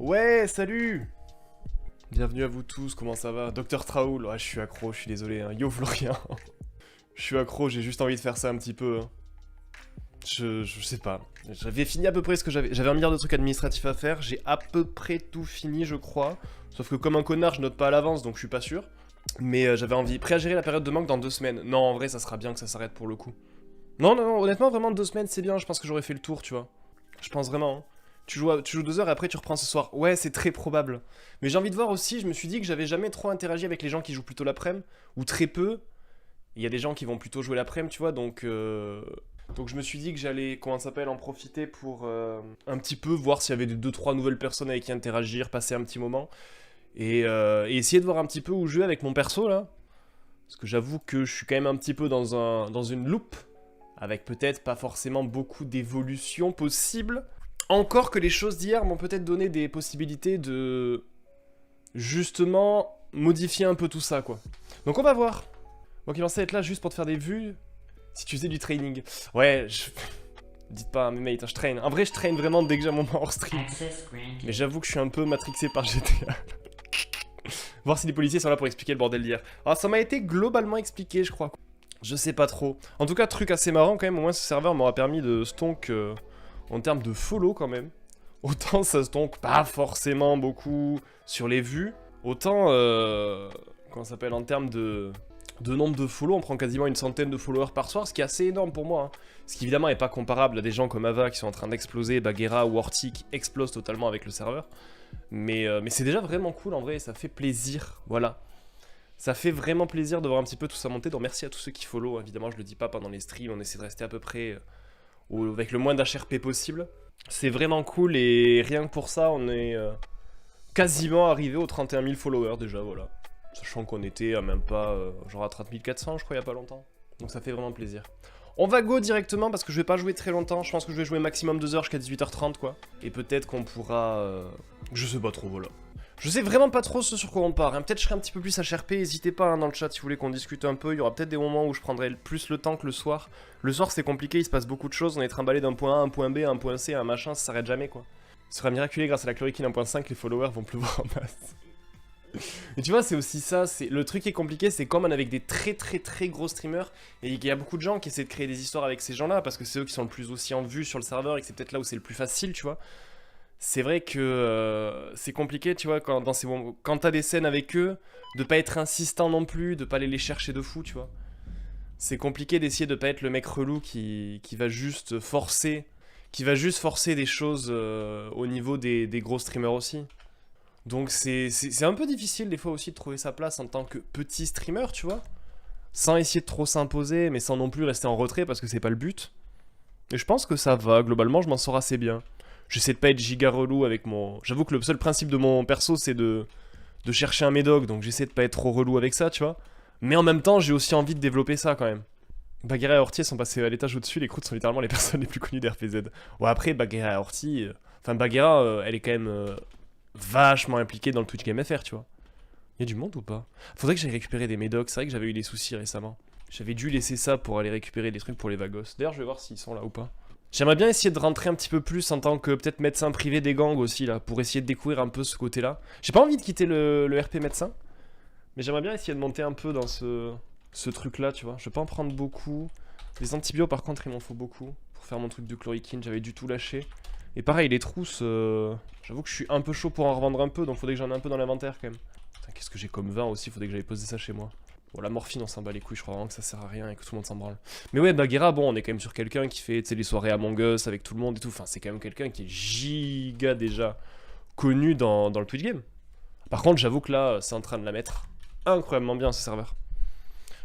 Ouais, salut. Bienvenue à vous tous, comment ça va? Docteur Traoul, ouais, je suis accro, je suis désolé, hein. Yo Florian. Je suis accro, j'ai juste envie de faire ça un petit peu. Hein. Je sais pas. J'avais fini à peu près ce que j'avais. J'avais un milliard de trucs administratifs à faire, j'ai à peu près tout fini, je crois. Sauf que comme un connard, je note pas à l'avance, donc je suis pas sûr. Mais j'avais envie. Prêt à gérer la période de manque dans 2 semaines. Non, en vrai, ça sera bien que ça s'arrête pour le coup. Non, non, non, honnêtement, vraiment 2 semaines, c'est bien, je pense que j'aurais fait le tour, tu vois. Je pense vraiment. Hein. Tu joues 2 heures et après tu reprends ce soir. Ouais, c'est très probable. Mais j'ai envie de voir aussi, je me suis dit que j'avais jamais trop interagi avec les gens qui jouent plutôt l'après-midi, ou très peu. Il y a des gens qui vont plutôt jouer l'après-midi, tu vois, donc je me suis dit que j'allais, comment ça s'appelle, en profiter pour un petit peu voir s'il y avait 2-3 nouvelles personnes avec qui interagir, passer un petit moment. Et essayer de voir un petit peu où jouer avec mon perso, là. Parce que j'avoue que je suis quand même un petit peu dans une loupe, avec peut-être pas forcément beaucoup d'évolution possible. Encore que les choses d'hier m'ont peut-être donné des possibilités de justement modifier un peu tout ça, quoi. Donc on va voir. Moi qui pensais être là juste pour te faire des vues, si tu faisais du training. Ouais, dites pas à mes mates, hein, je traîne. En vrai, je traîne vraiment dès que j'ai un moment hors stream. Mais j'avoue que je suis un peu matrixé par GTA. Voir si les policiers sont là pour expliquer le bordel d'hier. Alors ça m'a été globalement expliqué, je crois. Je sais pas trop. En tout cas, truc assez marrant quand même, au moins ce serveur m'aura permis de stonk... en termes de follow quand même, autant ça se donc pas forcément beaucoup sur les vues, autant, comment ça s'appelle, en termes de nombre de follow, on prend quasiment une centaine de followers par soir, ce qui est assez énorme pour moi. Hein. Ce qui évidemment est pas comparable à des gens comme Ava qui sont en train d'exploser, Bagheera ou Horty qui explosent totalement avec le serveur. Mais c'est déjà vraiment cool en vrai, ça fait plaisir, voilà. Ça fait vraiment plaisir de voir un petit peu tout ça monter, donc merci à tous ceux qui follow, évidemment je le dis pas pendant les streams, on essaie de rester à peu près... avec le moins d'HRP possible. C'est vraiment cool et rien que pour ça, on est quasiment arrivé aux 31 000 followers déjà, voilà. Sachant qu'on était à même pas, genre à 30 400 je crois il y a pas longtemps. Donc ça fait vraiment plaisir. On va go directement parce que je vais pas jouer très longtemps, je pense que je vais jouer maximum 2 heures jusqu'à 18h30 quoi. Et peut-être qu'on pourra... Je sais pas trop, voilà. Je sais vraiment pas trop ce sur quoi on part, hein. Peut-être je serai un petit peu plus HRP, n'hésitez pas hein, dans le chat si vous voulez qu'on discute un peu, il y aura peut-être des moments où je prendrai plus le temps que le soir. Le soir c'est compliqué, il se passe beaucoup de choses, on est trimballé d'un point A à un point B, à un point C, à un machin, ça s'arrête jamais quoi. Ce sera miraculé grâce à la chloroquine 1.5, les followers vont pleuvoir en masse. Et tu vois c'est aussi ça, le truc qui est compliqué c'est comme on est avec des très gros streamers et il y a beaucoup de gens qui essaient de créer des histoires avec ces gens là parce que c'est eux qui sont le plus aussi en vue sur le serveur et que c'est peut-être là où c'est le plus facile tu vois. C'est vrai que c'est compliqué, tu vois, quand t'as des scènes avec eux, de pas être insistant non plus, de pas aller les chercher de fou, tu vois. C'est compliqué d'essayer de pas être le mec relou qui va juste forcer, des choses au niveau des gros streamers aussi. Donc c'est un peu difficile des fois aussi de trouver sa place en tant que petit streamer, tu vois. Sans essayer de trop s'imposer, mais sans non plus rester en retrait parce que c'est pas le but. Et je pense que ça va, globalement je m'en sors assez bien. J'essaie de pas être giga relou avec mon... J'avoue que le seul principe de mon perso c'est de chercher un médoc, donc j'essaie de pas être trop relou avec ça, tu vois. Mais en même temps, j'ai aussi envie de développer ça quand même. Bagheera et Horty sont passés à l'étage au-dessus, les croûtes sont littéralement les personnes les plus connues d'RPZ. Ouais, après, Bagheera et Horty... Enfin, Bagheera, elle est quand même vachement impliquée dans le Twitch Game FR, tu vois. Y'a du monde ou pas? Faudrait que j'aille récupérer des médocs, c'est vrai que j'avais eu des soucis récemment. J'avais dû laisser ça pour aller récupérer des trucs pour les vagos. D'ailleurs, je vais voir s'ils sont là ou pas. J'aimerais bien essayer de rentrer un petit peu plus en tant que peut-être médecin privé des gangs aussi là, pour essayer de découvrir un peu ce côté-là. J'ai pas envie de quitter le RP médecin, mais j'aimerais bien essayer de monter un peu dans ce truc-là, tu vois. Je vais pas en prendre beaucoup. Les antibiotiques par contre, il m'en faut beaucoup pour faire mon truc de chloroquine, j'avais du tout lâché. Et pareil, les trousses, j'avoue que je suis un peu chaud pour en revendre un peu, donc faudrait que j'en ai un peu dans l'inventaire quand même. Qu'est-ce que j'ai comme vin aussi, faudrait que j'aille poser ça chez moi. Bon, la morphine, on s'en bat les couilles, je crois vraiment que ça sert à rien et que tout le monde s'en branle. Mais ouais, Bagheera, bon, on est quand même sur quelqu'un qui fait, tu sais, les soirées Among Us avec tout le monde et tout. Enfin, c'est quand même quelqu'un qui est giga déjà connu dans le Twitch game. Par contre, j'avoue que là, c'est en train de la mettre incroyablement bien, ce serveur.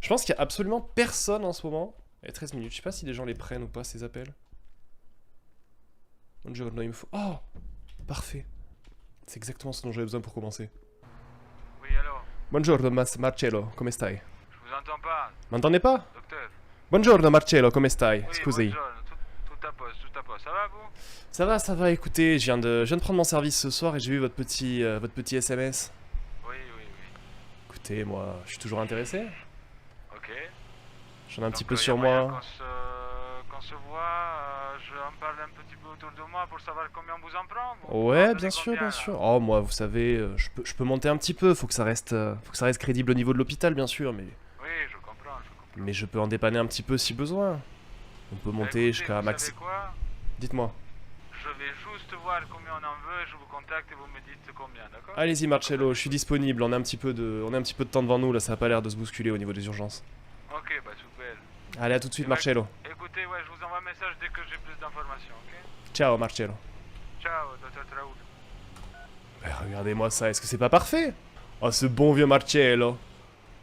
Je pense qu'il y a absolument personne en ce moment. Il y a 13 minutes, je sais pas si les gens les prennent ou pas, ces appels. Bonjour, il me faut... Oh, parfait. C'est exactement ce dont j'avais besoin pour commencer. Oui, alors. Buongiorno Marcello, come stai? Je vous entends pas. M'entendez pas? Docteur. Buongiorno Marcello, come stai? Oui, Scusi. bonjour. Tout à poste, tout à poste. Ça va, vous? Ça va, écoutez, je viens de prendre mon service ce soir et j'ai vu votre petit SMS. Oui. Écoutez, moi, je suis toujours intéressé. Ok. J'en ai un petit Donc, peu y a sur moyen moi. qu'on se voit, en parler un petit peu autour de moi pour savoir combien vous en prend? Vous Ouais, m'en bien donnez sûr, combien, bien là? sûr. Oh, moi, vous savez, je peux monter un petit peu, faut que ça reste crédible au niveau de l'hôpital, bien sûr, Oui, je comprends, je comprends. mais je peux en dépanner un petit peu si besoin. On peut Bah, monter écoutez, jusqu'à vous max... savez quoi? Dites-moi. Je vais juste voir combien on en veut, je vous contacte et vous me dites combien, d'accord? Allez-y, Marcello, je suis disponible, on a un petit peu de temps devant nous, là, ça a pas l'air de se bousculer au niveau des urgences. Ok, bah super. Allez, à tout de suite, Eh ben, Marcello. Écoutez, ouais, je vous envoie un message dès que j'ai plus d'informations, ok? Ciao, Marcello. Ciao, Dr. Traoul. Regardez-moi ça, est-ce que c'est pas parfait? Oh, ce bon vieux Marcello.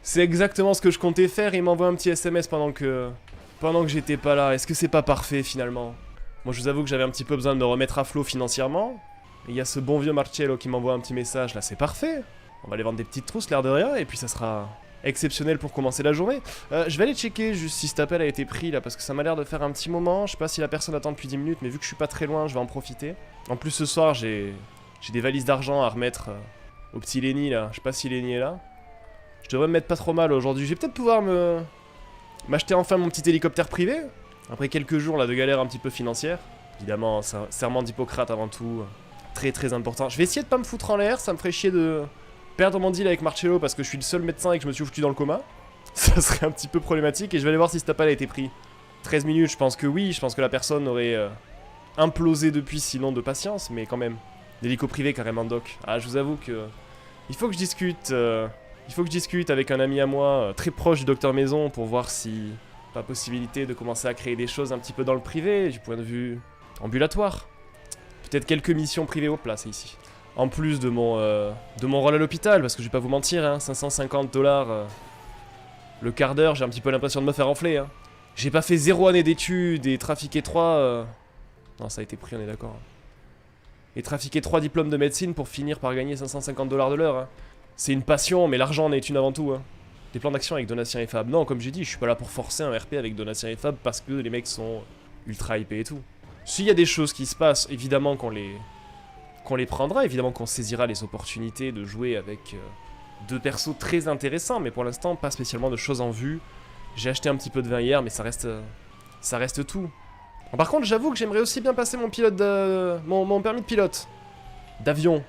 C'est exactement ce que je comptais faire, il m'envoie un petit SMS pendant que j'étais pas là. Est-ce que c'est pas parfait, finalement? Moi, je vous avoue que j'avais un petit peu besoin de me remettre à flot financièrement. Et il y a ce bon vieux Marcello qui m'envoie un petit message, là, c'est parfait. On va aller vendre des petites trousses, l'air de rien, et puis ça sera exceptionnel pour commencer la journée. Je vais aller checker juste si cet appel a été pris, là, parce que ça m'a l'air de faire un petit moment. Je sais pas si la personne attend depuis 10 minutes, mais vu que je suis pas très loin, je vais en profiter. En plus, ce soir, j'ai des valises d'argent à remettre au petit Lenny, là. Je sais pas si Lenny est là. Je devrais me mettre pas trop mal aujourd'hui. Je vais peut-être pouvoir m'acheter enfin mon petit hélicoptère privé. Après quelques jours là de galère un petit peu financière. Évidemment, c'est un serment d'Hippocrate avant tout. Très très important. Je vais essayer de pas me foutre en l'air. Ça me ferait chier de perdre mon deal avec Marcello parce que je suis le seul médecin et que je me suis foutu dans le coma. Ça serait un petit peu problématique. Et je vais aller voir si cet appel a été pris. 13 minutes, je pense que oui. Je pense que la personne aurait implosé depuis, sinon de patience. Mais quand même. L'hélico privé carrément, doc. Ah, je vous avoue que... Il faut que je discute... Il faut que je discute avec un ami à moi, très proche du docteur Maison, pour voir si... Pas possibilité de commencer à créer des choses un petit peu dans le privé, du point de vue ambulatoire. Peut-être quelques missions privées au plat, c'est ici. En plus de mon rôle à l'hôpital, parce que je vais pas vous mentir, hein, 550 $, le quart d'heure, j'ai un petit peu l'impression de me faire enfler. Hein. J'ai pas fait 0 année d'études et trafiqué 3... Non, ça a été pris, on est d'accord. Et trafiquer 3 diplômes de médecine pour finir par gagner 550 $ de l'heure. Hein. C'est une passion, mais l'argent en est une avant tout. Hein. Des plans d'action avec Donatien et Fab. Non, comme j'ai dit, je suis pas là pour forcer un RP avec Donatien et Fab parce que les mecs sont ultra hypés et tout. S'il y a des choses qui se passent, évidemment qu'on les prendra, évidemment qu'on saisira les opportunités de jouer avec deux persos très intéressants, mais pour l'instant, pas spécialement de choses en vue. J'ai acheté un petit peu de vin hier, mais ça reste tout. Bon, par contre, j'avoue que j'aimerais aussi bien passer mon mon permis de pilote. D'avion.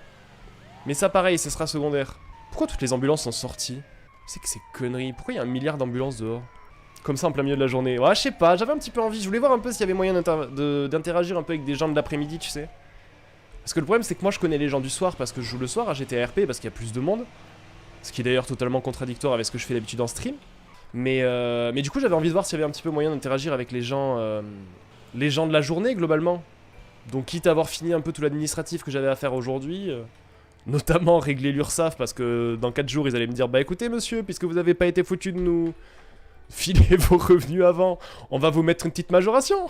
Mais ça, pareil, ce sera secondaire. Pourquoi toutes les ambulances sont sorties? C'est que c'est conneries. Pourquoi il y a 1 milliard d'ambulances dehors? Comme ça en plein milieu de la journée. Ouais, je sais pas, j'avais un petit peu envie. Je voulais voir un peu s'il y avait moyen d'interagir un peu avec des gens de l'après-midi, tu sais. Parce que le problème, c'est que moi, je connais les gens du soir parce que je joue le soir à GTA RP parce qu'il y a plus de monde. Ce qui est d'ailleurs totalement contradictoire avec ce que je fais d'habitude en stream. Mais du coup, j'avais envie de voir s'il y avait un petit peu moyen d'interagir avec les gens de la journée, globalement. Donc, quitte à avoir fini un peu tout l'administratif que j'avais à faire aujourd'hui... Notamment régler l'URSSAF parce que dans 4 jours ils allaient me dire bah écoutez monsieur, puisque vous avez pas été foutu de nous filer vos revenus avant, on va vous mettre une petite majoration.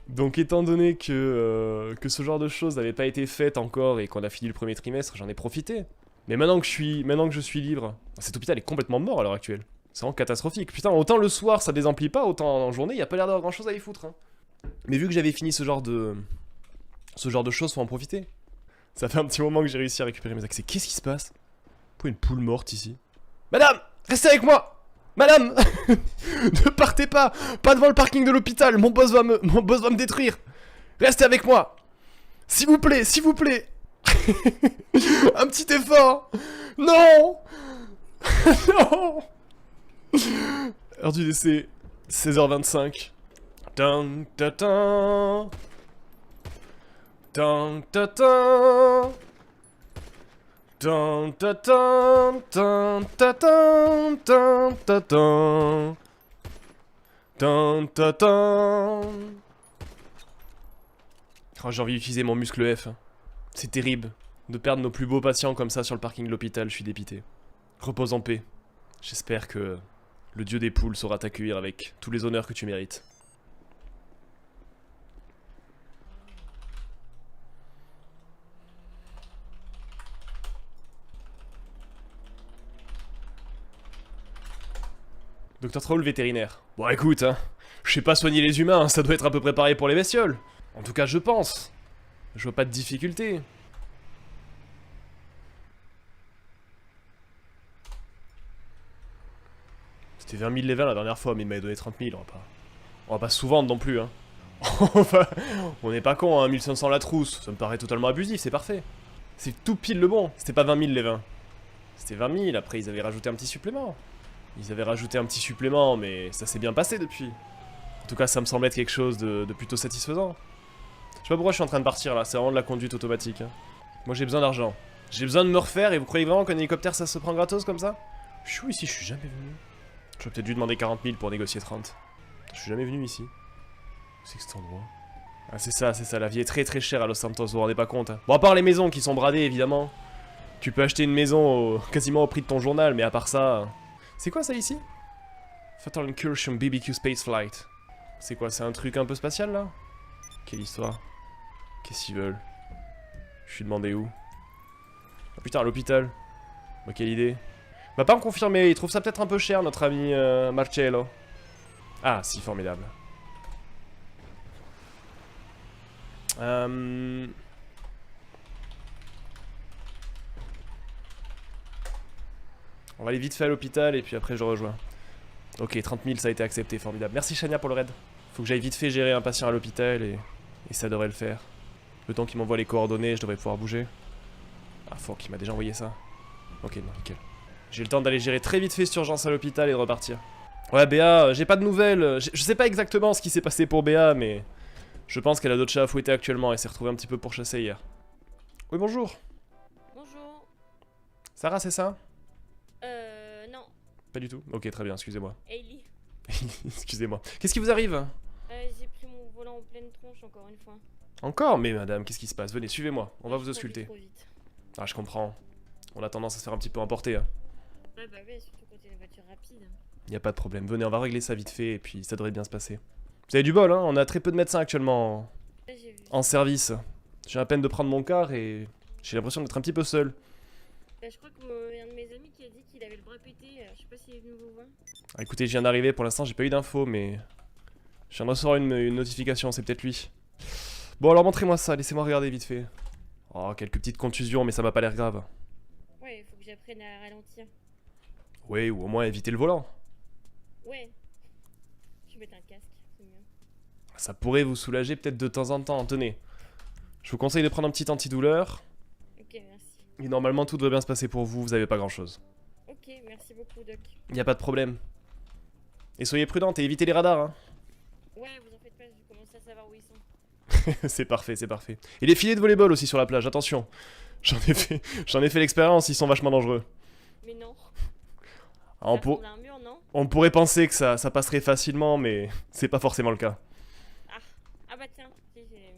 Donc étant donné que ce genre de choses n'avait pas été fait encore et qu'on a fini le premier trimestre, j'en ai profité. Mais maintenant que je suis libre, cet hôpital est complètement mort à l'heure actuelle. C'est vraiment catastrophique. Putain, autant le soir ça désemplit pas, autant en journée y a pas l'air d'avoir grand chose à y foutre. Hein. Mais vu que j'avais fini ce genre de choses, faut en profiter. Ça fait un petit moment que j'ai réussi à récupérer mes accès. Qu'est-ce qui se passe? Pourquoi une poule morte ici? Madame! Restez avec moi! Madame! Ne partez pas! Pas devant le parking de l'hôpital! Mon boss va me détruire! Restez avec moi! S'il vous plaît, s'il vous plaît! Un petit effort! Non! Non! Heure du décès, 16h25. Dun, dun, dun. Dun, dun, dun. Dun, dun, dun, dun, dun, dun, dun, dun. Dun, dun, dun. Oh, j'ai envie d'utiliser mon muscle F. C'est terrible de perdre nos plus beaux patients comme ça sur le parking de l'hôpital, je suis dépité. Repose en paix. J'espère que le dieu des poules saura t'accueillir avec tous les honneurs que tu mérites. Docteur Traoul, vétérinaire. Bon écoute, hein, je sais pas soigner les humains, ça doit être à peu près pareil pour les bestioles. En tout cas, je pense. Je vois pas de difficulté. C'était 20 000 levels la dernière fois, mais il m'avait donné 30 000, on va pas se sous-vendre non plus, hein. On n'est pas con, hein, 1500 la trousse, ça me paraît totalement abusif, c'est parfait. C'est tout pile le bon, c'était pas 20 000 les 20. C'était 20 000, après ils avaient rajouté un petit supplément. Ils avaient rajouté un petit supplément, mais ça s'est bien passé depuis. En tout cas, ça me semble être quelque chose de plutôt satisfaisant. Je sais pas pourquoi je suis en train de partir là, c'est vraiment de la conduite automatique. Hein. Moi j'ai besoin d'argent. J'ai besoin de me refaire et vous croyez vraiment qu'un hélicoptère ça se prend gratos comme ça? Je suis où ici? Je suis jamais venu. J'aurais peut-être dû demander 40 000 pour négocier 30. Je suis jamais venu ici. C'est que cet endroit. Ah c'est ça, la vie est très très chère à Los Santos, vous vous rendez pas compte. Hein. Bon à part les maisons qui sont bradées évidemment. Tu peux acheter une maison quasiment au prix de ton journal, mais à part ça... C'est quoi ça ici? Fatal Incursion BBQ Space Flight. C'est quoi, c'est un truc un peu spatial là? Quelle histoire? Qu'est-ce qu'ils veulent? Je suis demandé où? Oh putain, à l'hôpital. Bah quelle idée. Bah pas me confirmer, il trouve ça peut-être un peu cher notre ami Marcello. Ah si, formidable. On va aller vite fait à l'hôpital et puis après je rejoins. Ok, 30 000 ça a été accepté, formidable. Merci Shania pour le raid. Faut que j'aille vite fait gérer un patient à l'hôpital et ça devrait le faire. Le temps qu'il m'envoie les coordonnées, je devrais pouvoir bouger. Ah fuck, il m'a déjà envoyé ça. Ok, non, nickel. J'ai le temps d'aller gérer très vite fait cette urgence à l'hôpital et de repartir. Ouais, Béa, j'ai pas de nouvelles. Je sais pas exactement ce qui s'est passé pour Béa, mais... Je pense qu'elle a d'autres chats à fouetter actuellement et s'est retrouvée un petit peu pourchassée hier. Oui, bonjour. Bonjour. Sarah, c'est ça? Non. Pas du tout. Ok, très bien, excusez-moi. Hailey. Excusez-moi. Qu'est-ce qui vous arrive? J'ai pris mon volant en pleine tronche encore une fois. Encore? Mais madame, qu'est-ce qui se passe? Venez, suivez-moi, on va vous Je ausculter. conduis trop vite. Ah, je comprends. On a tendance à se faire un petit peu emporter. Hein. Ouais, bah ouais, surtout quand t'es une voiture rapide. Y a pas de problème. Venez, on va régler ça vite fait et puis ça devrait bien se passer. Vous avez du bol, hein? On a très peu de médecins actuellement Ouais, j'ai vu. en service. J'ai à peine de prendre mon car et j'ai l'impression d'être un petit peu seul. Bah, je crois qu'un de mes amis qui a dit qu'il avait le bras pété, alors je sais pas s'il est venu vous voir. Ah, écoutez, je viens d'arriver, pour l'instant j'ai pas eu d'infos, mais... Je viens de recevoir une notification, c'est peut-être lui. Bon alors montrez-moi ça, laissez-moi regarder vite fait. Oh, quelques petites contusions, mais ça m'a pas l'air grave. Ouais, il faut que j'apprenne à ralentir. Oui, ou au moins éviter le volant. Ouais. Je vais mettre un casque, c'est mieux. Ça pourrait vous soulager peut-être de temps en temps, tenez. Je vous conseille de prendre un petit antidouleur. Ok, merci. Et normalement tout devrait bien se passer pour vous, vous avez pas grand chose. Ok, merci beaucoup, Doc. Y a pas de problème. Et soyez prudente et évitez les radars, hein. Ouais, vous en faites pas, je commence à savoir où ils sont. C'est parfait, c'est parfait. Et les filets de volleyball aussi sur la plage, attention. J'en ai fait l'expérience, ils sont vachement dangereux. Mais non. Ah, Ça ressemble à un mur, non? on pourrait penser que ça passerait facilement, mais c'est pas forcément le cas. Ah bah tiens, si, j'ai...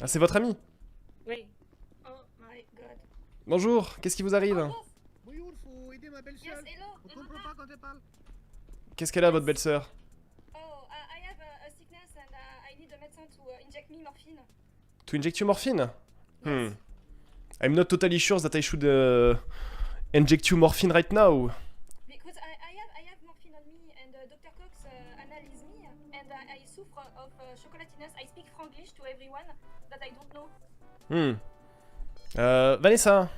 Ah, c'est votre ami? Oui. Oh my god. Bonjour, qu'est-ce qui vous arrive? Bonjour, faut aider ma belle-sœur. Yes, hello. On comprend pas quand elle parle. Qu'est-ce qu'elle a, votre belle-sœur? Oh, I have a sickness and I need a medicine to inject me morphine. To inject you morphine? Yes. I'm not totally sure that I should inject you morphine right now. Because I have morphine on me and Dr. Cox analyzed me and I suffer of chocolatiness. I speak Franglish to everyone that I don't know. Vanessa,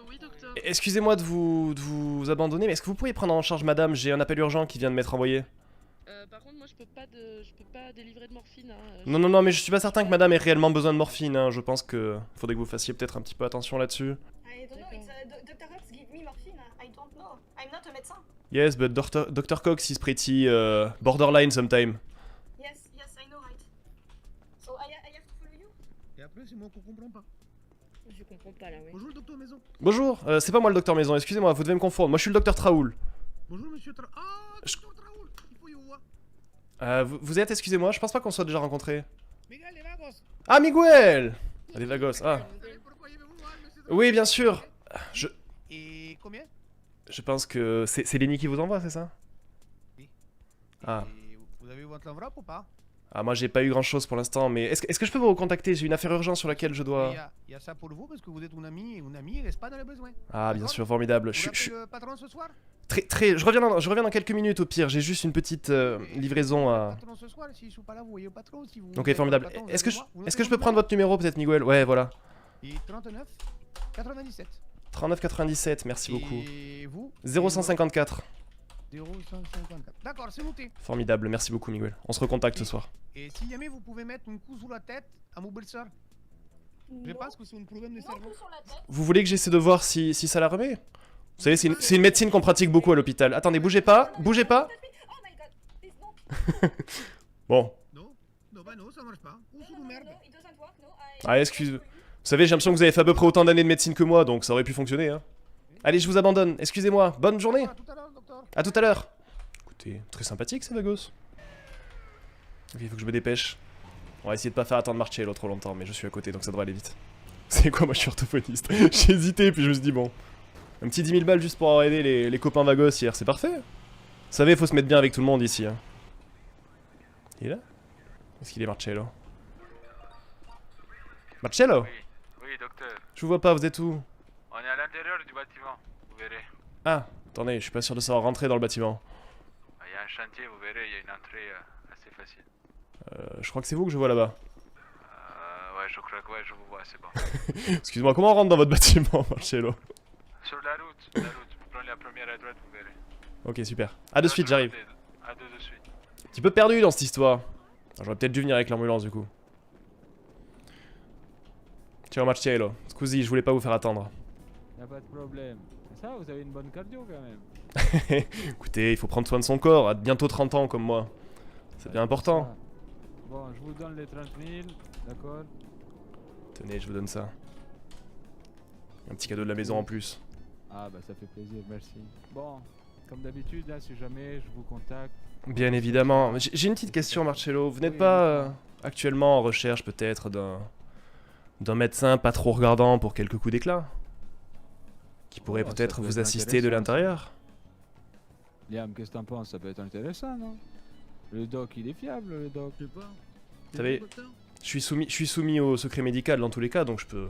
Oui, docteur. excusez-moi de vous abandonner, mais est-ce que vous pourriez prendre en charge madame? J'ai un appel urgent qui vient de m'être envoyé. Par contre, moi, je peux pas délivrer de morphine. Hein. Non, mais je suis pas certain que madame ait réellement besoin de morphine, hein. Je pense que faudrait que vous fassiez peut-être un petit peu attention là-dessus. I don't know, it's Dr. Cox give me morphine. I don't know. I'm not a médecin. Yes, but Dr. Cox is pretty borderline sometime. Yes, I know, right. So I have to follow you? Et après, c'est moi qu'on comprend pas. Je comprends pas là, oui. Bonjour, docteur Maison. Bonjour, c'est pas moi le docteur Maison, excusez-moi, vous devez me confondre. Moi je suis le docteur Traoul. Bonjour, monsieur Ah, docteur Raoul. Il faut y voir. Vous êtes, excusez-moi, je pense pas qu'on soit déjà rencontrés. Miguel, les vagos. Ah, Miguel! Ah, des vagos, ah. Vous savez pourquoi il veut vous voir, monsieur Oui, bien sûr. Et combien? Je pense que c'est Lenny qui vous envoie, c'est ça? Oui. Ah. Et vous avez eu votre enveloppe ou pas? Ah, moi j'ai pas eu grand chose pour l'instant, mais est-ce que je peux vous recontacter? J'ai une affaire urgente sur laquelle je dois... Il y a ça pour vous parce que vous êtes une amie et une amie reste pas dans les besoins. Ah, bien sûr, formidable. Vous rappelez le patron ce soir? Je reviens dans quelques minutes au pire, j'ai juste une petite livraison Le à... patron ce soir, si je suis pas là, vous voyez le patron. Si vous Ok, êtes formidable. le patron, vous Est-ce que allez je, voir. Vous est-ce que je notez peux prendre votre numéro peut-être, Miguel? Ouais, voilà. Et 39 97. 39,97, merci beaucoup. Et vous? 0154. 0154. D'accord, c'est noté. Formidable, merci beaucoup Miguel. On se recontacte ce soir. Et si jamais vous pouvez mettre un coup sous la tête à mon belle-sœur, je Non. pense que c'est un problème de Non, cerveau. coup sur la tête. Vous voulez que j'essaie de voir si ça la remet? Vous savez, c'est une médecine qu'on pratique beaucoup à l'hôpital. Attendez, bougez pas, bougez pas. Oh my god, please, non. Bon, Non, non, bah non, ça marche pas. Coup sous No, le no, merde. no, it doesn't work, no. Ah, excuse. Vous savez, j'ai l'impression que vous avez fait à peu près autant d'années de médecine que moi, donc ça aurait pu fonctionner, hein. Allez, je vous abandonne, excusez-moi, bonne journée. À tout à l'heure, docteur. À tout à l'heure. Écoutez, très sympathique ces vagos. Ok, il faut que je me dépêche. On va essayer de pas faire attendre Marcello trop longtemps, mais je suis à côté donc ça devrait aller vite. C'est quoi, moi je suis orthophoniste. J'ai hésité, puis je me suis dit bon. Un petit 10 000 balles juste pour avoir aidé les copains vagos hier, c'est parfait. Vous savez, faut se mettre bien avec tout le monde ici. Hein. Il est là? Est-ce qu'il est Marcello? Marcello? Oui, oui, docteur. Je vous vois pas, vous êtes où? On est à l'intérieur du bâtiment, vous verrez. Ah, attendez, je suis pas sûr de savoir rentrer dans le bâtiment. Il y a un chantier, vous verrez, il y a une entrée assez facile. Je crois que c'est vous que je vois là-bas. Ouais, je crois que ouais, je vous vois, c'est bon. Excuse-moi, comment on rentre dans votre bâtiment, Marcello? Sur la route, vous prenez la première à droite, vous verrez. Ok, super. À de suite, j'arrive. À deux de suite. Un petit peu perdu dans cette histoire. J'aurais peut-être dû venir avec l'ambulance du coup. Ciao Marcello. Scusi, je voulais pas vous faire attendre. Y'a pas de problème. Ça, vous avez une bonne cardio quand même. Écoutez, il faut prendre soin de son corps, à bientôt 30 ans comme moi. C'est bien important. Ça. Bon, je vous donne les 30 000, d'accord? Tenez, je vous donne ça. Un petit cadeau de la maison en plus. Ah bah ça fait plaisir, merci. Bon, comme d'habitude, là, si jamais je vous contacte. Bien évidemment. J'ai une petite question Marcello. Vous n'êtes Oui, pas dites-moi. actuellement en recherche peut-être d'un médecin pas trop regardant pour quelques coups d'éclat? Qui pourrait Oh, ça peut-être peut vous être assister de intéressant, l'intérieur? Liam, qu'est-ce que t'en penses? Ça peut être intéressant, non? Le doc, il est fiable, le doc. Je sais pas. Vous savez, je suis soumis au secret médical dans tous les cas, donc je peux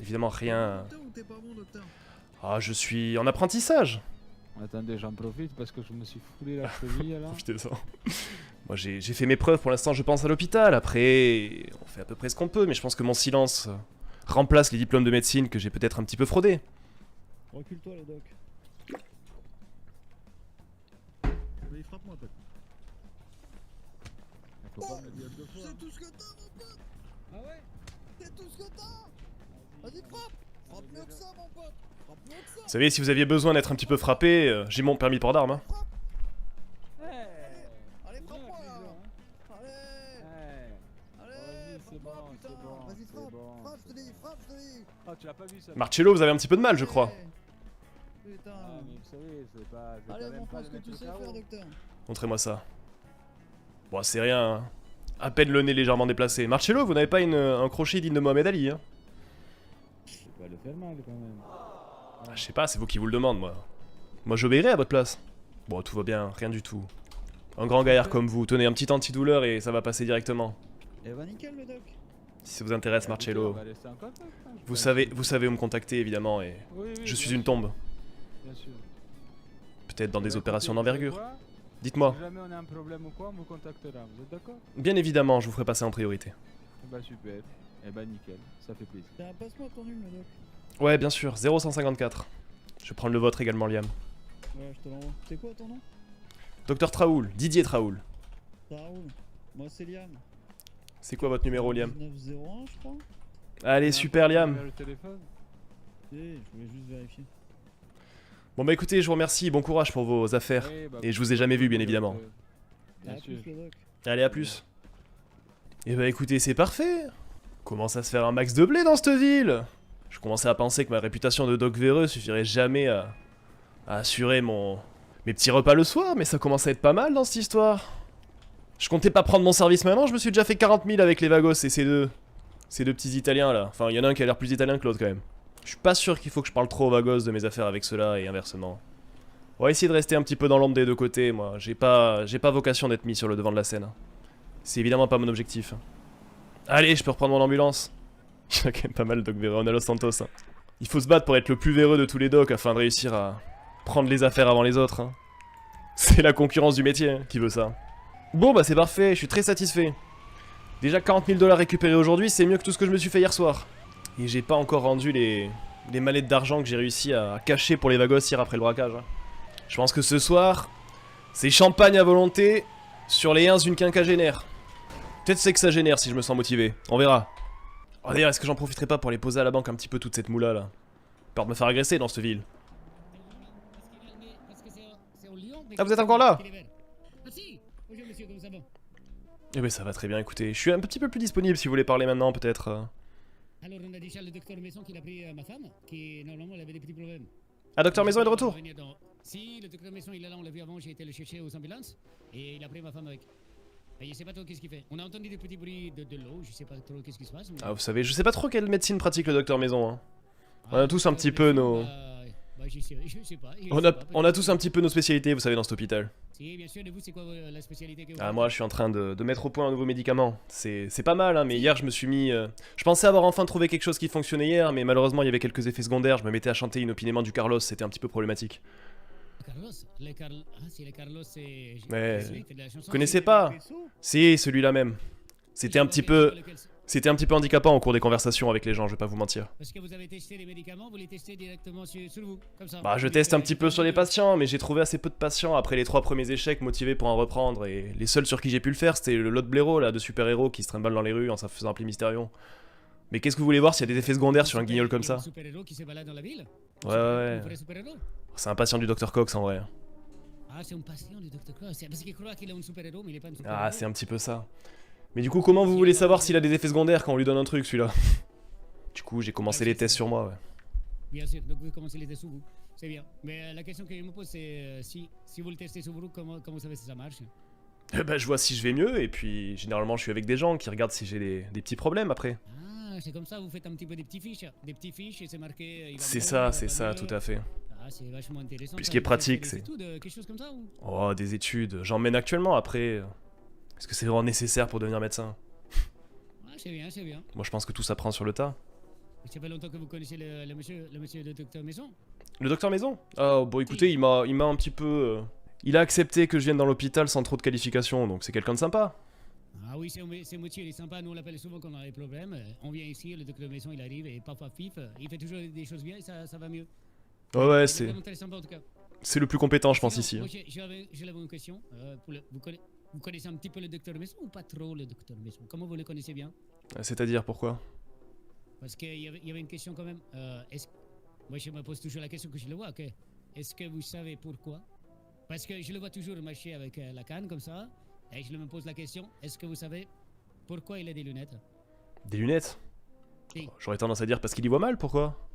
évidemment rien... Docteur ou t'es pas bon, docteur? Ah, je suis en apprentissage. Attendez, j'en profite parce que je me suis foulé la cheville là. Profitez-en. Moi, j'ai fait mes preuves, pour l'instant, je pense à l'hôpital. Après, on fait à peu près ce qu'on peut, mais je pense que mon silence remplace les diplômes de médecine que j'ai peut-être un petit peu fraudés. Recule-toi, le doc. Mais frappe-moi, pote. Faut pas me le dire deux fois. C'est tout ce que t'as, mon pote. Ah ouais? C'est tout ce que t'as. Vas-y, frappe. Frappe mieux que ça, mon pote. Frappe mieux que ça. Vous savez, si vous aviez besoin d'être un petit peu frappé, j'ai mon permis de port d'armes. Hein. Hey. Allez, Bien, frappe-moi, là. Prison, hein. Allez. Hey. Allez, c'est bon, frappe-moi, putain. c'est bon, Vas-y, c'est frappe. bon. Frappe, je te dis, frappe, je te dis. Oh, tu l'as pas vu ça? Marcello, vous avez un petit peu de mal, je crois. Putain. Ah, mais vous savez, c'est pas. Je vais Allez, quand même montre pas ce le que mettre tu au sais chaos. faire, docteur. Montrez-moi ça. Bon, c'est rien. Hein. À peine le nez légèrement déplacé. Marcello, vous n'avez pas un crochet digne de Mohamed Ali, hein? Je vais pas le faire mal quand même. Ah, je sais pas, c'est vous qui vous le demande, moi. Moi, j'obéirai à votre place. Bon, tout va bien, rien du tout. Un grand gaillard comme vous, tenez un petit antidouleur et ça va passer directement. Eh ben, nickel, le doc. Si ça vous intéresse, Écoutez, Marcello, on va rester en contact, hein, je vous pense. savez où me contacter, évidemment, et Oui, oui, je suis bien une sûr, tombe. Bien sûr. Peut-être dans des Écoutez, opérations vous savez d'envergure. quoi? Dites-moi. Si jamais on a un problème ou quoi, on vous contactera. Vous êtes d'accord? Bien évidemment, je vous ferai passer en priorité. Eh bah super. Eh bah nickel, ça fait plaisir. Tiens, passe-moi ton numéro, le doc. Ouais, bien sûr, 0154. Je vais prendre le vôtre également, Liam. Ouais, je te l'envoie. C'est quoi ton nom? Docteur Traoul, Didier Traoul. Ça roule. Moi, c'est Liam. C'est quoi votre numéro, Liam? 1901, je crois. Allez, super, Liam. Le téléphone? Eh, je voulais juste vérifier. Bon bah écoutez, je vous remercie, bon courage pour vos affaires. Oui, bah, Et je vous ai jamais vu, bien évidemment. Bien À sûr. plus, le doc. Allez, à plus. Et bah écoutez, c'est parfait. Commence à se faire un max de blé dans cette ville. Je commençais à penser que ma réputation de doc véreux suffirait jamais à assurer mes petits repas le soir, mais ça commence à être pas mal dans cette histoire. Je comptais pas prendre mon service maintenant, je me suis déjà fait 40 000 avec les vagos et ces deux petits italiens là. Enfin, il y en a un qui a l'air plus italien que l'autre quand même. Je suis pas sûr qu'il faut que je parle trop aux vagos de mes affaires avec ceux-là et inversement. On va essayer de rester un petit peu dans l'ombre des deux côtés, moi. J'ai pas vocation d'être mis sur le devant de la scène. C'est évidemment pas mon objectif. Allez, je peux reprendre mon ambulance. Il y en a quand même pas mal, Doc Véreux, on a Los Santos. Hein. Il faut se battre pour être le plus véreux de tous les docs afin de réussir à prendre les affaires avant les autres. Hein. C'est la concurrence du métier hein, qui veut ça. Bon bah c'est parfait, je suis très satisfait. Déjà 40 000 $ récupérés aujourd'hui, c'est mieux que tout ce que je me suis fait hier soir. Et j'ai pas encore rendu les mallettes d'argent que j'ai réussi à cacher pour les vagos hier après le braquage. Hein. Je pense que ce soir, C'est champagne à volonté sur les 1 d'une quinquagénaire. Peut-être c'est que ça génère si je me sens motivé. On verra. Oh, d'ailleurs, est-ce que j'en profiterai pas pour les poser à la banque un petit peu toute cette moula là? Peur de me faire agresser dans cette ville. Ah, vous êtes encore là? Eh ben ça va très bien, écoutez. Je suis un petit peu plus disponible si vous voulez parler maintenant peut-être. Alors on a déjà le docteur Maison qui l'a pris ma femme, qui normalement elle avait des petits problèmes. Ah, docteur Maison est de retour? Si, le docteur Maison il est là, on l'a vu avant, j'ai été le chercher aux ambulances, et il a pris ma femme avec. Et je sais pas trop qu'est-ce qu'il fait. On a entendu des petits bruits de l'eau, je sais pas trop qu'est-ce qui se passe. Mais... Ah, vous savez, je sais pas trop quelle médecine pratique le docteur Maison. Hein. On a tous un petit peu nos... je sais pas. On a tous un petit peu nos spécialités, vous savez, dans cet hôpital. Si, bien sûr, et vous, c'est quoi la spécialité que vous Ah, moi, je suis en train de mettre au point un nouveau médicament. C'est pas mal, hein, mais hier, je me suis mis... Je pensais avoir enfin trouvé quelque chose qui fonctionnait hier, mais malheureusement, il y avait quelques effets secondaires. Je me mettais à chanter inopinément du Carlos, c'était un petit peu problématique. Carlos Ah, si, les Carlos, c'est... Ouais. Celui qui fait de la chanson, Vous connaissez c'est- pas? Si, celui-là même. C'était un petit peu... C'était un petit peu handicapant au cours des conversations avec les gens, je vais pas vous mentir. Parce que vous avez testé les médicaments, vous les testez directement sur vous, comme ça. Bah, je teste un petit peu sur les patients, mais j'ai trouvé assez peu de patients après les 3 premiers échecs motivés pour en reprendre, et les seuls sur qui j'ai pu le faire, c'était le lot blaireau, là, de super-héros qui se trimballe dans les rues en se faisant appeler Mysterion. Mais qu'est-ce que vous voulez voir s'il y a des effets secondaires sur un guignol comme ça? Un super-héros qui se balade dans la ville. Ouais. Un vrai super-héros. C'est un patient du Dr Cox en vrai. Ah, c'est un patient du Dr. Cross. C'est parce qu'il croit qu'il est un super-héros, mais il est pas un super-héros. Ah, c'est un petit peu ça. Mais du coup, comment vous voulez savoir s'il a des effets secondaires quand on lui donne un truc, celui-là? Du coup, j'ai commencé les tests sur moi, ouais. Bien sûr, donc vous commencez les tests sur vous. C'est bien. Mais la question que je me pose, c'est si vous le testez sur vous, comment vous savez si ça marche? Bah, je vois si je vais mieux, et puis généralement, je suis avec des gens qui regardent si j'ai des petits problèmes après. Ah, c'est comme ça, vous faites un petit peu des petits fiches. Des petits fiches et c'est marqué. C'est ça, tout à fait. Ah, c'est vachement intéressant. Puis ce ça. qui est Vous pratique, faites des c'est... études, quelque chose comme ça ou... Oh, des études. J'en mène actuellement après. Est-ce que c'est vraiment nécessaire pour devenir médecin? Ah, c'est bien, c'est bien. Moi, je pense que tout s'apprend sur le tas. Ça fait longtemps que vous connaissez le monsieur le docteur Maison. Le docteur Maison? Ah, bon, écoutez, il m'a un petit peu... Il a accepté que je vienne dans l'hôpital sans trop de qualifications, donc c'est quelqu'un de sympa. Ah oui, c'est monsieur, il est sympa. Nous, on l'appelle souvent quand on a des problèmes. On vient ici, le docteur Maison, il arrive et paf, il fait toujours des choses bien et ça va mieux. Ouais, Il est c'est... vraiment très sympa en tout cas. C'est le plus compétent, je pense, Sinon, ici. moi, j'avais une question. Vous connaissez un petit peu le docteur Maison ou pas trop le docteur Maison? Comment vous le connaissez bien? C'est-à-dire, pourquoi? Parce qu'il y avait une question quand même. Moi, je me pose toujours la question que je le vois. Est-ce que vous savez pourquoi? Parce que je le vois toujours marcher avec la canne comme ça. Et je me pose la question, est-ce que vous savez pourquoi il a des lunettes? Des lunettes? Oui. J'aurais tendance à dire parce qu'il y voit mal, pourquoi?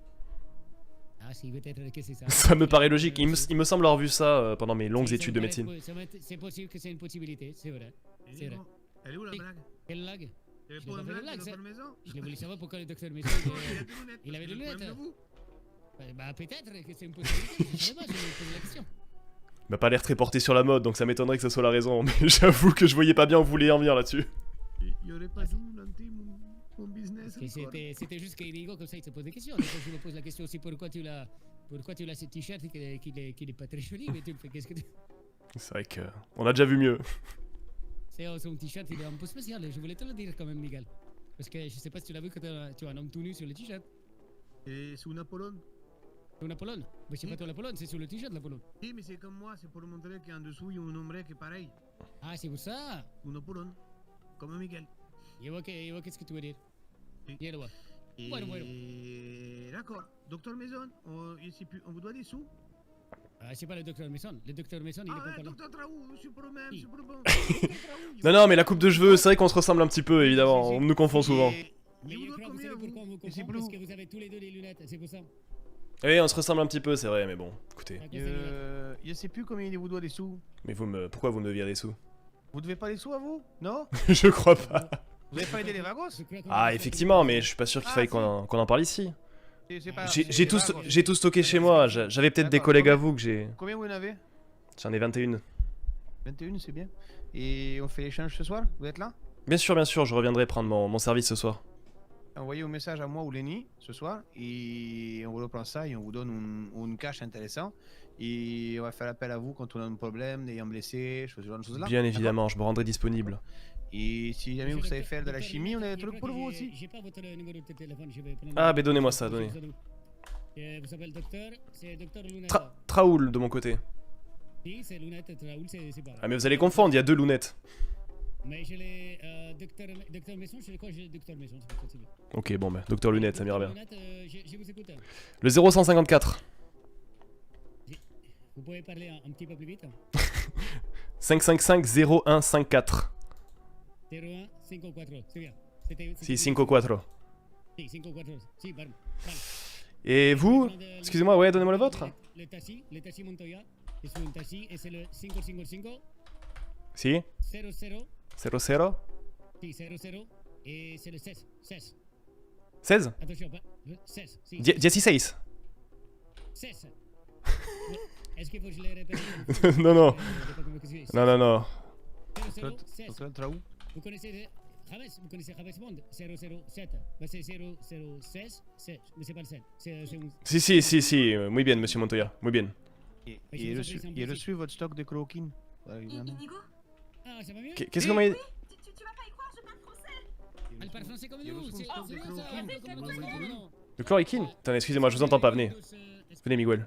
Ah si, peut-être que c'est ça. Ça me paraît logique, il me semble avoir vu ça pendant mes longues Si, ça études me de paraît- médecine. C'est possible que c'est une possibilité, c'est vrai. C'est vrai. Elle est où la Oui. blague? Quelle blague? Il y avait Je pas l'ai une pas fait blague de dans blague, la maison? Je voulais savoir pourquoi le docteur Maison... Il avait des lunettes. Il avait des C'est le problème lunettes. de vous. Bah peut-être que c'est une possibilité, je sais pas, je me pose la question. Il m'a pas l'air très porté sur la mode, donc ça m'étonnerait que ça soit la raison. Mais j'avoue que je voyais pas bien où vous vouliez en venir là-dessus. Il y aurait pas dû lancer mon business Et encore. c'était juste qu'il rigole comme ça, il se pose des questions. Des fois, je me pose la question aussi pourquoi tu l'as ce t-shirt qui est pas très joli, mais tu le fais, qu'est-ce que tu... C'est vrai que... On a déjà vu mieux. C'est son t-shirt, il est un peu spécial, je voulais te le dire quand même, Miguel. Parce que je sais pas si tu l'as vu quand tu as un homme tout nu sur le t-shirt. Et sous Napoléon? Sur la Pologne. Mais c'est pas toi la Pologne, c'est sur le t-shirt la Pologne. Oui, mais c'est comme moi, c'est pour montrer qu'en dessous, il y a un homme qui est pareil. Ah, c'est pour ça. Un Napoléon. Comme Miguel. Je vois qu'est-ce que tu veux dire. Oui. Je le vois. Et... Bueno. D'accord. Docteur Maison, on vous doit des sous? Ah, c'est pas le docteur Maison. Le docteur Maison, il est Ah pas ouais, encore là. docteur Traou, super même, Oui. super bon. Non, mais la coupe de cheveux, c'est vrai qu'on se ressemble un petit peu, évidemment. On nous confond souvent. Mais je crois que vous savez pourquoi on vous Et c'est confond, bleu. parce que vous avez tous les deux les lunettes, c'est pour ça. Oui, on se ressemble un petit peu, c'est vrai, mais bon, écoutez. À cause des lunettes. Je sais plus combien il vous doit des sous. Mais pourquoi vous me deviez des sous? Vous devez pas les sous à vous? Non? Je crois pas. Vous avez pas aidé les vagos? Je crois qu'on Ah, va- effectivement, mais je suis pas sûr qu'il Ah, faille si. qu'on en parle ici. C'est pas- J'ai c'est tout, les vagos. j'ai tout stocké chez moi, j'avais peut-être des D'accord, collègues à combien- vous que j'ai... Combien vous en avez? J'en ai 21. 21, c'est bien. Et on fait l'échange ce soir? Vous êtes là? Bien sûr, je reviendrai prendre mon service ce soir. Envoyez un message à moi ou Lenny ce soir et on vous reprend ça et on vous donne une cash intéressant et on va faire appel à vous quand on a un problème, ayant blessé, ce genre de choses là. Bien évidemment, je me rendrai disponible. Et si jamais vous Monsieur savez le faire de la docteur chimie, on a des Limette, je trucs crois pour que vous j'ai- aussi. J'ai pas votre numéro de téléphone, je vais prendre... Ah, ben donnez-moi ça, donnez. Vous appelez docteur, c'est docteur Luna. Traoul de mon côté. Si, c'est lunettes, Raoul, c'est pas. Ah mais vous allez confondre, il y a deux lunettes. Mais je l'ai. Docteur Maison, je crois que j'ai Docteur Maison, c'est pas possible. Ok, bon bah, docteur lunettes, ça m'ira bien. Lunettes, je vous écoute. Le 0154. Vous pouvez parler un petit peu plus vite. 555 0154. 01 54, c'est bien. Si, 54. Si, 54, si, pardon. Et vous? Excusez-moi, ouais, donnez-moi le vôtre. Le taxi Montoya, c'est un taxi et c'est le 555 Si? 00 00? si, 00 et c'est le 16. 16. 16? Attention, pas. 16. Si. 16. 16. Est-ce qu'il faut que je les répète? Non, non. Non, non, non. 00 16. Docteur Traou. Vous connaissez James, vous connaissez James Bond 007. Bah c'est 0016, mais c'est pas le 7. C'est un... Si, muy bien, monsieur Montoya, muy bien. Et Mais je vous en prie, c'est un il a plaisir. reçu votre stock de chloroquine. Inigo, Ah, ça va mieux? Qu'est-ce que vous m'avez dit? tu vas pas y croire, je parle français. Elle parle français comme Il a nous, reçu c'est un stock de bien ça. chloroquine. Le chloroquine? Attendez, excusez-moi, je vous entends pas, venez. Venez, Miguel.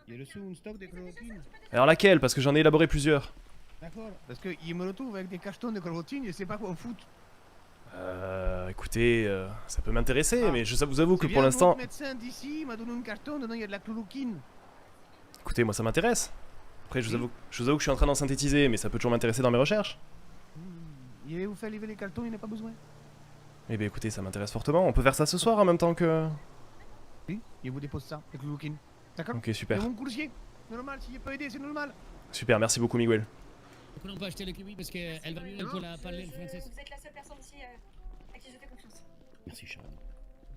Il a reçu un stock de chloroquine. Alors laquelle? Parce que j'en ai élaboré plusieurs. D'accord. Parce qu'il me retrouve avec des cachetons de chloroquine, je sais pas quoi en foutre. Écoutez, ça peut m'intéresser, Ah. mais je vous avoue que C'est pour bien, l'instant... votre médecin d'ici m'a donné un carton, dedans il y a de la chloroquine. Écoutez, moi ça m'intéresse. Après, je vous avoue que je suis en train d'en synthétiser, mais ça peut toujours m'intéresser dans mes recherches. Il allait vous faire livrer les cartons, il n'a pas besoin. Eh bien écoutez, ça m'intéresse fortement. On peut faire ça ce soir en même temps que... Oui, il vous dépose ça, la chloroquine. D'accord? Ok, super. C'est mon coursier. Normal, s'il peut aider, c'est normal. Super, merci beaucoup, Miguel. Donc on peut acheter le kiwi parce qu'elle va mieux pour la parler le français. Vous êtes la seule personne ici à qui je fais confiance. Merci, Sharon.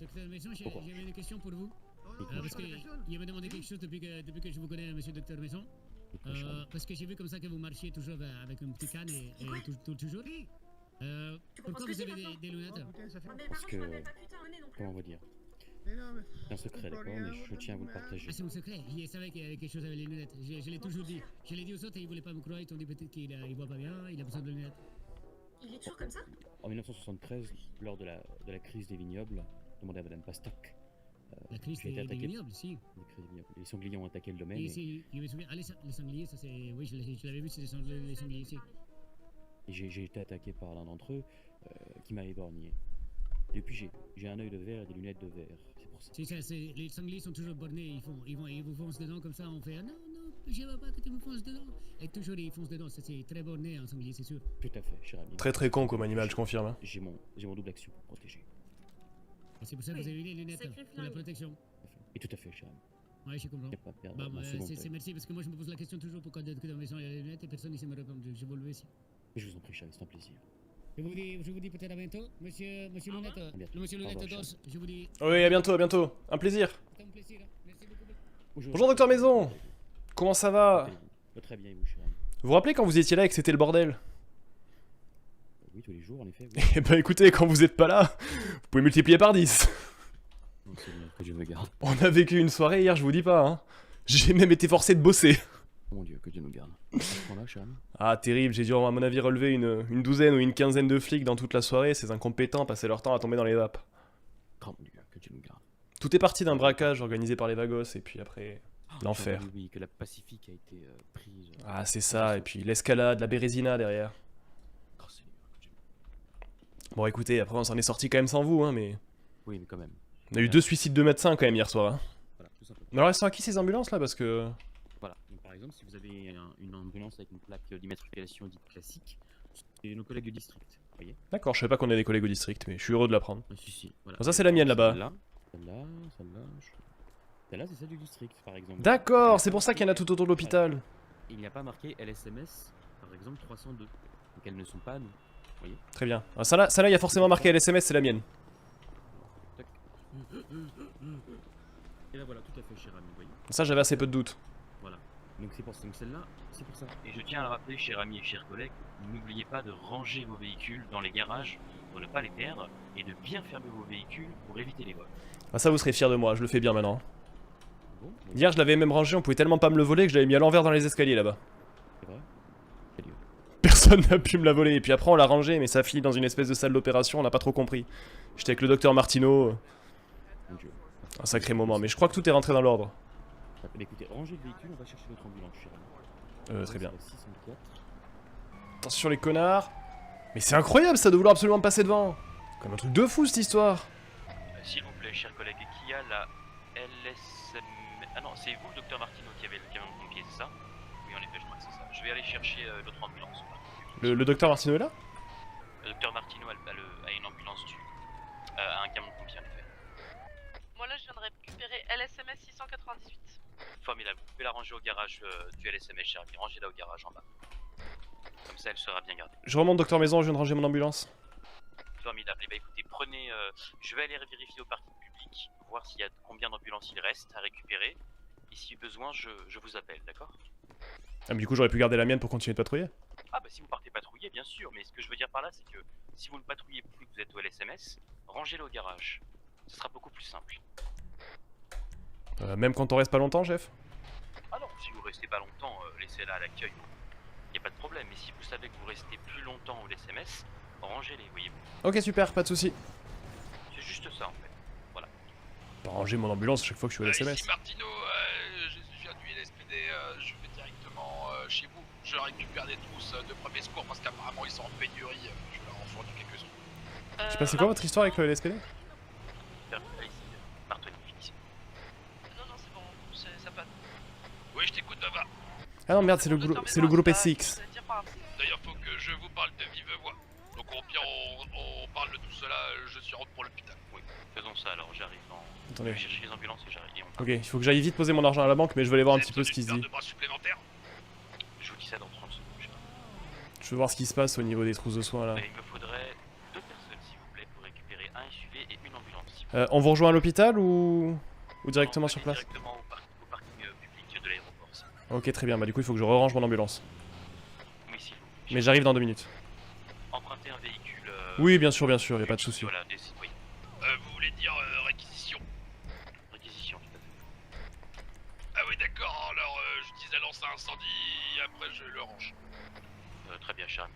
Docteur Maison, Pourquoi? j'avais une question pour vous. Dites-moi, Parce qu'il m'a demandé quelque chose depuis que je vous connais, monsieur Docteur Maison. dites-moi, Sharon. Parce que j'ai vu comme ça que vous marchiez toujours avec un petit canne et toujours. Pourquoi vous avez des lunettes? Mais Parce par contre, je que- m'appelle pas putain au nez non plus. Comment on va dire? C'est un secret, d'accord, mais je tiens à vous le partager. Ah, c'est mon secret. Je savais qu'il y avait quelque chose avec les lunettes. Je l'ai toujours dit. Je l'ai dit aux autres et ils voulaient pas me croire. Ils t'ont dit peut-être qu'il voit pas bien, il a besoin de lunettes. Il est toujours comme ça? En 1973, lors de la crise des vignobles, demandez à Madame Pastock. La crise j'ai été des attaqué. vignobles, si. La crise des vignobles. Les sangliers ont attaqué le domaine. Et Et, si, je me souviens. Ah, les sangliers, ça c'est. Oui, je l'avais vu, c'est les sangliers ici. et j'ai été attaqué par l'un d'entre eux qui m'a éborgné. Depuis, j'ai un œil de verre et des lunettes de verre. C'est pour ça. C'est ça, les sangliers sont toujours bornés. Ils vous foncent dedans comme ça. On fait ah, non, je veux pas que tu me fonces dedans. Et toujours ils foncent dedans. Ça, c'est très borné, un sanglier, c'est sûr. Tout à fait, cher ami. Très très con comme animal, je confirme. Hein. J'ai mon double action pour protéger. Et c'est pour ça que vous avez les lunettes sacré pour la flingue. protection. Et tout à fait, cher ami. Ouais, je comprends. Il n'y a pas à perdre Bah, mon second c'est œil. merci parce que moi je me pose la question toujours pourquoi dans la maison il y a les lunettes et personne ici me répond. Je vous le veux ici. Mais je vous en prie, cher ami, c'est un plaisir. Je vous dis peut-être à bientôt, monsieur Lunette. bientôt. Le monsieur Au Lunette revoir, d'os, je vous dis. Oui, à bientôt, à bientôt. Un plaisir. C'est un plaisir. Hein. Merci beaucoup. Bonjour, docteur Maison. Comment ça va? Très bien, et vous, cher ami? Vous vous rappelez quand vous étiez là et que c'était le bordel? Oui, tous les jours, en effet. Oui. Eh ben écoutez, quand vous êtes pas là, vous pouvez multiplier par 10. Non, c'est bien, que Dieu me garde. On a vécu une soirée hier, je vous dis pas. Hein. J'ai même été forcé de bosser. Oh mon Dieu, que Dieu nous garde. À ce point-là, cher ami? Ah, terrible, j'ai dû, à mon avis, relever une douzaine ou une quinzaine de flics dans toute la soirée. Ces incompétents passaient leur temps à tomber dans les vapes. Oh mon Dieu, que Dieu nous garde. Tout est parti d'un braquage organisé par les Vagos, et puis après, l'enfer. Oui, oui, que la Pacifique a été prise. Ah, c'est ça, et puis l'escalade, la Bérésina derrière. Oh, Seigneur, que Dieu nous- Bon, écoutez, après, on s'en est sorti quand même sans vous, hein, mais... Oui, mais quand même. On a eu 2 suicides de médecins quand même hier soir. Hein. Voilà, tout simplement. Mais alors, elles sont à qui ces ambulances là? Parce que. Voilà. Donc, par exemple, si vous avez une ambulance avec une plaque d'immatriculation dite classique, c'est nos collègues du district. Vous voyez? D'accord, je savais pas qu'on ait des collègues au district, mais je suis heureux de l'apprendre. Ah, si, voilà. Bon, ça, c'est la mienne, là-bas. Celle-là, c'est celle du district, par exemple. D'accord, c'est pour ça qu'il y en a tout autour de l'hôpital. Il n'y a pas marqué LSMS, par exemple 302. Donc elles ne sont pas nous. Très bien. Ah, ça là, il y a forcément marqué LSMS, c'est la mienne. Tac. Et là voilà, tout à fait, cher ami, vous voyez. Ça, j'avais assez peu de doutes. Voilà. Donc c'est pour ça. Donc celle-là, c'est pour ça. Et je tiens à le rappeler, chers amis et chers collègues, n'oubliez pas de ranger vos véhicules dans les garages pour ne pas les perdre et de bien fermer vos véhicules pour éviter les vols. Ah, ça, vous serez fiers de moi, je le fais bien maintenant. Bon, Hier, je l'avais même rangé, on pouvait tellement pas me le voler que je l'avais mis à l'envers dans les escaliers là-bas. c'est vrai. Salut. Personne n'a pu me la voler, et puis après, on l'a rangé, mais ça finit dans une espèce de salle d'opération, on n'a pas trop compris. J'étais avec le docteur Martino. Mon Dieu. Un sacré moment, mais je crois que tout est rentré dans l'ordre. Mais écoutez, rangez le véhicule, on va chercher notre ambulance, cher ami. Très bien. C'est la 604. Attention les connards. Mais c'est incroyable ça de vouloir absolument me passer devant. Comme un truc de fou cette histoire. S'il vous plaît, chers collègues, qui a la LSM... Ah non, c'est vous, le docteur Martino, qui avait le camion de pompier, c'est ça? Oui, en effet, je crois que c'est ça. Je vais aller chercher l'autre ambulance. Le docteur Martino est là? Le docteur Martino a une ambulance a un camion de pompier, en effet. Moi là, je viens de récupérer LSMS 698. Formidable, vous pouvez la ranger au garage du LSMS, cher ami. Rangez-la au garage en bas. Comme ça, elle sera bien gardée. Je remonte docteur Maison, je viens de ranger mon ambulance. Formidable. Et bah écoutez, prenez... je vais aller vérifier au parking public, voir s'il y a combien d'ambulances il reste à récupérer. Et si besoin, je vous appelle, d'accord? Ah mais du coup j'aurais pu garder la mienne pour continuer de patrouiller. Ah bah si vous partez patrouiller, bien sûr, mais ce que je veux dire par là, c'est que si vous ne patrouillez plus que vous êtes au LSMS, rangez-le au garage. Ce sera beaucoup plus simple. Même quand on reste pas longtemps, chef? Ah non, si vous restez pas longtemps, laissez-la à l'accueil. Y a pas de problème, mais si vous savez que vous restez plus longtemps au LSMS, rangez-les, voyez-vous. Ok super, pas de soucis. C'est juste ça en fait. Voilà. Pas ranger mon ambulance chaque fois que je suis au SMS. Ici Martino, je viens du LSPD, je vais directement chez vous. Je récupère des trousses de premier secours parce qu'apparemment ils sont en pénurie. Je leur en fournir quelques-uns. Je sais pas, c'est quoi votre histoire avec le LSPD? Non, non, c'est bon, ça passe. Oui, je t'écoute, Nova. Ah non merde, c'est le groupe SX. D'ailleurs, faut que je vous parle de vive voix. Donc au pire, on parle de tout cela, je suis en route pour l'hôpital. Oui, faisons ça alors, j'arrive dans... Attendez. Je vais chercher les ambulances et j'arrive. Ok, il faut que j'aille vite poser mon argent à la banque, mais je vais aller voir un petit peu ce qui se dit. de bras supplémentaires. Je vous dis ça dans 30 secondes. Je veux voir ce qui se passe au niveau des trousses de soins là. Il me faudrait 2 personnes s'il vous plaît pour récupérer un SUV et une ambulance. On vous rejoint à l'hôpital ou directement sur place? Directement au parking public de l'aéroport. Ok très bien, bah du coup il faut que je range mon ambulance. Oui, s'il vous plaît. Mais j'arrive dans 2 minutes. Emprunter un véhicule... Oui bien sûr, y a pas de souci. Voilà, oui. Vous voulez dire réquisition? Réquisition, tout à fait. Ah oui, d'accord, alors j'utilise la lance à incendie et après je le range. Très bien, cher ami.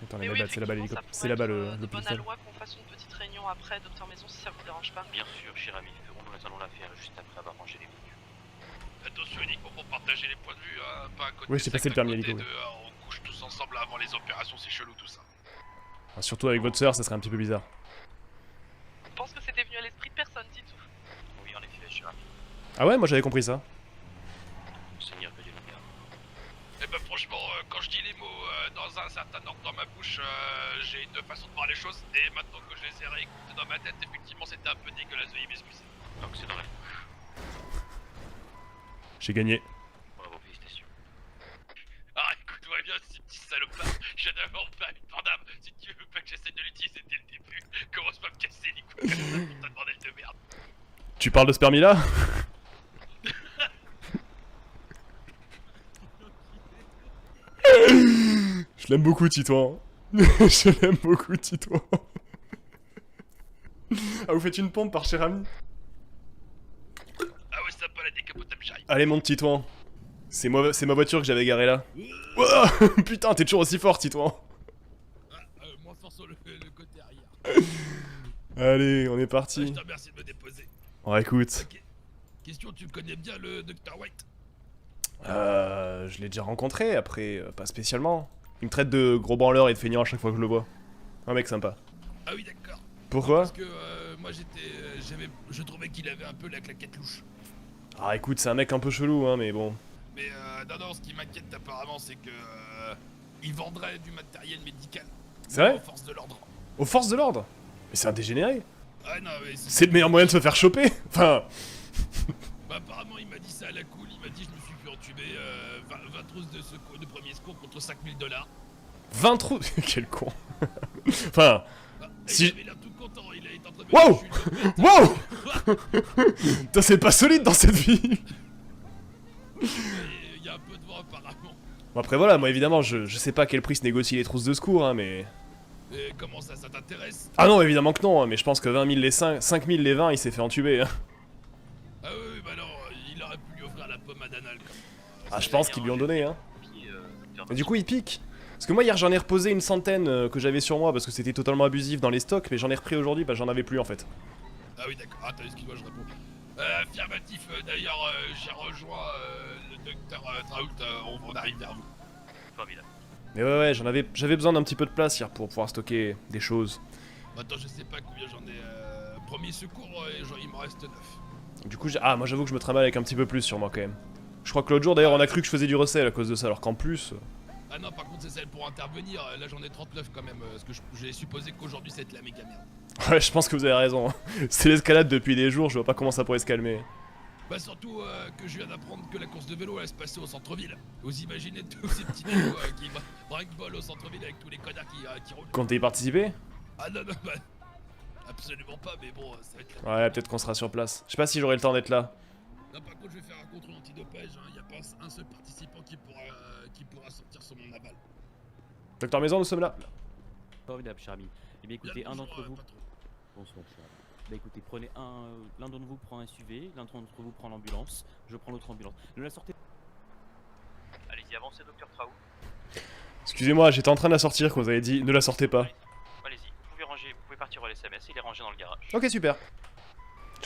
Attends, Mais la oui, balle, c'est là-bas effectivement, l'hélicoptère. ça C'est là-bas pourrait être de bonne l'hôpital. loi qu'on fasse une petite réunion après, docteur Maison, si ça vous dérange pas. Bien sûr, cher ami, nous allons la faire juste après avoir rangé les véhicules. Attention, hélico, pour partager les points de vue, hein, pas un côté. Oui, j'ai passé le permis côté hélico. de, on couche tous ensemble avant les opérations, c'est chelou tout ça. Ah, surtout avec votre soeur, ça serait un petit peu bizarre. Je pense que c'était venu à l'esprit de personne, dis-tout. Oui, en effet, cher ami. Ah ouais, moi j'avais compris ça. Seigneur, que Dieu nous garde. Eh ben franchement, quand je dis les mots dans un certain ordre dans ma bouche, j'ai une façon de voir les choses, et maintenant que je les ai réécoutées dans ma tête, effectivement c'était un peu dégueulasse, veuillez m'excuser. Donc c'est dans la... J'ai gagné. Bravo, félicitations. Ah écoute-moi bien, ce petit salopard, je viens d'avoir pas une pandame, si tu veux pas que j'essaie de l'utiliser dès le début, commence pas à me casser les couilles comme ça, putain de bordel de merde. Tu parles de ce permis là? Je l'aime beaucoup Titouan. Je l'aime beaucoup Titouan. Ah vous faites une pompe par cher ami? Ah ouais, sympa la décapotable, j'arrive. Allez mon petit Titouan. C'est ma voiture que j'avais garée là. Wow putain, t'es toujours aussi fort Titouan. Moins fort sur le côté arrière. Allez, on est parti. Je te remercie de me déposer. Oh écoute. Ok. Question, tu connais bien le Dr White? Je l'ai déjà rencontré, après, pas spécialement. Il me traite de gros branleur et de feignant à chaque fois que je le vois. Un mec sympa. Ah oui, d'accord. Pourquoi? Parce que moi je trouvais qu'il avait un peu la claquette louche. Ah écoute, c'est un mec un peu chelou, hein, mais bon. Mais non, ce qui m'inquiète apparemment, c'est que il vendrait du matériel médical. C'est vrai? Aux forces de l'ordre. Aux forces de l'ordre? Mais c'est un dégénéré. Ah non, mais C'est le meilleur moyen de se faire choper. Enfin... Bah apparemment il m'a dit ça à la cool, il m'a dit je me suis fait entuber 20 trousses de premier secours contre 5000 $. 20 trous. Quel con. Enfin... Si... Il avait l'air tout content, il a été en train de me Wow! Wow! Putain, c'est pas solide dans cette ville. Il y a un peu de vent apparemment. Bon après voilà, moi évidemment, je sais pas à quel prix se négocient les trousses de secours, hein, mais... Et comment ça t'intéresse? Ah non, évidemment que non, hein, mais je pense que 20 000 les 5 000 les 20, il s'est fait entuber. Hein. Ah oui, bah non, il aurait pu lui offrir la pommade anale comme... Ah je pense qu'ils lui ont donné, hein. Et du coup il pique. Parce que moi hier j'en ai reposé une centaine que j'avais sur moi parce que c'était totalement abusif dans les stocks, mais j'en ai repris aujourd'hui, bah j'en avais plus en fait. Ah oui d'accord, attends, excuse-moi, je réponds. Affirmatif, d'ailleurs, j'ai rejoint le docteur Trault, on arrive vers vous. Formidable. Mais ouais, j'avais besoin d'un petit peu de place hier pour pouvoir stocker des choses. Attends, je sais pas combien j'en ai. Premier secours, il m'en reste 9. Du coup, moi j'avoue que je me trimballe avec un petit peu plus sur moi quand même. Je crois que l'autre jour d'ailleurs on a cru que je faisais du recel à cause de ça, alors qu'en plus... Ah non, par contre, c'est celle pour intervenir. Là, j'en ai 39 quand même, parce que j'ai supposé qu'aujourd'hui c'était la méga merde. Ouais, je pense que vous avez raison. C'est l'escalade depuis des jours, je vois pas comment ça pourrait se calmer. Bah surtout que je viens d'apprendre que la course de vélo allait se passer au centre-ville. Vous imaginez tous ces petits vélos qui breakball au centre-ville avec tous les connards qui roulent. Comptez y participer? Ah non, non, bah absolument pas, mais bon, ça va être... Ouais, peut-être qu'on sera sur place. Je sais pas si j'aurai le temps d'être là. Non, par contre, je vais faire un contrôle antidopage, hein. Y a pas un seul participant qui pourra sortir sur mon aval. Docteur Maison, nous sommes là. Formidable, cher ami. Eh bien écoutez, un d'entre vous... patron. Bonsoir, cher ami. Bah écoutez, prenez l'un d'entre vous prend un SUV, l'un d'entre vous prend l'ambulance, je prends l'autre ambulance. Ne la sortez Allez-y, avancez, docteur Traoult. Excusez-moi, j'étais en train de la sortir quand vous avez dit ne la sortez pas. Allez-y, vous pouvez partir au LSMS, il est rangé dans le garage. Ok, super.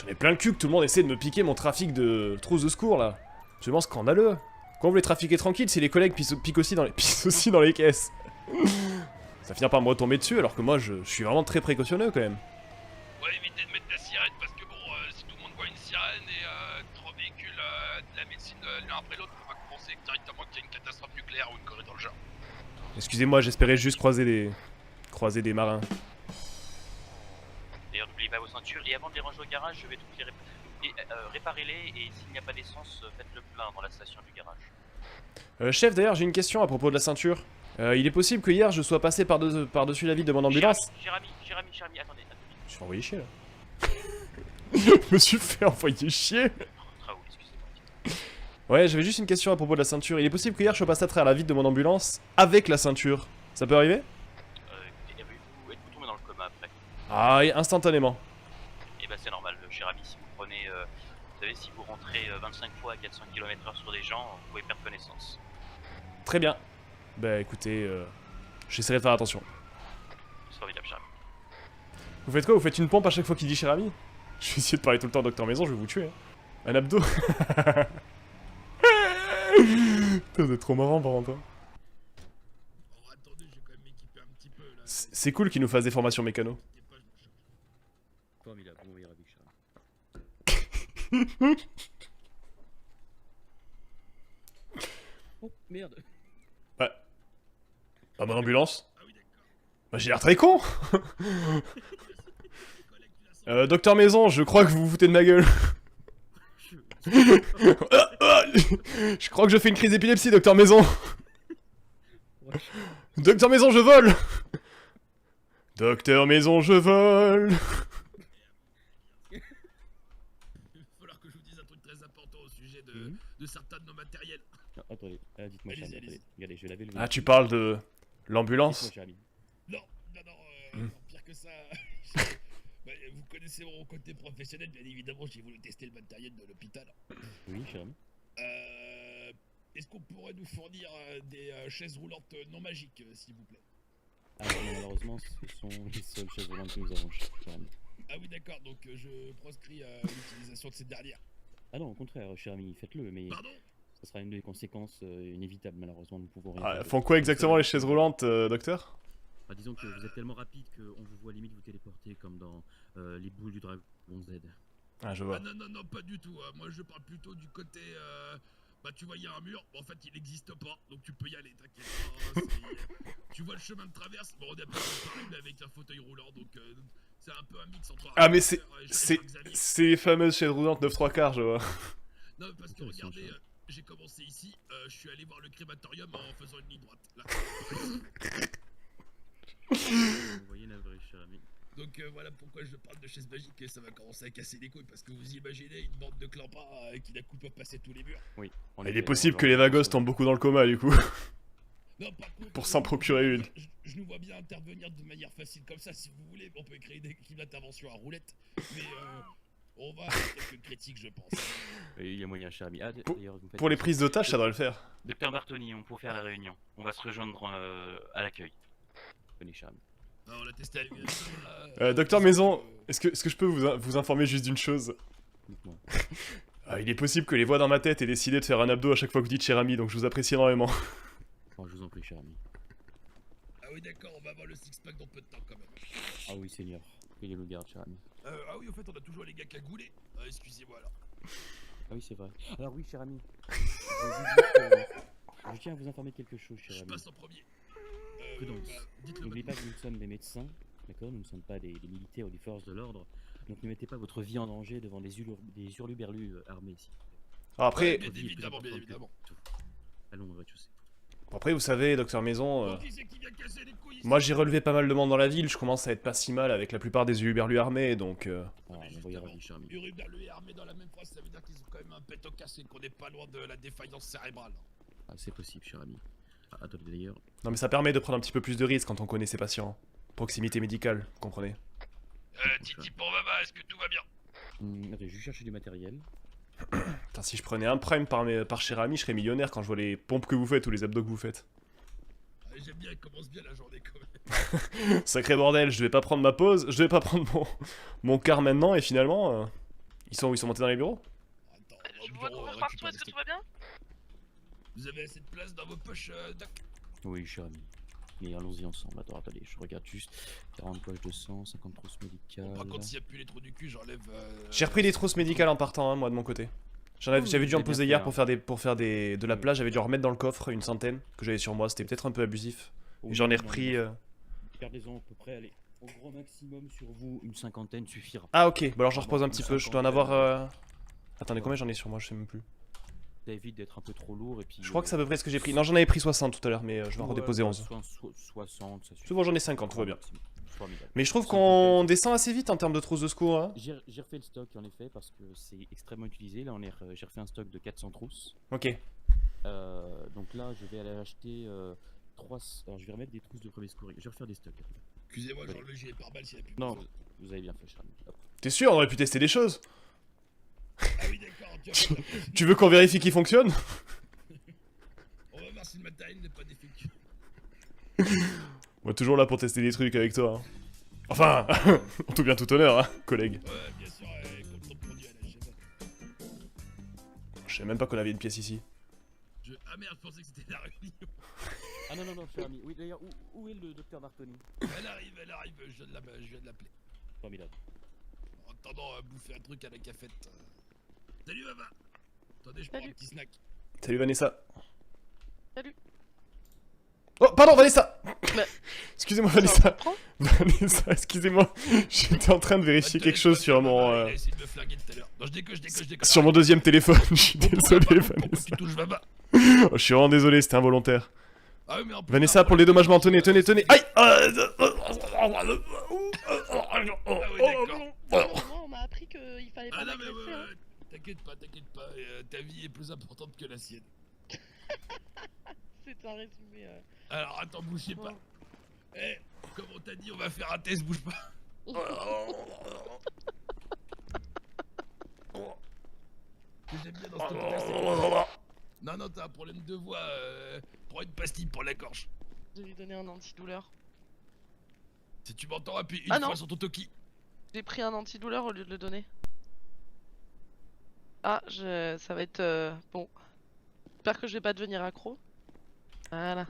J'en ai plein le cul que tout le monde essaie de me piquer mon trafic de trousses de secours là. Absolument scandaleux. Quand vous voulez trafiquer tranquille, c'est les collègues piquent aussi dans les caisses. Ça finit par me retomber dessus alors que moi je suis vraiment très précautionneux quand même. Ouais, évitez de mettre la sirène parce que bon, si tout le monde voit une sirène et 3 véhicules de la médecine l'un après l'autre, on va penser directement qu'il y a une catastrophe nucléaire ou une connerie dans le genre. Excusez-moi, j'espérais juste croiser des marins. D'ailleurs, n'oubliez pas vos ceintures, et avant de les ranger au garage, je vais toutes les réparez-les, et s'il n'y a pas d'essence, faites le plein dans la station du garage. Chef, d'ailleurs, j'ai une question à propos de la ceinture. Il est possible que hier je sois passé par-dessus la vitre de mon ambulance. Jérémy, attendez. Je suis envoyé chier là. Je me suis fait envoyer chier. Traoult, excusez-moi. Ouais, j'avais juste une question à propos de la ceinture. Il est possible que hier je sois passé à travers la vitre de mon ambulance avec la ceinture. Ça peut arriver? Êtes-vous tombé dans le coma après? Ah, et instantanément. Et bah c'est normal, cher ami, si vous prenez... vous savez, si vous rentrez 25 fois à 400 km/h sur des gens, vous pouvez perdre connaissance. Très bien. Bah écoutez, j'essaierai de faire attention. C'est formidable, cher ami. Vous faites quoi? Vous faites une pompe à chaque fois qu'il dit cher ami? Je vais essayer de parler tout le temps Docteur Maison, je vais vous tuer. Hein. Un abdo. Putain, c'est trop marrant par contre. Oh, attendez, j'ai quand même équipé un petit peu là. C'est cool qu'ils nous fassent des formations mécano. Formidable, on verra avec cher. Oh merde. Ouais. Bah mon ambulance. Bah j'ai l'air très con. Docteur Maison, je crois que vous vous foutez de ma gueule. Je crois que je fais une crise d'épilepsie, Docteur Maison. Docteur Maison, je vole. Docteur Maison, je vole. Il va falloir que je vous dise un truc très important au sujet de certains de nos matériels. Non, attendez, dites-moi, cher ami, attendez. Regardez, je vais laver le... Ah, tu parles de l'ambulance? Dites-moi, cher ami. Non, pire que ça. Bah, vous connaissez mon côté professionnel, bien évidemment, j'ai voulu tester le matériel de l'hôpital. Oui, cher ami. Est-ce qu'on pourrait nous fournir des chaises roulantes non magiques, s'il vous plaît? Ah non, malheureusement, ce sont les seules chaises roulantes que nous avons, cher ami. Ah oui, d'accord, donc je proscris l'utilisation de cette dernière. Ah non, au contraire, cher ami, faites-le, mais... Pardon? Ça sera une des conséquences inévitables, malheureusement, nous ne pouvons rien Ah, faire. font quoi exactement les chaises roulantes, docteur? Bah, disons que vous êtes tellement rapide qu'on vous voit limite vous téléporter comme dans les boules du Dragon Z. Ah, je vois. Ah non, pas du tout. Moi, je parle plutôt du côté... Bah, tu vois, il y a un mur. Bon, en fait, il n'existe pas. Donc, tu peux y aller, t'inquiète pas. Tu vois le chemin de traverse. Bon, on est pas pareil, mais avec un fauteuil roulant. Donc, c'est un peu un mix entre... Ah, mais c'est les fameuses chaises roulantes 9/3, je vois. Non, parce que regardez... J'ai commencé ici, je suis allé voir le crématorium en faisant une ligne droite. Là. Vous voyez navré, cher ami. Donc voilà pourquoi je parle de chaises magiques et ça va commencer à casser les couilles parce que vous imaginez une bande de clampins qui d'un coup peuvent passer tous les murs. Oui. Il est possible que les vagos tombent beaucoup dans le coma du coup. Non, par contre, pour s'en procurer une. Je nous vois bien intervenir de manière facile comme ça si vous voulez. On peut créer des équipes d'intervention à roulette. Mais on va avoir quelques critiques, je pense. Il y a moyen, cher ami. Ah, pour les prises d'otages, ça devrait le faire. Docteur Bartoni, on peut faire la réunion. On va se rejoindre à l'accueil. Venez, cher ami. On l'a testé à l'huile. Docteur Maison, est-ce que je peux vous informer juste d'une chose? Dites-moi. Ah, il est possible que les voix dans ma tête aient décidé de faire un abdo à chaque fois que vous dites cher ami, donc je vous apprécie énormément. Oh, je vous en prie, cher ami. Ah oui, d'accord, on va avoir le six-pack dans peu de temps quand même. Ah oui, seigneur. Il le garde, cher ami. Ah oui, au fait, on a toujours les gars cagoulés. Excusez-moi alors. Ah oui, c'est vrai. Alors oui, cher ami. Je tiens à vous informer quelque chose, cher Je ami. passe en premier. Prudence. Dites-le N'oubliez pas maintenant. que nous sommes des médecins, d'accord? Nous ne sommes pas des militaires ou des forces de l'ordre. Donc ne mettez pas votre vie en danger devant des hurluberlus armés ici. Alors après, Bien Votre vie est plus évidemment, bien importante que évidemment. tout. Allons au rez-de-chaussée. après vous savez, docteur Maison, Bon, qui c'est qui vient casser les couilles ici? moi j'ai relevé pas mal de monde dans la ville, je commence à être pas si mal avec la plupart des uberlus armés, donc... Ah, on va y revenir, cher ami. Hurluberlu et armé dans la même phrase, ça veut dire qu'ils ont quand même un péto cassé, qu'on n'est pas loin de la défaillance cérébrale. Ah, c'est possible, cher ami. Ah, attendez d'ailleurs. Non mais ça permet de prendre un petit peu plus de risques quand on connaît ses patients. Proximité médicale, vous comprenez? Titi pour Mama, est-ce que tout va bien? Attendez, je vais chercher du matériel. Putain, si je prenais un prime par cher ami, je serais millionnaire quand je vois les pompes que vous faites ou les abdos que vous faites. J'aime bien, il commence bien la journée quand même. Sacré bordel, je devais pas prendre ma pause, je devais pas prendre mon car maintenant et finalement... Ils sont montés dans les bureaux? Attends, Je vous vois courir partout, est-ce que tout va bien? Vous avez assez de place dans vos poches, Doc? Oui, cher ami. Mais allons-y ensemble. Attends, attendez, je regarde juste. 40 poches de sang, 50 trousses médicales. Par contre, s'il n'y a plus les trous du cul, j'enlève. J'ai repris des trousses médicales en partant, hein, moi de mon côté. J'avais dû en vous poser avez hier bien pour faire de la plage, j'avais dû en remettre dans le coffre une centaine que j'avais sur moi, c'était peut-être un peu abusif. Oui, J'en ai non, repris... non. Gardez-en à peu près, allez. Au gros maximum sur vous, une cinquantaine suffira. Ah ok, bon alors j'en repose un petit peu, je dois en avoir... cinquantaine, Attendez, combien j'en ai sur moi, je sais même plus. Ça évite d'être un peu trop lourd et puis. Je crois que c'est à peu près ce que j'ai pris. Non, j'en avais pris 60 tout à l'heure, mais je vais en ouais, redéposer 11. 60, ça suffit. C'est bon, j'en ai 50, tout va bien. Maximum. Formidable. Mais je trouve 50. qu'on descend assez vite en termes de trousses de secours, hein. J'ai refait le stock en effet parce que c'est extrêmement utilisé. Là, j'ai refait un stock de 400 trousses. Ok. Donc là, je vais aller acheter 3. Alors, je vais remettre des trousses de premier secours. Je vais refaire des stocks. Excusez-moi, j'enlève le gilet pare-balles s'il y a plus. Non, vous avez bien fait, cher ami. Hop. T'es sûr, on aurait pu tester des choses. Ah oui, d'accord, Tu veux qu'on vérifie qu'ils fonctionnent? On va voir si le matériel n'est pas défectueux. Moi, toujours là pour tester des trucs avec toi. Hein. Enfin, en tout bien tout honneur, hein, collègue. Ouais, bien sûr, contre-produit à la chaîne. Je savais même pas qu'on avait une pièce ici. Ah merde, je pensais que c'était la réunion. Ah non, cher ami. Oui, d'ailleurs, où est le docteur Martoni? Elle arrive, je viens de l'appeler. Formidable. En attendant à bouffer un truc à la cafette. Salut Mama. Attendez, je prends un petit snack. Salut Vanessa. Salut. Oh, pardon, Vanessa. Bah, Excusez-moi, Vanessa. Vanessa, excusez-moi. J'étais en train de vérifier quelque chose sur mon... Il a essayé de me flinguer tout à l'heure. Non, je déconne. Sur mon deuxième téléphone. Je suis désolé, Vanessa. Tu touches Mama. Oh, je suis vraiment désolé, c'était involontaire. Ah oui, mais en plus, Vanessa, pour le dédommagement, tenez. Aïe. Ah oui, d'accord. moi, on m'a appris qu'il fallait pas Ah non, mais m'agresser, hein. t'inquiète pas. Ta vie est plus importante que la sienne. C'est un résumé. Alors, attends, bougez pas. Eh, comme on t'a dit, on va faire un test, bouge pas. Ce que j'aime bien dans ce podcast, c'est que... Non, t'as un problème de voix. Prends une pastille pour la gorge. Je vais lui donner un antidouleur. Si tu m'entends, appuie une Ah fois non. sur ton toki. J'ai pris un antidouleur au lieu de le donner. Ah, ça va être bon. J'espère que je vais pas devenir accro. Voilà.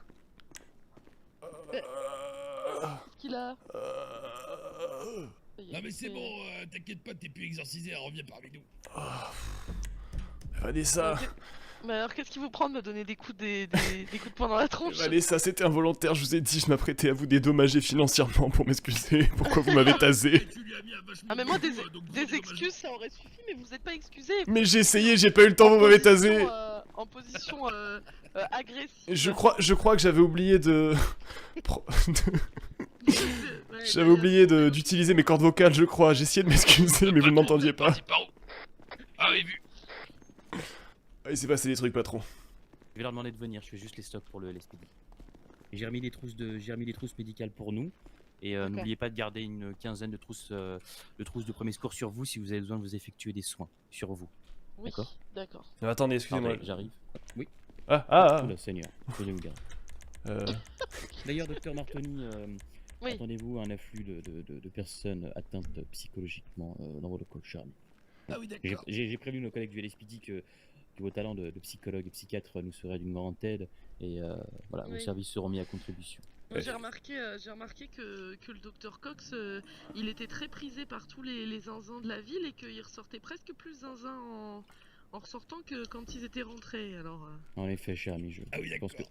Qu'est-ce qu'il a? Ça y est, Non mais c'est bon, t'inquiète pas, t'es plus exorcisé, elle revient parmi nous. Vanessa. Mais alors qu'est-ce qui vous prend de me donner des coups des coups de poing dans la tronche? Vanessa, c'était involontaire, je vous ai dit, je m'apprêtais à vous dédommager financièrement pour m'excuser. Pourquoi vous m'avez tasé? Ah mais moi des excuses ça aurait suffi, mais vous êtes pas excusé. Mais j'ai essayé, j'ai pas eu le temps, vous m'avez tasé. En position agressive. Je crois que j'avais oublié de... J'avais oublié d'utiliser mes cordes vocales, je crois. J'ai essayé de m'excuser, mais vous ne m'entendiez pas. Ah oui, vu. Il s'est passé des trucs, patron. Je vais leur demander de venir, je fais juste les stocks pour le LSPD. Et j'ai remis des trousses médicales pour nous. Et n'oubliez pas de garder une quinzaine de trousses de premier secours sur vous si vous avez besoin de vous effectuer des soins sur vous. Oui, d'accord. Attendez, excusez-moi. J'arrive. Oui. Ah. Seigneur, soyez vous garde. D'ailleurs, docteur Martoni, oui. attendez-vous à un afflux de personnes atteintes psychologiquement dans vos locaux, cher ami. Ah oui, d'accord. J'ai prévenu nos collègues du LSPD que vos talents de psychologue et psychiatre nous seraient d'une grande aide et voilà, vos Oui. services seront mis à contribution. Moi, j'ai remarqué que le docteur Cox, il était très prisé par tous les zinzins de la ville et qu'il ressortait presque plus zinzin en ressortant que quand ils étaient rentrés. Alors. En effet, cher ami, je pense que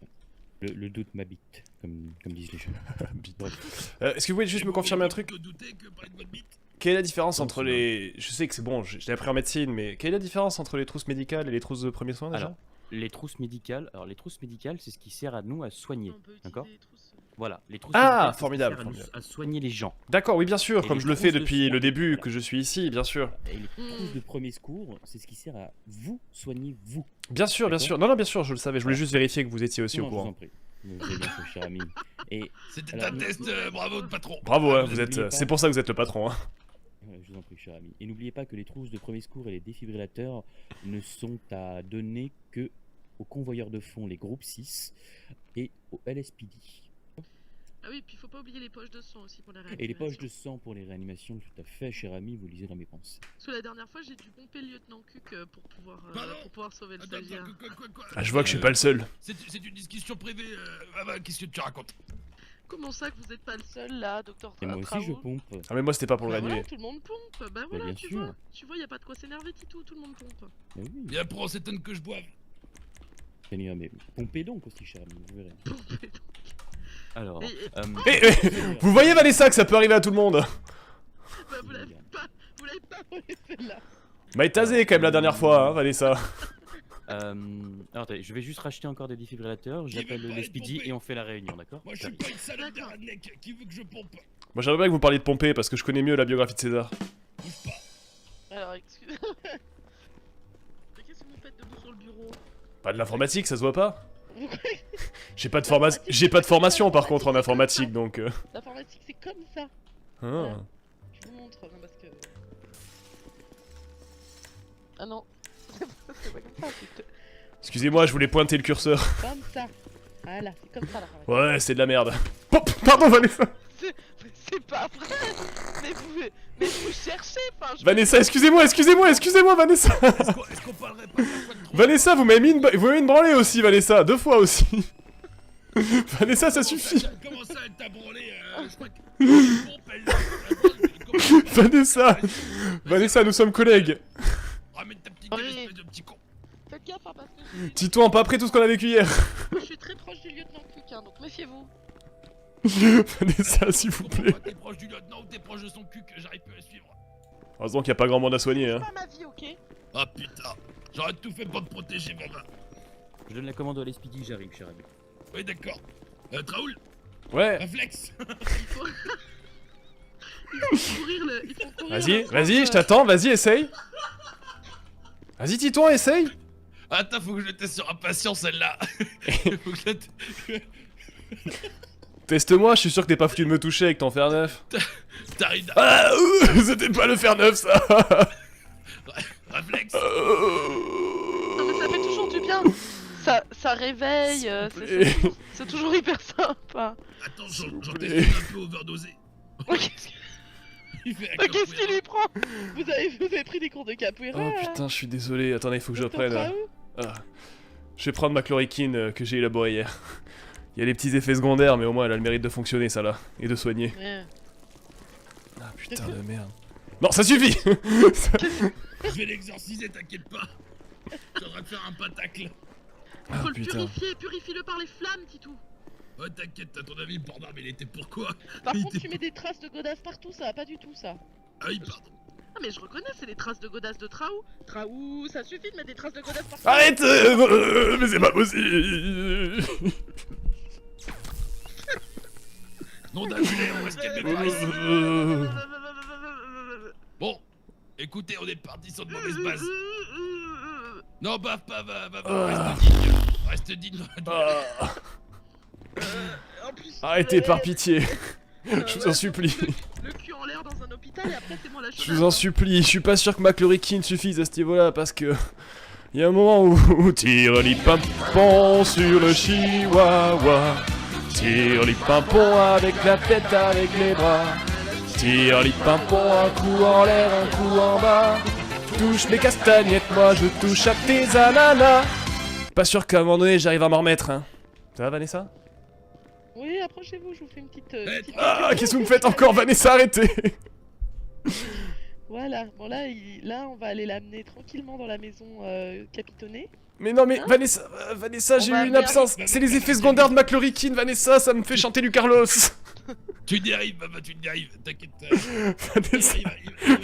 le doute m'habite, comme disent les jeunes. Est-ce que vous pouvez juste me confirmer un truc? Quelle est la différence entre les... Je sais que c'est bon, je l'ai appris en médecine, mais quelle est la différence entre les trousses médicales et les trousses de premiers soins déjà? Alors, les trousses médicales, c'est ce qui sert à nous à soigner, d'accord? Voilà, les trousses Ah, médicales, formidable, ça sert formidable. à soigner les gens. D'accord, oui, bien sûr, Et comme les je le fais trousses de depuis soins- le début que je suis ici, bien sûr. Et les trousses de premier secours, c'est ce qui sert à vous soigner, vous. Bien sûr, bien D'accord sûr. Non, non, bien sûr, je le savais. Je voulais juste vérifier que vous étiez aussi au Non, je vous courant. en prie. Vous avez bien fait, cher ami. Et C'était alors, un test, bravo le patron. Bravo, hein, vous n'oubliez êtes. pas- C'est pour ça que vous êtes le patron. Hein. Je vous en prie, cher ami. Et n'oubliez pas que les trousses de premier secours et les défibrillateurs ne sont à donner que aux convoyeurs de fonds, les groupes 6 et au LSPD. Ah oui, puis faut pas oublier les poches de sang aussi pour la réanimation. Et les poches de sang pour les réanimations, tout à fait, cher ami, vous lisez dans mes pensées. Parce que la dernière fois, j'ai dû pomper le lieutenant Cook pour pouvoir sauver le stagiaire. Quoi Ah, je vois que je suis pas le seul. C'est une discussion privée. Qu'est-ce que tu racontes? Comment ça que vous êtes pas le seul là, docteur Et moi aussi, je pompe. Ah, mais moi, c'était pas pour le Bah réanimer. voilà, tout le monde pompe. Bah voilà, bien tu sûr. vois. Tu vois, y a pas de quoi s'énerver, Titou, tout le monde pompe. Mais oui. Bien pour on s'étonne que je boive. Seigneur, mais pompez donc aussi, cher ami, vous verrez. Pompez donc. Alors, Vous voyez, Vanessa, que ça peut arriver à tout le monde. Bah vous l'avez pas volé celle-là. M'a tasé quand même la dernière fois, hein, Vanessa. alors attendez, je vais juste racheter encore des défibrillateurs, j'appelle le LSPD et on fait la réunion, d'accord? Moi je suis pas une salope de redneck qui veut que je pompe. Moi, j'aimerais bien que vous parliez de pomper parce que je connais mieux la biographie de César. Alors, excusez. Mais qu'est-ce que vous faites debout sur le bureau? Pas de l'informatique, ça se voit pas. J'ai pas de formation par contre en informatique, donc. L'informatique, c'est comme ça. Ah. Je vous montre, non, parce que. Ah non, c'est pas comme ça, c'est Excusez-moi, je voulais pointer le curseur. comme ça. Voilà, c'est comme ça l'informatique. Ouais, c'est de la merde. Pardon, Vanessa. C'est pas vrai. Mais vous cherchez, enfin. Vanessa, excusez-moi, Vanessa. Est-ce qu'on parlerait pas parfois de trop? Vanessa, vous m'avez mis une branlée aussi, Vanessa, 2 fois aussi. Vanessa, ça suffit. Comment ça, elle t'a branlé? Je crois que. Vanessa, nous sommes collègues. Ramène ta petite gueule, espèce de petit con. Faites gaffe, hein, parce que Titouan, pas après tout ce qu'on a vécu hier. je suis très proche du lieutenant Cook, hein, donc méfiez-vous. Vanessa, s'il vous plaît. T'es proche du lieutenant ou t'es proche de son cul que j'arrive plus à suivre? Heureusement qu'il n'y a pas grand monde à soigner. Hein. Pas ma vie, ok? Ah putain, j'aurais tout fait pour te protéger, maman. Je donne la commande au LSPD, j'arrive, cher ami. Oui, d'accord. Traoul, Ouais. réflexe. Il faut courir Vas-y, je t'attends, vas-y, essaye. Vas-y, Titouan, essaye. Attends, faut que je le teste sur impatience celle-là. Faut que je la Teste-moi, je suis sûr que t'es pas foutu de me toucher avec ton fer neuf. T'arrives. Ah, c'était pas le fer neuf, ça. Réflexe. Non mais ça fait toujours du bien. Ça réveille, c'est toujours hyper sympa. Attends, j'en teste une un peu overdosé. Qu'est-ce qu'il lui prend? Vous avez pris des cours de capoeira? Oh putain, je suis désolé. Attendez, il faut que je Docteur reprenne. Traou? Je vais prendre ma chloroquine que j'ai élaborée hier. Il y a des petits effets secondaires, mais au moins elle a le mérite de fonctionner, ça là, et de soigner. Ouais. Ah putain de merde. Non, ça suffit. Je vais l'exorciser, t'inquiète pas. Je suis en train de faire un patacle. Ah, Faut le putain. purifie-le par les flammes, Titou. Ouais, t'inquiète, à ton avis, le port d'armes, il était pourquoi? Par contre, tu mets des traces de godasses partout, ça va pas du tout, ça. Ah oui, pardon. Ah mais je reconnais, c'est des traces de godasses de Traou. Traou, ça suffit de mettre des traces de godasses partout. Arrête. Mais c'est pas possible. Non d'annulé, on va se calmer par ici. Bon, écoutez, on est parti sur de mauvaises bases. Non, bave pas, reste digne. En plus, Arrêtez par pitié. Je vous en supplie. Le cul en l'air dans un hôpital et après c'est moi la Je vous en supplie, je suis pas sûr que ma chloroquine suffise à ce niveau-là parce que... Il y a un moment où tire les pimpons sur le chihuahua. Tire les pimpons avec la tête, avec les bras. Tire les pimpons, un coup en l'air, un coup en bas. touche mes castagnettes, moi je touche à tes ananas. Pas sûr qu'à un moment donné j'arrive à m'en remettre, hein. Ça va, Vanessa? Oui, approchez-vous, je vous fais une petite... Ah, qu'est-ce que vous me faites encore, Vanessa, arrêtez. Voilà, bon là, là on va aller l'amener tranquillement dans la maison capitonnée. Mais non, mais Hein Vanessa, j'ai On va eu une amener absence. C'est les effets secondaires de ma chloroquine, Vanessa, ça me fait chanter du Carlos. Tu dérives, Baba, tu dérives, t'inquiète. Vanessa,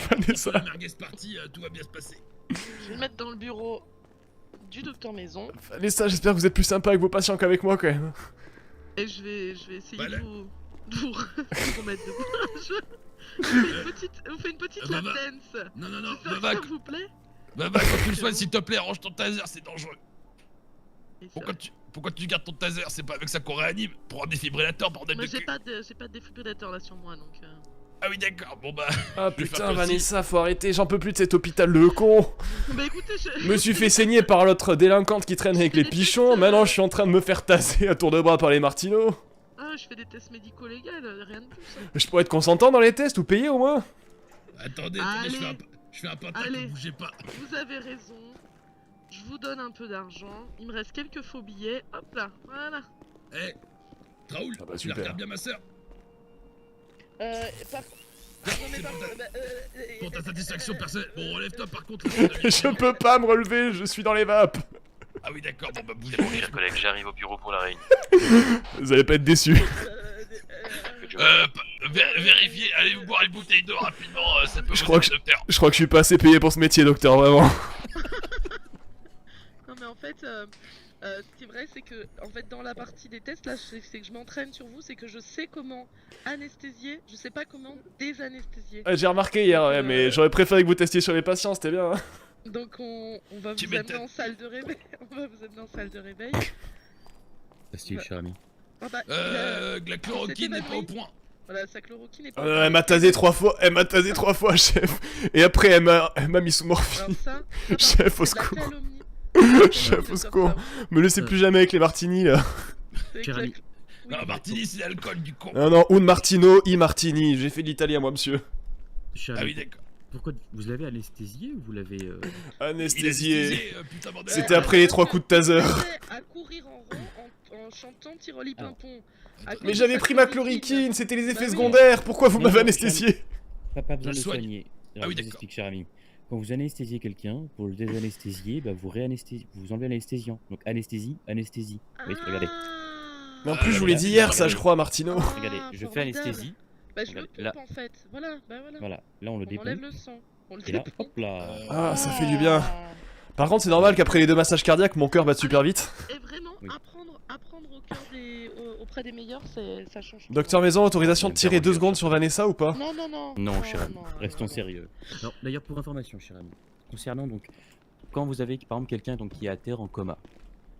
Vanessa. La merguez partie, tout va bien se passer. Je vais le mettre dans le bureau du docteur Maison. Vanessa, j'espère que vous êtes plus sympa avec vos patients qu'avec moi, quand même. Et je vais essayer Voilà. de vous remettre de courage. On fait une petite lap Baba. dance. Non, non, non, Si ça Baba, vous plaît. Baba, quand tu le soignes, s'il te plaît, range ton taser, c'est dangereux. Et ça- Pourquoi tu gardes ton taser? C'est pas avec ça qu'on réanime. Prends un défibrillateur, bordel Moi de j'ai cul. pas de défibrillateur là sur moi donc. Ah oui, d'accord, bon bah. Ah je vais faire putain, comme si- Vanessa, faut arrêter, j'en peux plus de cet hôpital de con. Bah écoutez, Je me suis fait saigner par l'autre délinquante qui traîne avec les pichons, maintenant je suis en train de me faire taser à tour de bras par les martineaux. Ah, je fais des tests médico-légaux, rien de plus. Hein. Je pourrais être consentant dans les tests ou payer au moins. Attendez, Allez. je fais un pentacle, Allez. bougez pas. Vous avez raison. Je vous donne un peu d'argent. Il me reste quelques faux billets. Hop là, voilà. Eh, Raoul, Ah bah, tu la super. regardes bien ma soeur. Par... Non, mais C'est par... pour ta- bah, Pour ta satisfaction personnelle. Bon, relève-toi par contre. Je peux pas me relever, je suis dans les vapes. Ah oui, d'accord, bon bah bougez C'est bon, pas. chers collègues, j'arrive au bureau pour la réunion. Vous allez pas être déçus. Vérifiez, allez vous boire une bouteille d'eau rapidement, ça peut Je vous crois que aider, docteur. Je crois que je suis pas assez payé pour ce métier, docteur, vraiment. Non mais en fait, ce qui est vrai c'est que en fait dans la partie des tests là, c'est que je m'entraîne sur vous, c'est que je sais comment anesthésier, je sais pas comment désanesthésier. J'ai remarqué hier, ouais, mais j'aurais préféré que vous testiez sur les patients, c'était bien. Hein. Donc on va Tu vous amener m'étonnes. en salle de réveil. On va vous amener en salle de réveil. Style, cher ami. Ah bah, La chloroquine n'est pas au point. Voilà, sa chloroquine est pas. Elle m'a tasé 3 fois, chef. Et après, elle m'a mis sous morphine. Alors ça, Chef, au c'est de la secours. calomnie. Chef, au secours. Me laissez plus jamais avec les martinis, là. C'est Cher que la- ami. Oui, Non, Martini, c'est l'alcool du con. Non, non, un martino, i martini. J'ai fait de l'italien, moi, monsieur. Cher Ah ami, oui, d'accord. pourquoi vous l'avez anesthésié ou vous l'avez... Anesthésié. Putain, bordel. C'était après les 3 coups de taser. À courir en rond en chantant Tiroli Pimpon. À cause Mais de j'avais sa pris ma chloroquine. chloroquine, c'était les effets Bah oui. secondaires. Pourquoi vous Non, m'avez non, anesthésié? Pas besoin de Je le soigne. soigner. Ah Alors, oui, je vous d'accord. explique, cher ami. Quand vous anesthésiez quelqu'un, pour le désanesthésier, bah, vous enlevez l'anesthésiant. Donc anesthésie, anesthésie. Oui, regardez. Mais en Ah, plus, je vous l'ai dit hier, ça, je crois, Martino. Regardez, je fais formidable. anesthésie. Bah je le Regardez, là. pompe en fait. Voilà, bah voilà. Voilà, là on le On enlève dépompe. le sang. On le Et là, dépompe. hop là. Ah, ça fait du bien. Par contre, c'est normal qu'après les 2 massages cardiaques, mon cœur batte super vite. Et vraiment, Oui. apprendre au cœur auprès des meilleurs, ça change. tout. Docteur Maison, autorisation de tirer 2 secondes sur Vanessa ou pas? Non, non, non. Non, cher ami, non, restons non. sérieux. Alors, d'ailleurs, pour information, cher ami, concernant donc, quand vous avez par exemple quelqu'un donc, qui est à terre en coma,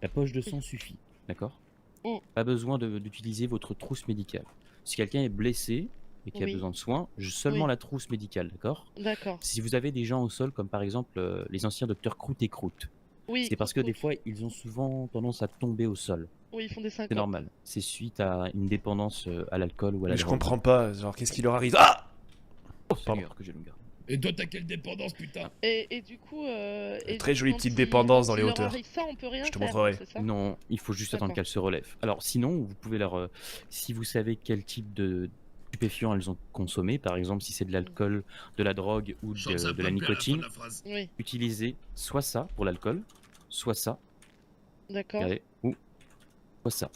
la poche de sang suffit, d'accord? Mm. Pas besoin d'utiliser votre trousse médicale. Si quelqu'un est blessé et qui a Oui. besoin de soins, seulement Oui. la trousse médicale, d'accord? D'accord. Si vous avez des gens au sol, comme par exemple les anciens docteurs Croûte et Croûte, Oui. c'est parce que des fois ils ont souvent tendance à tomber au sol. Oui, ils font des 5 C'est normal. C'est suite à une dépendance à l'alcool ou à la Mais je drogue. comprends pas, genre, qu'est-ce qui leur arrive? Ah! Oh, Pardon. Seigneur, que j'ai le garde. Et toi, t'as quelle dépendance, putain? Et du coup. Et Très du coup, jolie quand petite il- dépendance dans quand les il leur hauteurs. arrive ça, on peut rien Je te faire, montrerai. c'est ça Non, il faut juste attendre D'accord. qu'elles se relèvent. Alors sinon, vous pouvez leur... si vous savez quel type de stupéfiants elles ont consommé, par exemple si c'est de l'alcool, de la drogue ou Je sens que ça de va la me plaire à la fin de nicotine, la phrase. Oui, utilisez soit ça pour l'alcool, soit ça, d'accord. regardez, ou soit ça.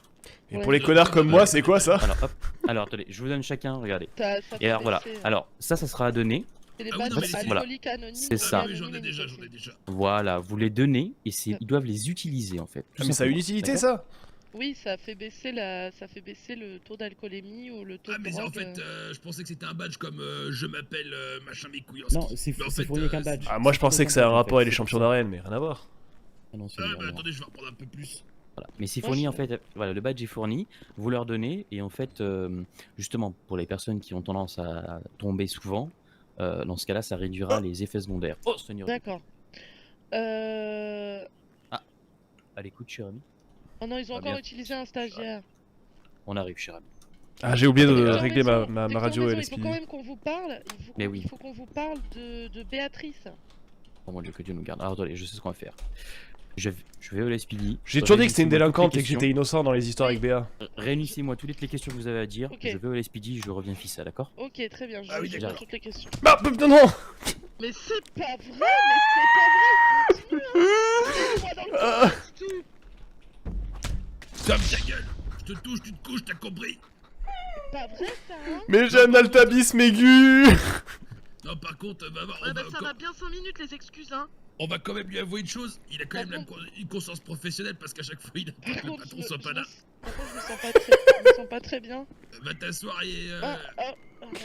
Et Ouais. pour les connards comme moi, c'est quoi ça? Alors hop, alors attendez, je vous donne chacun, regardez. Ça Et fait alors voilà, baisser, alors ça sera à donner, C'est les Ah oui, badges non, mais c'est- alcooliques anonymes. C'est ou ça. Ah oui, j'en ai anonymes déjà, nicotine. j'en ai déjà. voilà, vous les donnez et ils doivent les utiliser en fait. tout Ah, mais ça a une simplement, utilité, d'accord ça? Oui, ça fait baisser le taux d'alcoolémie ou le taux Ah, de mais drogue. en fait, je pensais que c'était un badge comme je m'appelle machin mes couilles en Non, ski. c'est Mais en c'est fait, fourni qu'un badge. Ah, moi je pensais que ça a un en fait, rapport avec les c'est champions pour ça. d'arène, mais rien à voir. Ah non, c'est Ah, non, mais non. attendez, je vais reprendre un peu plus. Voilà. Mais c'est Moi, fourni je- en fait, voilà, le badge est fourni, vous leur donnez et en fait, justement, pour les personnes qui ont tendance à tomber souvent, dans ce cas-là, ça réduira les effets secondaires. Oh Seigneur. D'accord. À l'écoute, cher ami. Oh non, ils ont Ah, encore bien. utilisé un stagiaire. On arrive, cher ami. Ah, j'ai oublié de Docteur régler ma, Maison, ma Docteur radio Maison, et il faut l'SPI. quand même qu'on vous parle. Mais oui. Il faut qu'on vous parle de Béatrice. Oh mon dieu, que Dieu nous garde. Alors attendez, je sais ce qu'on va faire. Je vais au LSPD. J'ai toujours dit que c'était une délinquante et que j'étais innocent dans les histoires avec Béa. Réunissez-moi toutes les questions que vous avez à dire. Ok. Je vais au LSPD, je reviens fissa, d'accord? Ok, très bien, je Ah oui, réponds à d'accord. toutes les questions. Bah, non. Mais c'est pas vrai, continue, hein. Mets-moi dans le cul, c'est tout. Ferme ta gueule. Je te touche, tu te couches, t'as compris? C'est pas vrai ça, hein. Mais j'ai un altabisme aigu. Non, par contre, va voir, Ouais, bah ça va bien 5 minutes les excuses, hein. on va quand même lui avouer une chose, il a quand même Par une conscience professionnelle parce qu'à chaque fois il a peur que le patron soit pas là. Par contre, je me sens pas très bien. Va t'asseoir et...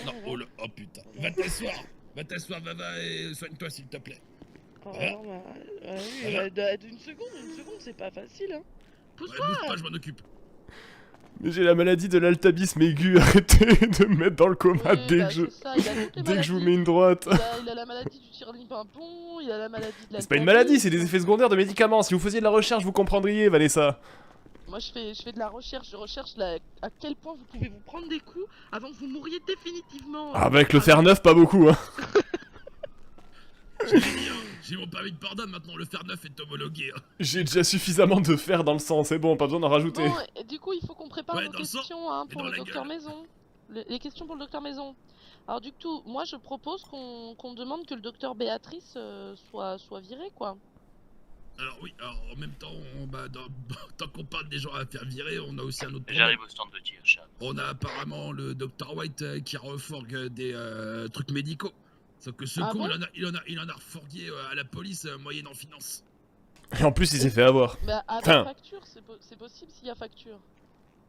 Non, oh, oh putain. Va t'asseoir, va et soigne-toi s'il te plaît. Oh, Voilà. non, bah, oui, Voilà. une seconde, c'est pas facile, hein. Ouais, Pousse-toi. bouge pas, je m'en occupe. Mais j'ai la maladie de l'altabisme aigu, arrêtez de me mettre dans le coma Oui, dès bah, que je... c'est ça, il a toutes les Dès que je vous maladies. mets une droite. Il a la maladie du tire-limpinpon, il a la maladie de la... C'est pas une maladie, c'est des effets secondaires de médicaments. Si vous faisiez de la recherche, vous comprendriez, Vanessa. Moi je fais de la recherche, je recherche à quel point vous pouvez vous prendre des coups avant que vous mouriez définitivement. Avec le fer neuf, pas beaucoup, hein. J'ai mon permis de port d'âme maintenant, le fer neuf est homologué. Hein. J'ai déjà suffisamment de fer dans le sang, c'est bon, pas besoin d'en rajouter. Bon, et du coup il faut qu'on prépare Ouais, nos dans le sang questions hein, et pour dans le la docteur gueule. Maison. Les questions pour le docteur Maison. Alors du coup, moi je propose qu'on demande que le docteur Béatrice soit viré quoi. Alors oui, alors en même temps, tant qu'on parle des gens à faire virer, on a aussi un autre problème. J'arrive au stand de tir, chat. On a apparemment le Dr White qui refourgue des trucs médicaux. Sauf que ce Ah con, bon il en a refourgué à la police moyennant finance. Et en plus, il s'est fait avoir. Bah avec Enfin. facture, c'est possible s'il y a facture.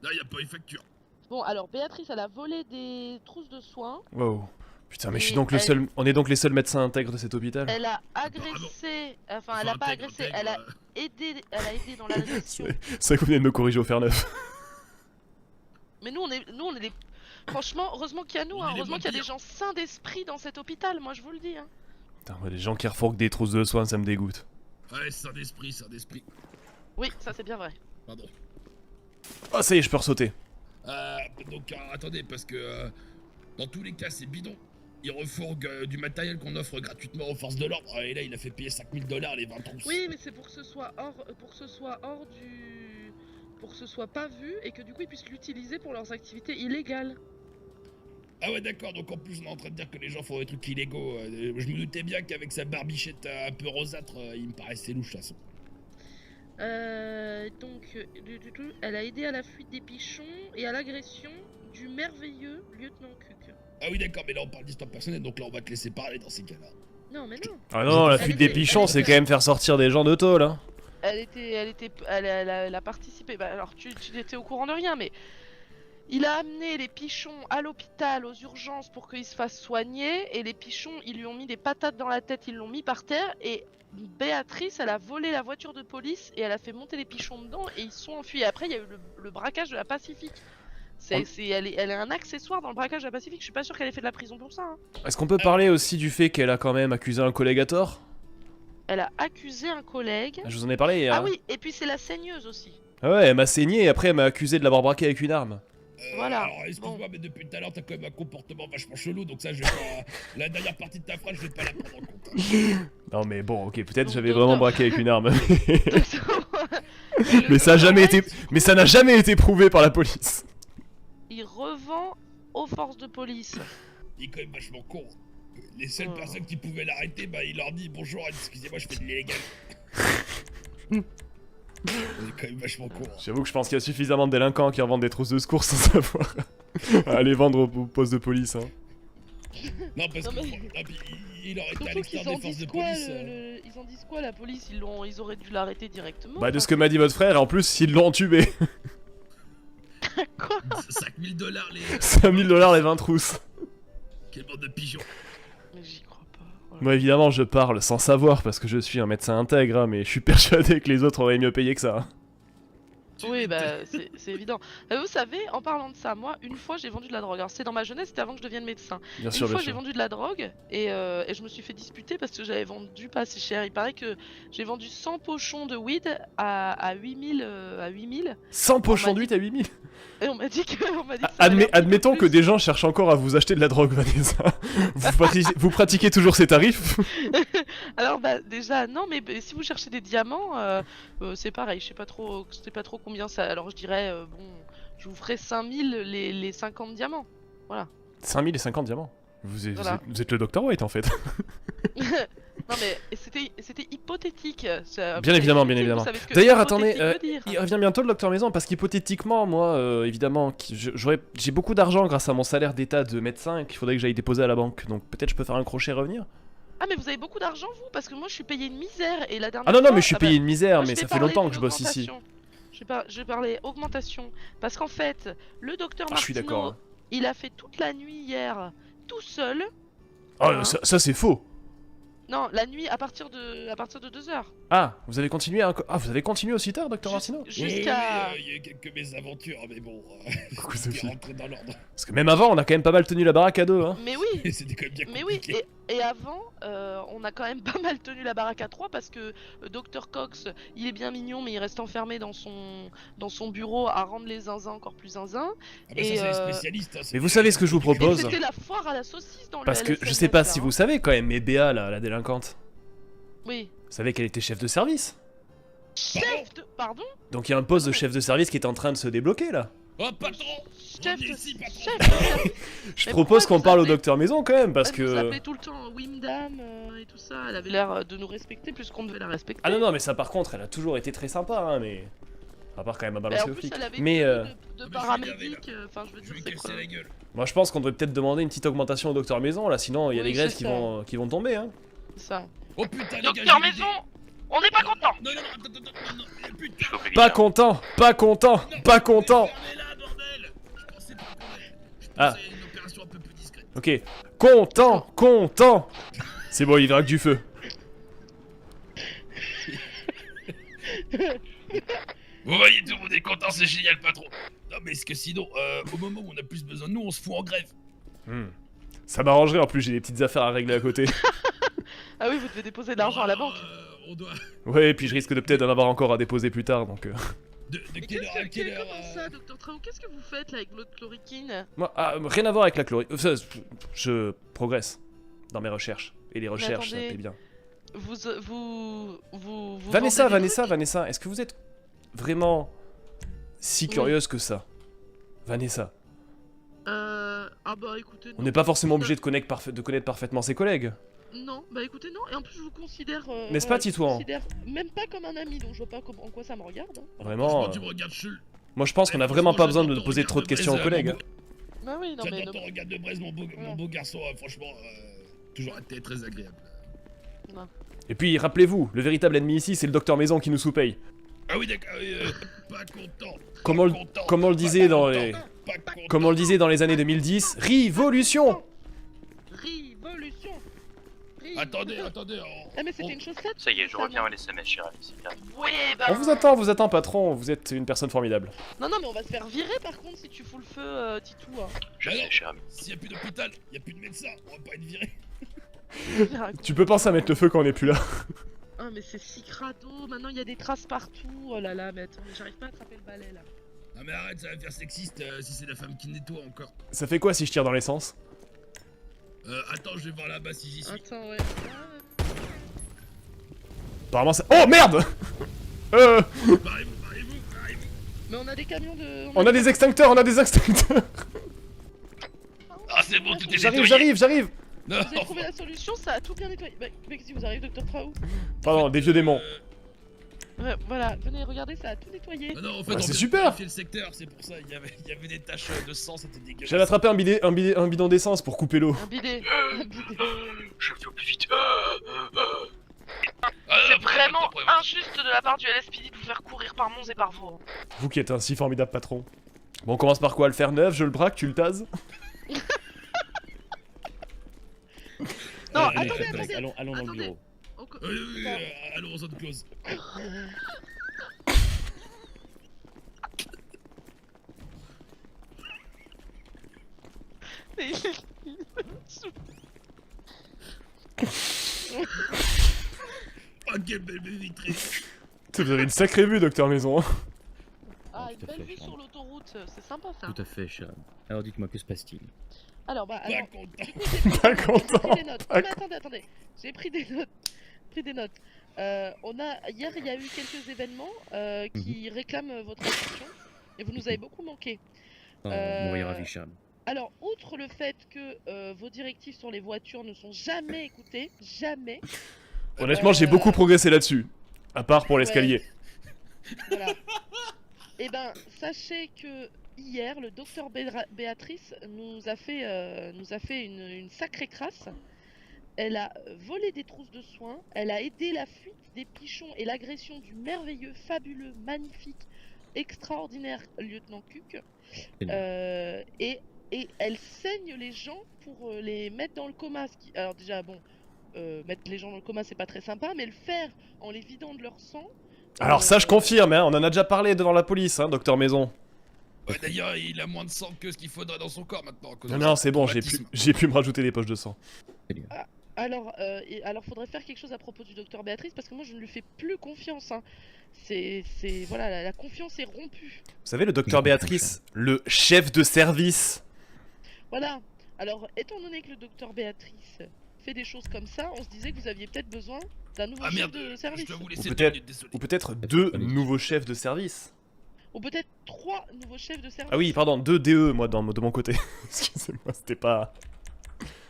Là, il n'y a pas eu facture. Bon alors Béatrice elle a volé des trousses de soins. Wow. Putain, mais je suis Et donc le elle- seul... On est donc les seuls médecins intègres de cet hôpital. Elle a agressé, enfin elle a pas agressé, elle a aidé dans l'agression. C'est vrai que vous venez de me corriger au fer neuf. Mais nous on est les... Franchement, heureusement qu'il y a nous, On hein, est les heureusement qu'il y a des vampires. gens sains d'esprit dans cet hôpital, moi je vous le dis. Hein. Putain, ouais, les gens qui refourguent des trousses de soins, ça me dégoûte. Ouais, c'est un esprit, c'est un esprit. Oui, ça c'est bien vrai. Pardon. Oh, ça y est, je peux ressauter. Donc attendez, parce que dans tous les cas, c'est bidon. Il refourgue du matériel qu'on offre gratuitement aux forces de l'ordre. Et là, il a fait payer 5000 $ les 20 trousses. Oui, mais c'est pour que ce soit hors du... Pour que ce soit pas vu et que du coup ils puissent l'utiliser pour leurs activités illégales. Ah ouais, d'accord, donc en plus, on est en train de dire que les gens font des trucs illégaux. Je me doutais bien qu'avec sa barbichette un peu rosâtre, il me paraissait louche, de toute façon. Elle a aidé à la fuite des pichons et à l'agression du merveilleux lieutenant Cook. Ah oui, d'accord, mais là, on parle d'histoire personnelle, donc là, on va te laisser parler dans ces cas-là. Non, mais non. Ah non, la Elle fuite des était- pichons, elle c'est était- quand même faire sortir des gens de tôle, hein. Elle a participé. Bah, alors, tu étais au courant de rien, mais il a amené les pichons à l'hôpital, aux urgences, pour qu'ils se fassent soigner. Et les pichons, ils lui ont mis des patates dans la tête, ils l'ont mis par terre. Et Béatrice, elle a volé la voiture de police et elle a fait monter les pichons dedans et ils sont enfuis. Et après, il y a eu le braquage de la Pacifique. Elle est un accessoire dans le braquage de la Pacifique. Je suis pas sûr qu'elle ait fait de la prison pour ça. Hein. Est-ce qu'on peut parler aussi du fait qu'elle a quand même accusé un collègue à tort? Elle a accusé un collègue. Je vous en ai parlé hier. Ah oui, et puis c'est la saigneuse aussi. Ah ouais, elle m'a saigné et après elle m'a accusé de l'avoir braqué avec une arme. Voilà. Alors, excuse-moi, mais depuis tout à l'heure, t'as quand même un comportement vachement chelou, donc ça, je vais pas... La dernière partie de ta phrase, je vais pas la prendre en compte. Non mais bon, ok, peut-être Donc, j'avais docteur- vraiment braqué avec une arme. Et le Mais ça a jamais docteur été... Mais ça n'a jamais été prouvé par la police. Il revend aux forces de police. Il est quand même vachement con. Les seules personnes qui pouvaient l'arrêter, bah, il leur dit bonjour, excusez-moi, je fais de l'illégal. Il est quand même vachement con. Hein. J'avoue que je pense qu'il y a suffisamment de délinquants qui revendent des trousses de secours sans savoir à aller vendre au poste de police. Hein. Non, parce que il aurait été à l'extérieur des forces de police. Ils en disent quoi la police ils auraient dû l'arrêter directement. Bah de ce que m'a dit votre frère, et en plus ils l'ont tué. Quoi 5000 $ les... 5000 $ les 20 trousses. Quelle bande de pigeons. Mais j'y crois pas. Moi évidemment je parle sans savoir parce que je suis un médecin intègre, hein, mais je suis persuadé que les autres auraient mieux payé que ça. Oui, bah c'est évident. Vous savez, en parlant de ça, moi, une fois j'ai vendu de la drogue. Alors c'était dans ma jeunesse, c'était avant que je devienne médecin. Bien Une sûr, bien fois j'ai sûr. vendu de la drogue et je me suis fait disputer parce que j'avais vendu pas assez cher. Il paraît que j'ai vendu 100 pochons de weed à 8000. 100 On pochons m'a de dit- 8 à 8000. Et on m'a dit que, ça valait un petit peu Admettons que plus. des gens cherchent encore à vous acheter de la drogue, Vanessa. Vous pratiquez toujours ces tarifs? Alors bah déjà non, mais si vous cherchez des diamants, c'est pareil. Je sais pas trop combien ça. Alors je dirais bon, je vous ferai 5000 les 50 diamants. Voilà. 5000 et 50 diamants. Voilà. Vous êtes le Dr White en fait. Non mais c'était hypothétique. Bien évidemment, bien évidemment. D'ailleurs, attendez, il revient bientôt le Docteur Maison parce qu'hypothétiquement, moi, évidemment, j'ai beaucoup d'argent grâce à mon salaire d'état de médecin et qu'il faudrait que j'aille déposer à la banque. Donc peut-être je peux faire un crochet et revenir. Ah mais vous avez beaucoup d'argent vous, parce que moi je suis payé une misère et la dernière Ah non, non, fois- mais je suis bah, payé une misère, moi, je mais vais ça fait parler longtemps que je bosse ici. d'augmentation. Je vais parler augmentation parce qu'en fait le docteur Ah, je suis Martino, d'accord, hein. il a fait toute la nuit hier tout seul. Oh, Hein. ça c'est faux. Non, la nuit à partir de 2h. Ah, vous avez continué vous avez continué aussi tard, Docteur Martino? Jusqu'à. Il y a eu quelques mésaventures, mais bon. Coucou, c'était Sophie. rentré dans l'ordre. Parce que même avant, on a quand même pas mal tenu la baraque à deux, hein. Mais oui. C'était quand même bien Mais oui, compliqué. et avant, on a quand même pas mal tenu la baraque à 3 parce que Dr Cox, il est bien mignon, mais il reste enfermé dans son bureau à rendre les zinzins encore plus zinzins. Ah bah ça, c'est les spécialistes. Hein, Mais vous savez ce que je vous propose? C'était la foire à la saucisse dans Parce le que je sais pas si vous savez quand même, mais Béa, la délinquante, Oui. vous savez qu'elle était chef de service. Chef de. Pardon. Donc il y a un poste de chef de service qui est en train de se débloquer là. Oh patron. Chef Revenez de. ici, patron. Chef de service. Je Mais propose pourquoi qu'on parle au vous appelez- Docteur Maison quand même parce Elle nous que... appelait tout le temps Wimdam et tout ça. Elle avait l'air de nous respecter plus qu'on devait la respecter. Ah non non mais ça par contre elle a toujours été très sympa hein mais... À part quand même à Mais balancer en aux plus, flics. elle avait Mais une euh, tenue de mais je vais paramédic. regarder, Enfin, je veux Je dire, vais c'est casser quoi la gueule. moi je pense qu'on devrait peut-être demander une petite augmentation au Docteur Maison là sinon il y a Oui, des grèves c'est qui ça. vont tomber hein. C'est ça. Oh putain, les gars, Docteur j'ai une idée. Maison, on n'est pas content. Non, non, non, attends, non, putain. Je coupe les Pas guitares. content, pas content, pas content. Fermez-la, bordel. Je pensais pas qu'on allait- Je pensais Ah. à une opération un peu plus discrète. Ok, content. C'est bon il verra que du feu. Vous voyez, tout le monde est content, c'est génial, patron. Non, mais est-ce que sinon, au moment où on a plus besoin de nous, on se fout en grève. Ça m'arrangerait en plus j'ai des petites affaires à régler à côté. Ah oui, vous devez déposer de l'argent à la banque. On doit. Ouais et puis je risque de peut-être d'en avoir encore à déposer plus tard donc... De Mais quelle heure à quelle heure comment ça, Docteur Trao? Qu'est-ce que vous faites là avec l'autre chloroquine? Moi, rien à voir avec la chlorine. Je progresse dans mes recherches. Et les recherches, ça attendez. paye bien. Vous Vanessa, vendez des trucs Vanessa, est-ce que vous êtes vraiment si Oui. curieuse que ça? Vanessa, Ah bah écoutez, on non. n'est pas forcément obligé de connaître parfaitement ses collègues. Non, bah écoutez, non. Et en plus, je vous considère. N'est-ce voilà, pas, je vous Titouan? considère même pas comme un ami, donc je vois pas en quoi ça me regarde. Hein. Vraiment. Franchement, tu me regardes chelou. Moi je pense qu'on a vraiment pas besoin de poser trop de questions aux collègues. Bah oui, non mais. J'adore ton regard de braise, mon beau garçon, franchement, toujours été très agréable. Et puis rappelez-vous, le véritable ennemi ici c'est le Docteur Maison qui nous sous-paye. Ah oui, d'accord, pas content. Comme on le disait dans les... Comme on le disait dans les années 2010, révolution. Révolution. Attendez. Ah mais c'était une chaussette. Ça y est, je reviens à l'SMS, cher ami, c'est clair. Ouais, bah. On vous attend patron, vous êtes une personne formidable. Non, mais on va se faire virer par contre si tu fous le feu, Titou. Hein. Je sais, cher ami. S'il y a plus d'hôpital, il y a plus de médecin, on va pas être viré. Tu peux penser à mettre le feu quand on est plus là. Ah mais c'est si crado, maintenant il y a des traces partout. Oh là là, mais attends, j'arrive pas à attraper le balai là. Non mais arrête, ça va faire sexiste si c'est la femme qui nettoie encore. Ça fait quoi si je tire dans l'essence? Attends, je vais voir là-bas si j'y suis. Attends, ouais. Apparemment ça... Oh merde. Barrez-vous. Mais on a des camions de. On a des extincteurs. Ah c'est bon, tout est nettoyé. J'arrive. Non, Vous avez trouvé la solution, ça a tout bien nettoyé. Bah, mec, si vous arrivez, Docteur Trao. Pardon, des vieux démons. Ouais, voilà, venez, regardez, ça a tout nettoyé. Non, en fait, Bah, on c'est vient de super. vérifier le secteur, c'est pour ça, il y avait des taches de sang, c'était dégueulasse. J'allais attraper un bidon d'essence pour couper l'eau. Un bidet. Je fais au plus vite. C'est vraiment injuste de la part du LSPD de vous faire courir par Mons et par Vaux. Vous qui êtes un si formidable patron. Bon, on commence par quoi? Le fer neuf, je le braque, tu le tases? Non, Allez, attendez. allons dans le bureau. Oui, allons en zone close. Mais Oh, quelle belle vitrine. Vous avez une sacrée vue, docteur Maison. Hein. Ah, Tout une à belle fait, vue Charles. sur l'autoroute, c'est sympa ça. Tout à fait, cher ami. Alors dites-moi, que se passe-t-il? Alors, bah, alors, Pas content. du coup, j'ai pris, Pas j'ai content. pris des notes. Non, mais attendez, j'ai pris des notes. Hier, il y a eu quelques événements qui réclament votre attention et vous nous avez beaucoup manqué. Oh, Euh, mon voyeur ravi, Charles. Alors, outre le fait que vos directives sur les voitures ne sont jamais écoutées, jamais. Honnêtement, j'ai beaucoup progressé là-dessus. À part pour l'escalier. Voilà. Et ben, sachez que hier, le docteur Béatrice nous a fait une sacrée crasse. Elle a volé des trousses de soins, elle a aidé la fuite des pichons et l'agression du merveilleux, fabuleux, magnifique, extraordinaire lieutenant Cuc. Et elle saigne les gens pour les mettre dans le coma. Alors déjà, bon, mettre les gens dans le coma, c'est pas très sympa, mais le faire en les vidant de leur sang... Alors ça, je confirme, hein, on en a déjà parlé devant la police, hein, docteur Maison. Ouais, d'ailleurs, il a moins de sang que ce qu'il faudrait dans son corps maintenant. à cause Non, de non, son c'est bon, traumatisme. j'ai pu me rajouter des poches de sang. Alors, faudrait faire quelque chose à propos du docteur Béatrice parce que moi je ne lui fais plus confiance. Hein. Voilà, la confiance est rompue. Vous savez, le docteur Béatrice, le chef de service. Voilà. Alors, étant donné que le docteur Béatrice fait des choses comme ça, on se disait que vous aviez peut-être besoin d'un nouveau Ah chef merde, de je service. dois vous Ou laisser 2 peut-être minutes, désolé. ou peut-être 2 nouveaux chefs de service. Ou peut-être 3 nouveaux chefs de service. Ah oui, pardon, 2 DE, moi, de mon côté. Excusez-moi, c'était pas...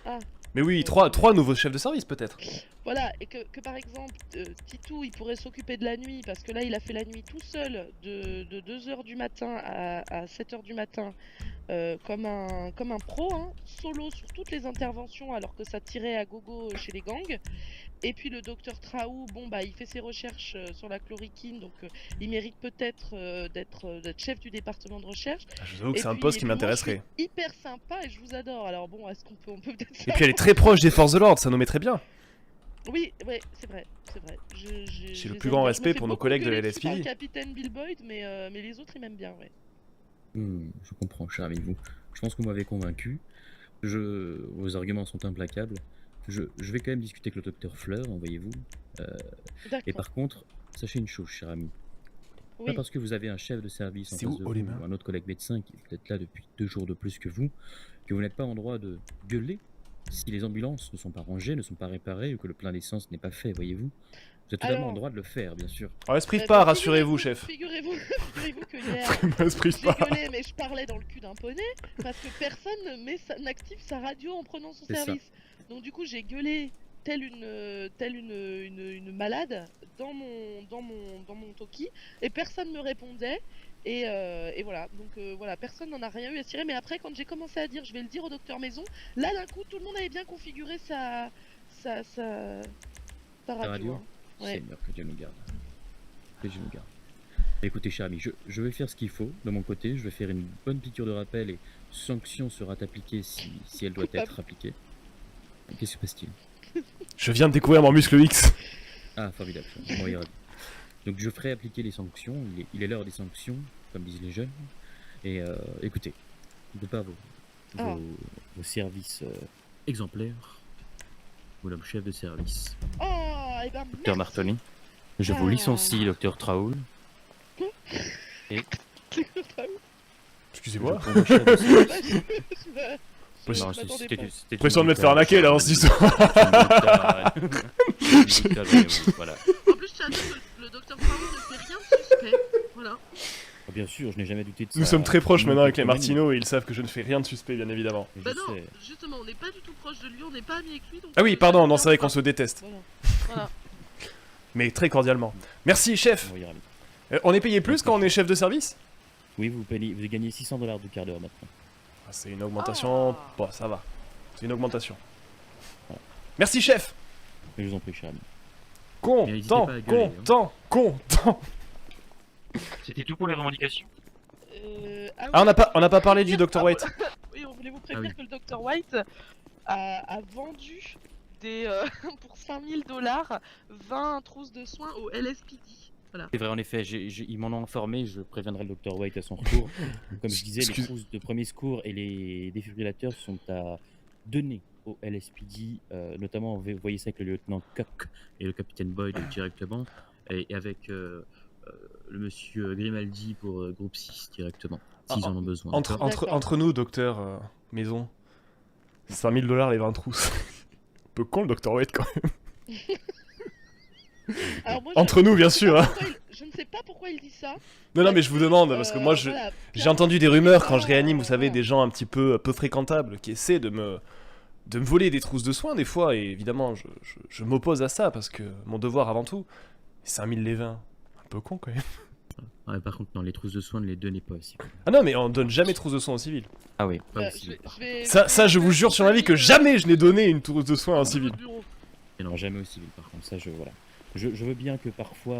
Ah. Mais oui, 3 nouveaux chefs de service, peut-être. Voilà, et que par exemple, Titou, il pourrait s'occuper de la nuit, parce que là, il a fait la nuit tout seul, de 2h du matin à 7h du matin, comme un pro, hein, solo sur toutes les interventions, alors que ça tirait à gogo chez les gangs. Et puis le docteur Traou, bon bah il fait ses recherches sur la chloroquine, donc il mérite peut-être d'être chef du département de recherche. Je vous avoue que Et c'est un puis- poste et qui puis moi, m'intéresserait. je suis hyper sympa et je vous adore, alors bon, est-ce qu'on peut peut-être... Et puis elle est très proche des forces de l'ordre, ça nous met très bien. Oui, ouais, c'est vrai. J'ai le les plus aime grand bien. respect Je me fais pour nos beaucoup collègues de la gueuler dessus par le LSPD. capitaine Bill Boyd, mais les autres ils m'aiment bien, ouais. Je comprends, cher ami, vous. Je pense que vous m'avez convaincu. Vos arguments sont implacables. Je vais quand même discuter avec le docteur Fleur, voyez-vous. D'accord. Et par contre, sachez une chose, cher ami. Oui. Pas parce que vous avez un chef de service en C'est face où, de oh, les vous, mains ou un autre collègue médecin qui est peut-être là depuis 2 jours de plus que vous n'êtes pas en droit de gueuler si les ambulances ne sont pas rangées, ne sont pas réparées ou que le plein d'essence n'est pas fait, voyez-vous. Vous êtes totalement Alors- en droit de le faire, bien sûr. Oh, esprit de Bah, pas, bah, rassurez-vous, chef. Figurez-vous que hier, Esprit de j'ai pas. gueulé, mais je parlais dans le cul d'un poney parce que personne n'active sa radio en prenant son C'est ça. service. Donc du coup, j'ai gueulé telle une malade dans mon toki et personne me répondait. Et voilà, donc voilà, personne n'en a rien eu à cirer. Mais après, quand j'ai commencé à dire, je vais le dire au docteur Maison, là d'un coup, tout le monde avait bien configuré sa radio. radio. hein. Ouais. Seigneur, que Dieu nous garde. Que Dieu nous garde. Écoutez, cher ami, je vais faire ce qu'il faut de mon côté. Je vais faire une bonne piqûre de rappel et sanction sera appliquée si elle doit être appliquée. Qu'est-ce qui se passe-t-il? Je viens de découvrir mon muscle X. Ah, formidable. Bon, il ira bien. Donc je ferai appliquer les sanctions. Il est l'heure des sanctions, comme disent les jeunes. Et écoutez, de par vos services exemplaires, vous l'homme chef de service, Oh, et ben Docteur Martoni, je vous licencie, Docteur Traoul. Et Excusez-moi. je prends mon chef de service. Moi, Non, m'attendais c'était pas. c'était Pression de une me faire arnaquer là dans cette histoire. Voilà. En plus, je tiens à dire que le docteur Farmer ne fait rien de suspect. Voilà. Bien sûr, je n'ai jamais douté de ça. Nous sommes très proches maintenant avec les Martineaux et ils savent que je ne fais rien de suspect, bien évidemment. Je Bah non, sais. justement, on n'est pas du tout proche de lui, on n'est pas amis avec lui. Donc Ah oui, pardon, non, c'est vrai qu'on se déteste. Voilà. Voilà. Mais très cordialement. Merci, chef. Bon, il ira bien. On est payé plus quand on est chef de service? Oui, vous gagnez $600 du quart d'heure maintenant. Ah, c'est une augmentation. Ah. Bon, ça va. C'est une augmentation. Merci, chef. Je vous en prie, cher ami. n'hésitez Content, pas à gueuler, hein. content. C'était tout pour les revendications. Ah, on n'a pas parlé du Dr. White. Oui, on voulait vous prévenir oui. que le Dr. White a vendu pour $5000 20 trousses de soins au LSPD. Voilà. C'est vrai, en effet, ils m'en ont informé, je préviendrai le Dr White à son retour. Comme je disais, les trousses de premier secours et les défibrillateurs sont à donner au LSPD, notamment, vous voyez ça avec le lieutenant Cook et le capitaine Boyd directement, et avec le monsieur Grimaldi pour groupe 6 directement, s'ils en ont besoin. Entre nous, docteur Maison, 5000 $ les 20 trousses. Un peu con le Dr White quand même. Alors moi, Entre nous, bien sûr. Hein. Je ne sais pas pourquoi il dit ça. Non, mais je vous demande, parce que moi, voilà, j'ai entendu des rumeurs quand je réanime, vous savez, des gens un petit peu fréquentables qui essaient de me voler des trousses de soins des fois, et évidemment, je m'oppose à ça, parce que mon devoir avant tout, 5000 les 20, un peu con quand même. Ouais, par contre, non, les trousses de soins ne les donnez pas aussi. Ah non, mais on donne jamais trousses de soins en civil. Ah oui, pas aussi. Ça, je vous jure sur ma vie que jamais je n'ai donné une trousse de soins en civil. Et non, jamais au civil, par contre, ça, voilà. Je veux bien que parfois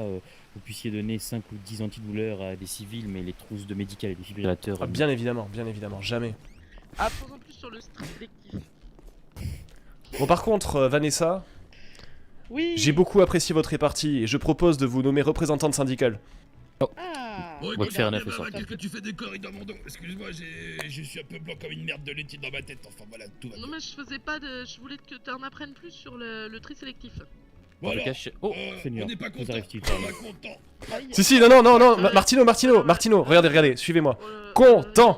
vous puissiez donner 5 ou 10 antidouleurs à des civils, mais les trousses de médical et des fibrillateurs... Ah, bien évidemment, jamais. Ah, posons plus sur le stress collectif. Bon, par contre, Vanessa, oui. J'ai beaucoup apprécié votre répartie et je propose de vous nommer représentante syndicale. Ah. Bon, écoute, faire un effet qu'est-ce que tu fais des corps dans mon dos? Excuse-moi, je suis un peu blanc comme une merde de laitier dans ma tête. Enfin voilà, tout va bien. Non mais je faisais pas de... Je voulais que tu en apprennes plus sur le tri sélectif. Voilà. Oh, Seigneur, on n'est pas vous content. arrive-t-il On est pas content. Si, non, Martino, regardez, suivez-moi. Content.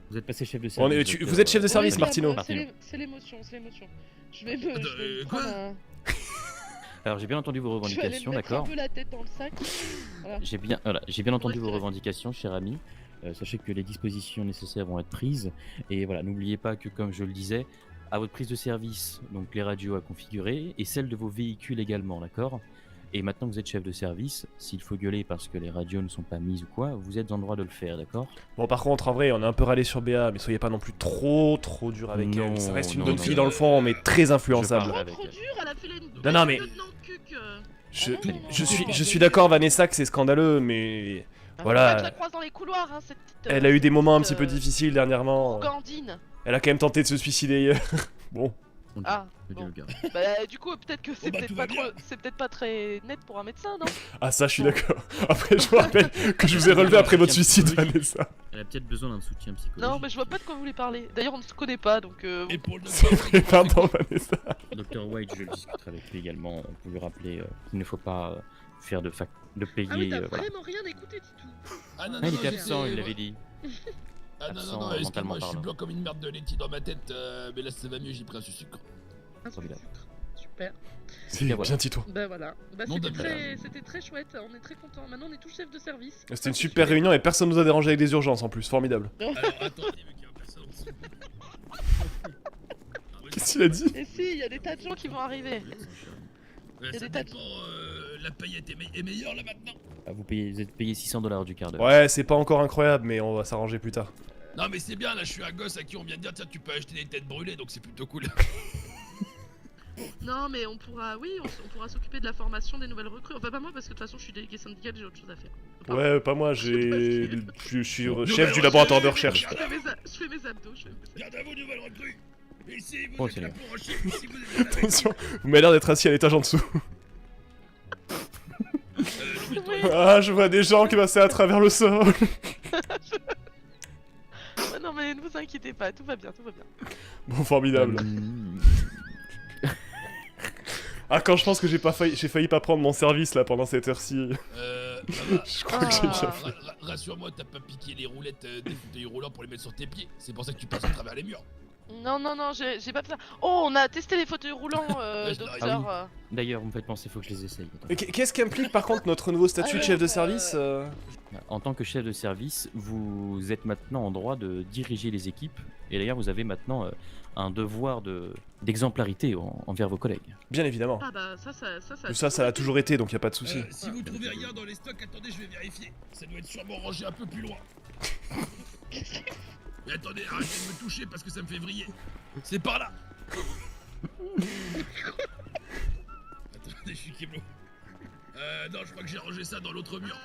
Vous êtes passé chef de On service. est- vous êtes chef de service, Ouais, Martino. C'est l'émotion. Je vais me quoi prendre un... Alors j'ai bien entendu vos Je vais aller revendications, me mettre d'accord. un peu la tête dans le sac. Voilà. J'ai bien entendu vos Retirez. revendications, cher ami. Sachez que les dispositions nécessaires vont être prises. Et voilà, n'oubliez pas que, comme je le disais, à votre prise de service, donc les radios à configurer, et celles de vos véhicules également, d'accord. Et maintenant que vous êtes chef de service, s'il faut gueuler parce que les radios ne sont pas mises ou quoi, vous êtes en droit de le faire, d'accord. Bon, par contre, en vrai, on est un peu râlé sur Béa, mais soyez pas non plus trop dur avec Non, elle. Ça reste une non, bonne non, fille non. dans le fond, mais très influençable. Je parlerai avec Trop elle. dur, elle a fait les... Non, mais- Je suis d'accord, Vanessa, que c'est scandaleux, mais voilà. Je la croise dans les couloirs, hein, cette petite... Elle a eu des moments un petit peu difficiles dernièrement. Gandine. Elle a quand même tenté de se suicider hier. Bon. Ah, Je dis bon. le gars. Bah du coup peut-être que c'est bah, peut-être tout pas va bien. trop... C'est peut-être pas très net pour un médecin, non? Ah, ça, je suis d'accord. Après, je vous rappelle que je vous ai relevé après votre suicide, Vanessa. Elle a peut-être besoin d'un soutien psychologique. Non mais je vois pas de quoi vous voulez parler. D'ailleurs on ne se connaît pas donc... Et pour le C'est vrai, pardon, Vanessa. Dr White, je le discuterai avec lui également pour lui rappeler qu'il ne faut pas faire de payer. Ah mais t'as voilà. vraiment rien écouté Titou. Ah non, Ah, il non, était j'ai- absent, il l'avait dit. Ah non, absent non, excuse-moi, mentalement je suis parlant. blanc comme une merde de laitier dans ma tête, mais là ça va mieux, j'ai pris un sucre. Formidable. Super. C'est Bien, voilà. bien, Tito. Bah voilà. Bah Non, c'était très chouette, on est très contents. Maintenant on est tous chefs de service. C'était une super réunion et personne nous a dérangé avec des urgences en plus. Formidable. Alors attendez, mais qu'il y a personne en dessous. Qu'est-ce qu'il a dit? Et si, il y a des tas de gens qui vont arriver. Ouais, Il y a ça des tas de- dépend, la paillette est meilleure là maintenant. Ah, vous êtes payé $600 du quart d'heure. Ouais, c'est pas encore incroyable, mais on va s'arranger plus tard. Non mais c'est bien, là je suis un gosse à qui on vient de dire tiens tu peux acheter des têtes brûlées donc c'est plutôt cool. Non mais on pourra, oui, on pourra s'occuper de la formation des nouvelles recrues. Enfin pas moi parce que de toute façon je suis délégué syndical, j'ai autre chose à faire. Enfin, Ouais, pas moi, je suis chef du Nouvelle laboratoire de recrue, recherche. je fais mes abdos, je fais mes abdos. Garde à vous nouvelle recrue. Ici vous Oh, êtes c'est là bien. pour un chiffre, ici vous êtes là avec Attention, vous m'avez l'air d'être assis à l'étage en dessous. l'hôpital. Oui. Ah, je vois des gens qui passaient à travers le sol. Ouais, non mais ne vous inquiétez pas, tout va bien, tout va bien. Bon, formidable. Ah, quand je pense que j'ai failli pas prendre mon service là pendant cette heure-ci. Je crois que j'ai bien fait. Rassure-moi, t'as pas piqué les roulettes des fauteuils roulants pour les mettre sur tes pieds. C'est pour ça que tu passes à travers les murs. Non, j'ai pas fait ça. Oh, on a testé les fauteuils roulants, je docteur. Ah D'ailleurs, vous me faites penser, faut que je les essaye. Attends. Et qu'est-ce qu'implique par contre notre nouveau statut de chef de service En tant que chef de service, vous êtes maintenant en droit de diriger les équipes. Et d'ailleurs, vous avez maintenant un devoir d'exemplarité envers vos collègues. Bien évidemment. Ah bah ça Tout ça, ça a toujours été, donc y a pas de souci. Si vous trouvez rien dans les stocks, attendez, je vais vérifier. Ça doit être sûrement rangé un peu plus loin. Mais attendez, arrêtez de me toucher parce que ça me fait vriller. C'est par là. Attendez, je suis Keblo. Non, je crois que j'ai rangé ça dans l'autre mur.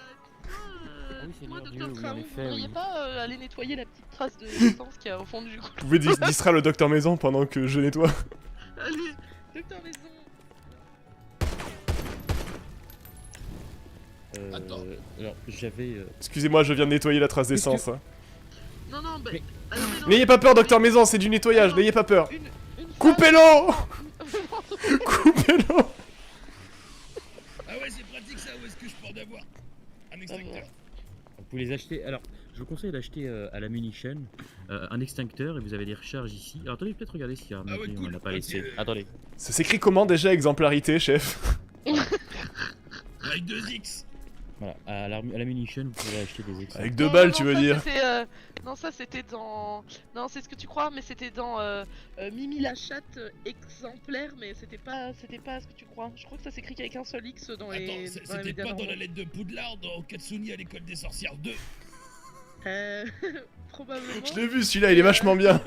oui, c'est moi, l'heure docteur du- oui, en Traum, vous effet, voudriez oui. pas aller nettoyer la petite trace de essence qu'il y a au fond du coup? Vous pouvez distraire le docteur Maison pendant que je nettoie. Allez, docteur Maison. Attends. Alors, j'avais... Excusez-moi, je viens de nettoyer la trace d'essence. Hein. Non, non, bah. Mais- alors, mais non, N'ayez pas peur, docteur Maison, c'est du nettoyage, Non, n'ayez pas peur. une Coupez-l'eau. Coupez-l'eau. Ah ouais, c'est pratique ça, où est-ce que je peux en avoir un extracteur? Vous pouvez les acheter. Alors, je vous conseille d'acheter à la Munition un extincteur et vous avez des recharges ici. Alors, attendez, peut-être regarder s'il y a un Ah ouais, on cool. l'a pas Ok. laissé. Attendez. Ça s'écrit comment déjà, exemplarité, chef? Avec 2X. Voilà, à la Munition, vous pouvez acheter des extincteurs. Avec 2 Non, balles, non, tu non, veux ça, dire? c'était, non, ça c'était dans. Non, c'est ce que tu crois, mais c'était dans Mimi la chatte exemplaire, mais c'était pas ce que tu crois. Je crois que ça s'écrit qu'avec un seul X dans les. Attends, dans les c'était médias pas dans la normaux. lettre de Poudlard dans Katsuni à l'école des sorcières 2. Probablement. Je l'ai vu, celui-là, il est vachement bien.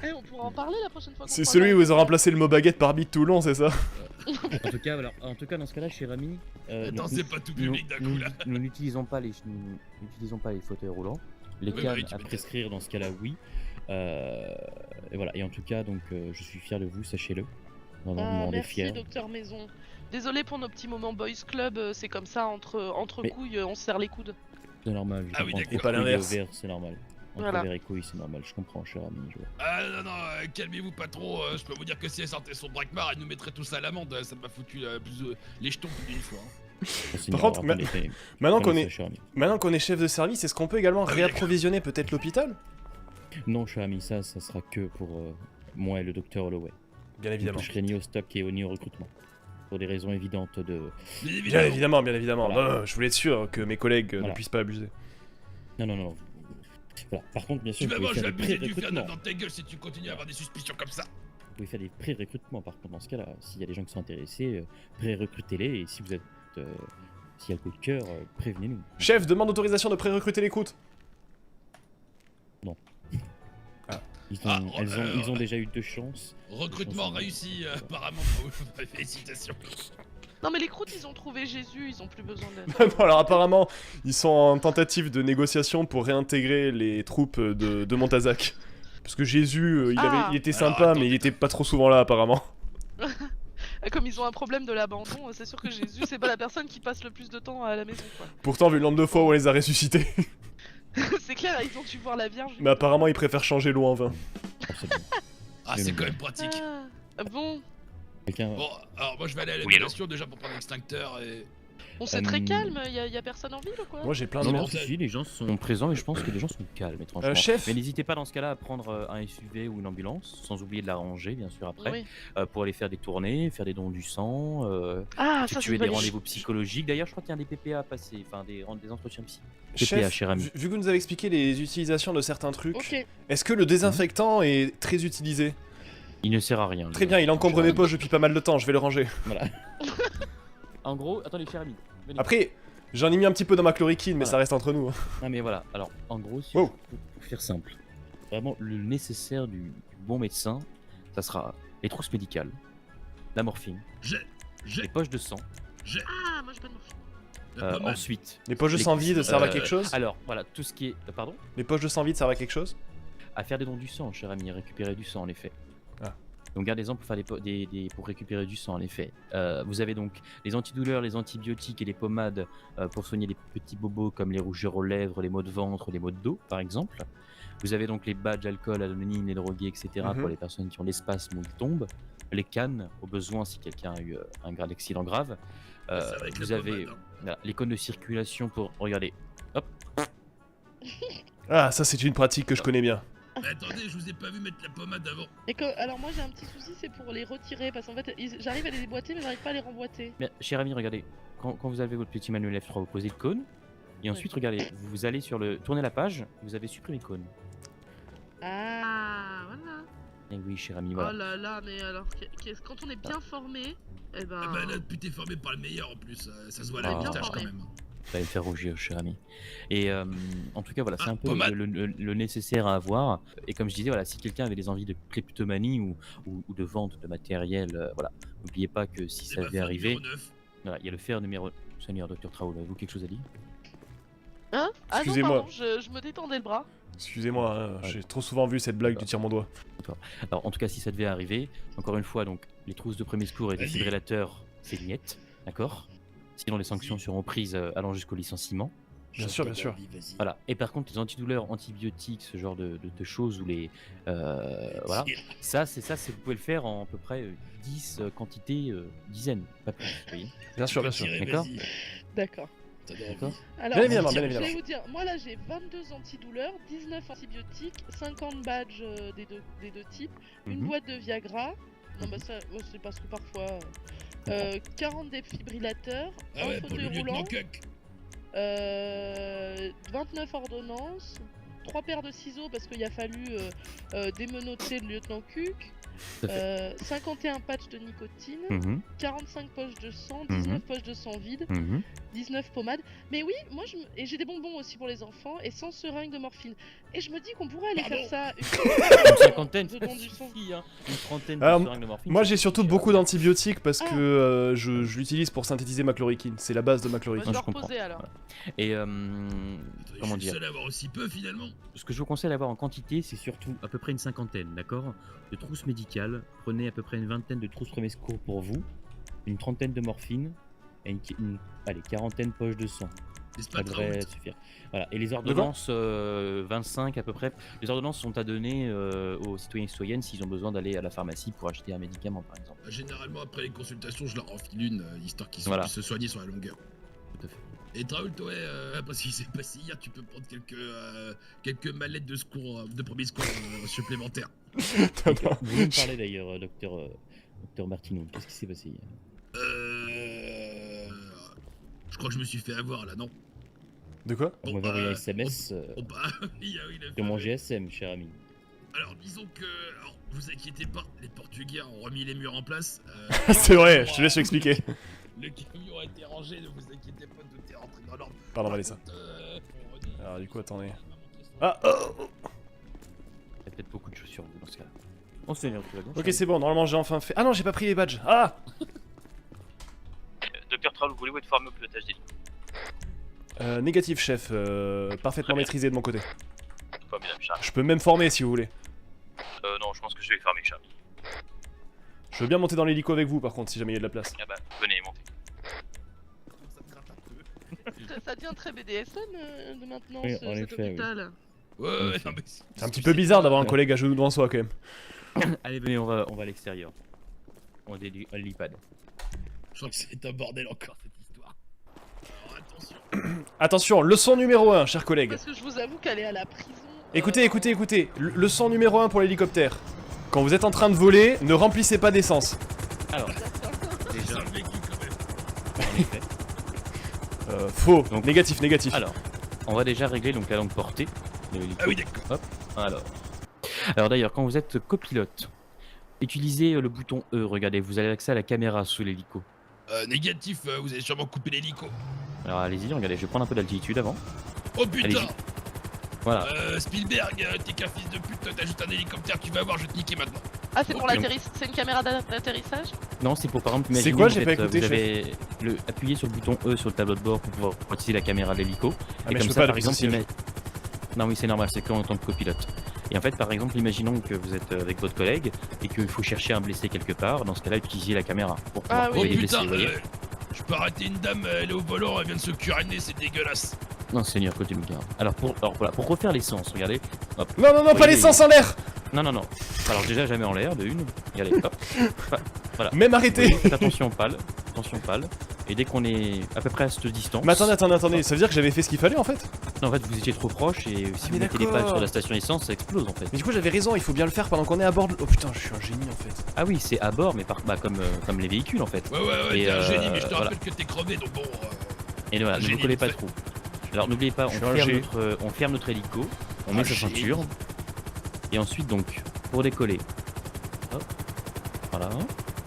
Eh, on pourra en parler la prochaine fois. qu'on C'est fera celui la- où ils ont remplacé le mot baguette par bite tout le long, c'est ça? En tout cas, dans ce cas-là, chez Rami, Attends, nous- c'est pas tout public d'un coup là. nous n'utilisons pas les fauteuils roulants. Les Oui, cannes bah oui, tu à m'étonnes. prescrire dans ce cas-là, oui. Et voilà. Et en tout cas, donc, je suis fier de vous, sachez-le. Vraiment, vous m'en rendez merci, fier. docteur Maison. Désolé pour nos petits moments boys club, c'est comme ça entre Mais- couilles, on se serre les coudes. C'est normal. Je Ah oui, comprends. d'accord. Et pas Couille l'inverse. au verre, c'est normal. Entre Voilà. verre et couille, c'est normal. Je comprends, cher ami. Je vois. Ah non, non, calmez-vous pas trop. Je peux vous dire que si elle sortait son Brakmar, elle nous mettrait tous à l'amende. Ça m'a foutu les jetons plus d'une fois. Hein. Merci, Par mais alors, contre, attendez, Maintenant qu'on prenez est... ça, cher ami. Maintenant qu'on est chef de service, est-ce qu'on peut également Ah oui, réapprovisionner peut-être l'hôpital? Non, cher ami, ça sera que pour moi et le docteur Holloway. Bien Je ne évidemment. toucherai ni au stock et ni au recrutement. Pour des raisons évidentes de... Bien évidemment, bien évidemment. Voilà. Non, je voulais être sûr que mes collègues ne Voilà. puissent pas abuser. Non. Voilà. Par contre, bien Tu sûr, vas vous voir, pouvez je vais faire des abuser du fer pré-recrutements. dans ta gueule si tu continues à avoir des suspicions comme ça. Vous pouvez faire des pré-recrutements, par contre, dans ce cas-là. S'il y a des gens qui sont intéressés, pré-recrutez-les. Et si vous êtes... s'il y a le coup de cœur, prévenez-nous. Chef, demande autorisation de pré-recruter les croûtes. Ils ont déjà eu 2 chances. Recrutement Je pense- réussi, apparemment. Félicitations. Non mais les croûtes ils ont trouvé Jésus, ils ont plus besoin d'aide. Non, alors apparemment, ils sont en tentative de négociation pour réintégrer les troupes de Montazak. Parce que Jésus, il était Alors, sympa, attends, mais il était pas trop souvent là apparemment. Comme ils ont un problème de l'abandon, c'est sûr que Jésus c'est pas la personne qui passe le plus de temps à la maison quoi. Pourtant, vu le nombre de fois où on les a ressuscités. C'est clair, ils ont dû voir la Vierge. Mais apparemment, ils préfèrent changer l'eau en vin. Ah, c'est quand même pratique. Ah bon, Bon, alors moi je vais aller à Oui, l'animation déjà pour prendre l'extincteur et. on c'est très calme, y a personne en ville ou quoi? Moi, j'ai plein de Non, monde. non, si, les gens sont présents et je pense que les gens sont calmes, étrangement. Chef. Mais n'hésitez pas dans ce cas-là à prendre un SUV ou une ambulance, sans oublier de la ranger, bien sûr, après, Oui. pour aller faire des tournées, faire des dons du sang, Ah, ça c'est effectuer une des bonne rendez-vous psychologiques. D'ailleurs, je crois qu'il y a des PPA à passer, enfin des entretiens psy. PPA, Chef, cher ami. vu que vous nous avez expliqué les utilisations de certains trucs, Ok. est-ce que le désinfectant est très utilisé? Il ne sert à rien. Très bien, il encombre mes poches depuis pas mal de temps, je vais le ranger. Voilà. En gros, attendez, cher ami. venez. Après, j'en ai mis un petit peu dans ma chloroquine, mais Voilà. ça reste entre nous. Non mais voilà, alors en gros, si Wow. pour faire simple, vraiment le nécessaire du bon médecin, ça sera les trousses médicales, la morphine, les poches de sang, Ah, moi j'ai pas de morphine. ensuite... Les poches de sang vides servent à quelque chose? Alors voilà, tout ce qui est... pardon? Les poches de sang vides servent à quelque chose? À faire des dons du sang, cher ami, récupérer du sang en effet. Ah. Donc gardez-en pour faire pour récupérer du sang en effet. Vous avez donc les antidouleurs, les antibiotiques et les pommades pour soigner les petits bobos comme les rougeurs aux lèvres, les maux de ventre, les maux de dos par exemple. Vous avez donc les badges alcool, anonymes, les drogués, etc. pour les personnes qui ont des spasmes où ils tombent. Les cannes, au besoin si quelqu'un a eu un grave accident grave. Ça va avec Vous la avez pommade, hein. voilà, les cônes de circulation pour... Regardez, hop. Ah, ça c'est une pratique que je connais bien. Mais attendez, je vous ai pas vu mettre la pommade avant. Et alors moi j'ai un petit souci, c'est pour les retirer parce qu'en fait j'arrive à les déboîter mais j'arrive pas à les remboîter. Mais, cher ami, regardez, quand vous avez votre petit manuel F3, vous posez le cône, et ensuite, regardez, vous allez sur le... Tournez la page, vous avez supprimé le cône. Ah, voilà. Et oui, cher ami, Oh voilà. là là, mais alors quand on est bien formé, eh ben... Ah bah là, depuis t'es formé par le meilleur en plus, ça se voit à Ah. la Bien pistache quand formé. même. Vous allez me faire rougir, cher ami. Et en tout cas, voilà, c'est un peu pommade. le nécessaire à avoir. Et comme je disais, voilà, si quelqu'un avait des envies de kleptomanie ou de vente de matériel, voilà, n'oubliez pas que si ça bah, devait fer arriver, numéro 9. voilà, il y a le fer numéro... Seigneur Dr. Traoul, avez-vous quelque chose à dire? Hein? Ah non, Excusez-moi. pardon, je me détendais le bras. Excusez-moi, hein, j'ai trop souvent vu cette blague du tire-mon-doigt. Alors, en tout cas, si ça devait arriver, encore une fois, donc, les trousses de premier secours et Vas-y. défibrillateurs, c'est niette, d'accord? Sinon, les sanctions seront prises allant jusqu'au licenciement. Bien sûr, bien sûr. Voilà. Et par contre, les antidouleurs, antibiotiques, ce genre de choses ou les voilà, ça, vous pouvez le faire en à peu près 10 quantités, dizaines, pas plus. Vous voyez. Bien sûr, bien sûr. D'accord. D'accord. D'accord. Alors, Bien évidemment, bien je évidemment. vais vous dire, moi là j'ai 22 antidouleurs, 19 antibiotiques, 50 badges des deux types, une boîte de Viagra, non bah ça, c'est parce que parfois, 40 défibrillateurs, un fauteuil roulant, 29 ordonnances, 3 paires de ciseaux parce qu'il a fallu démenoter le lieutenant Cook, 51 patchs de nicotine, 45 poches de sang, 19 poches de sang vide, 19 pommades. Mais oui, moi et j'ai des bonbons aussi pour les enfants et 100 seringues de morphine. Et je me dis qu'on pourrait aller faire ça une cinquantaine, ça suffit, hein. Une trentaine de Alors, seringues de morphine. moi j'ai surtout beaucoup d'antibiotiques parce que je l'utilise pour synthétiser ma chloroquine. C'est la base de ma chloroquine. je vais je comprends. reposer alors. Voilà. Et comment Je suis dire, seul à avoir aussi peu finalement. ce que je vous conseille d'avoir en quantité, c'est surtout à peu près une cinquantaine, d'accord, de trousses médicales. Prenez à peu près une vingtaine de trousses premiers secours pour vous, une trentaine de morphine et allez, quarantaine poches de sang. Ça devrait suffire. Voilà. Et les ordonnances, 25 à peu près. Les ordonnances sont à donner aux citoyens et citoyennes s'ils ont besoin d'aller à la pharmacie pour acheter un médicament, par exemple. Généralement, après les consultations, je leur enfile une, histoire qu'ils puissent se soigner sur la longueur. Tout à fait. Et Traoul, toi, parce qu'il s'est passé hier, tu peux prendre quelques mallettes de secours, de premier secours supplémentaires. Vous me parlez d'ailleurs, docteur Martineau. Qu'est-ce qui s'est passé hier? Je crois que je me suis fait avoir là, non? De quoi? On m'avait envoyé un SMS sur mon GSM, cher ami. Alors, disons que... Alors, vous inquiétez pas, les Portugais ont remis les murs en place. C'est vrai, je te laisse expliquer. Le camion a été rangé, ne vous inquiétez pas, tout est rentré dans l'ordre. Pardon, Vanessa. Alors du coup, attendez. Ah oh. Il y a peut-être beaucoup de choses sur vous dans ce cas-là. On se tout va bien. Ok, c'est bon, normalement j'ai enfin fait... Ah non, j'ai pas pris les badges. Ah Docteur Traul, voulez-vous être formé au pilotage d'hélico? Négatif, chef. Parfaitement maîtrisé de mon côté. Formidable, Charles. Je peux même former si vous voulez. Non, je pense que je vais former Charles. Je veux bien monter dans l'hélico avec vous par contre, si jamais il y a de la place. Ah bah, venez monter. Ça devient très BDSM de maintenant, Oui, en cet effet, hôpital. Ouais, non, mais C'est un petit peu bizarre d'avoir un collègue à genoux devant soi quand même. Allez, venez, on va à l'extérieur. On est à l'IPAD. Je crois que c'est un bordel encore cette histoire. Alors attention. Attention, leçon numéro 1, chers collègues. Parce que je vous avoue qu'aller à la prison... Écoutez. Leçon numéro 1 pour l'hélicoptère. Quand vous êtes en train de voler, ne remplissez pas d'essence. Alors, Déjà le vécu quand même. en effet. Faux. Donc- Négatif. Alors, on va déjà régler donc la longue portée de l'hélico. Ah oui, d'accord. Hop, alors d'ailleurs, quand vous êtes copilote, utilisez le bouton E. Regardez, vous avez accès à la caméra sous l'hélico. Négatif, vous avez sûrement coupé l'hélico. Alors allez-y, regardez, je vais prendre un peu d'altitude avant. Oh putain. Allez-y. Voilà. Spielberg, t'es qu'un fils de pute, t'as juste un hélicoptère, tu vas voir, je vais te niquer maintenant. Ah, c'est pour Ok. l'atterrissage, c'est une caméra d'atterrissage? Non, c'est pour par exemple. C'est imaginez, quoi, vous j'ai pas êtes, écouté, Vous avez appuyé sur le bouton E sur le tableau de bord pour pouvoir utiliser la caméra de l'hélico. Ah Et mais comme je peux ça, pas par depuis ce exemple, siège. non, oui, c'est normal, c'est qu'en tant que copilote. Et en fait, par exemple, imaginons que vous êtes avec votre collègue et qu'il faut chercher un blessé quelque part. Dans ce cas-là, utilisez la caméra pour pouvoir Ah oui. Oh trouver les blessés. putain, Vous voyez. je peux arrêter une dame, elle est au volant, elle vient de se curer le nez, c'est dégueulasse. Non, Seigneur, côté me garde. Alors voilà, pour refaire l'essence, regardez. Hop. Non, pas Voyez, l'essence en l'air. Non. Alors déjà jamais en l'air, de une. Regardez, hop. Voilà. Même arrêté. Vous voyez, faites attention pâle. Et dès qu'on est à peu près à cette distance. Mais attendez, ça veut dire que j'avais fait ce qu'il fallait en fait? Non, en fait, vous étiez trop proche et si vous mais mettez les d'accord. pales sur la station essence, ça explose en fait. Mais du coup j'avais raison, il faut bien le faire pendant qu'on est à bord. Oh putain, je suis un génie en fait. Ah oui, c'est à bord, mais comme les véhicules en fait. Ouais, Et, t'es un génie, mais je te voilà. rappelle que t'es crevé, donc bon... Et voilà, ne génie, vous collez pas fait. trop. Alors n'oubliez pas, Je suis un G. on ferme notre hélico, on met sa génie. ceinture, et ensuite donc, pour décoller, hop, voilà.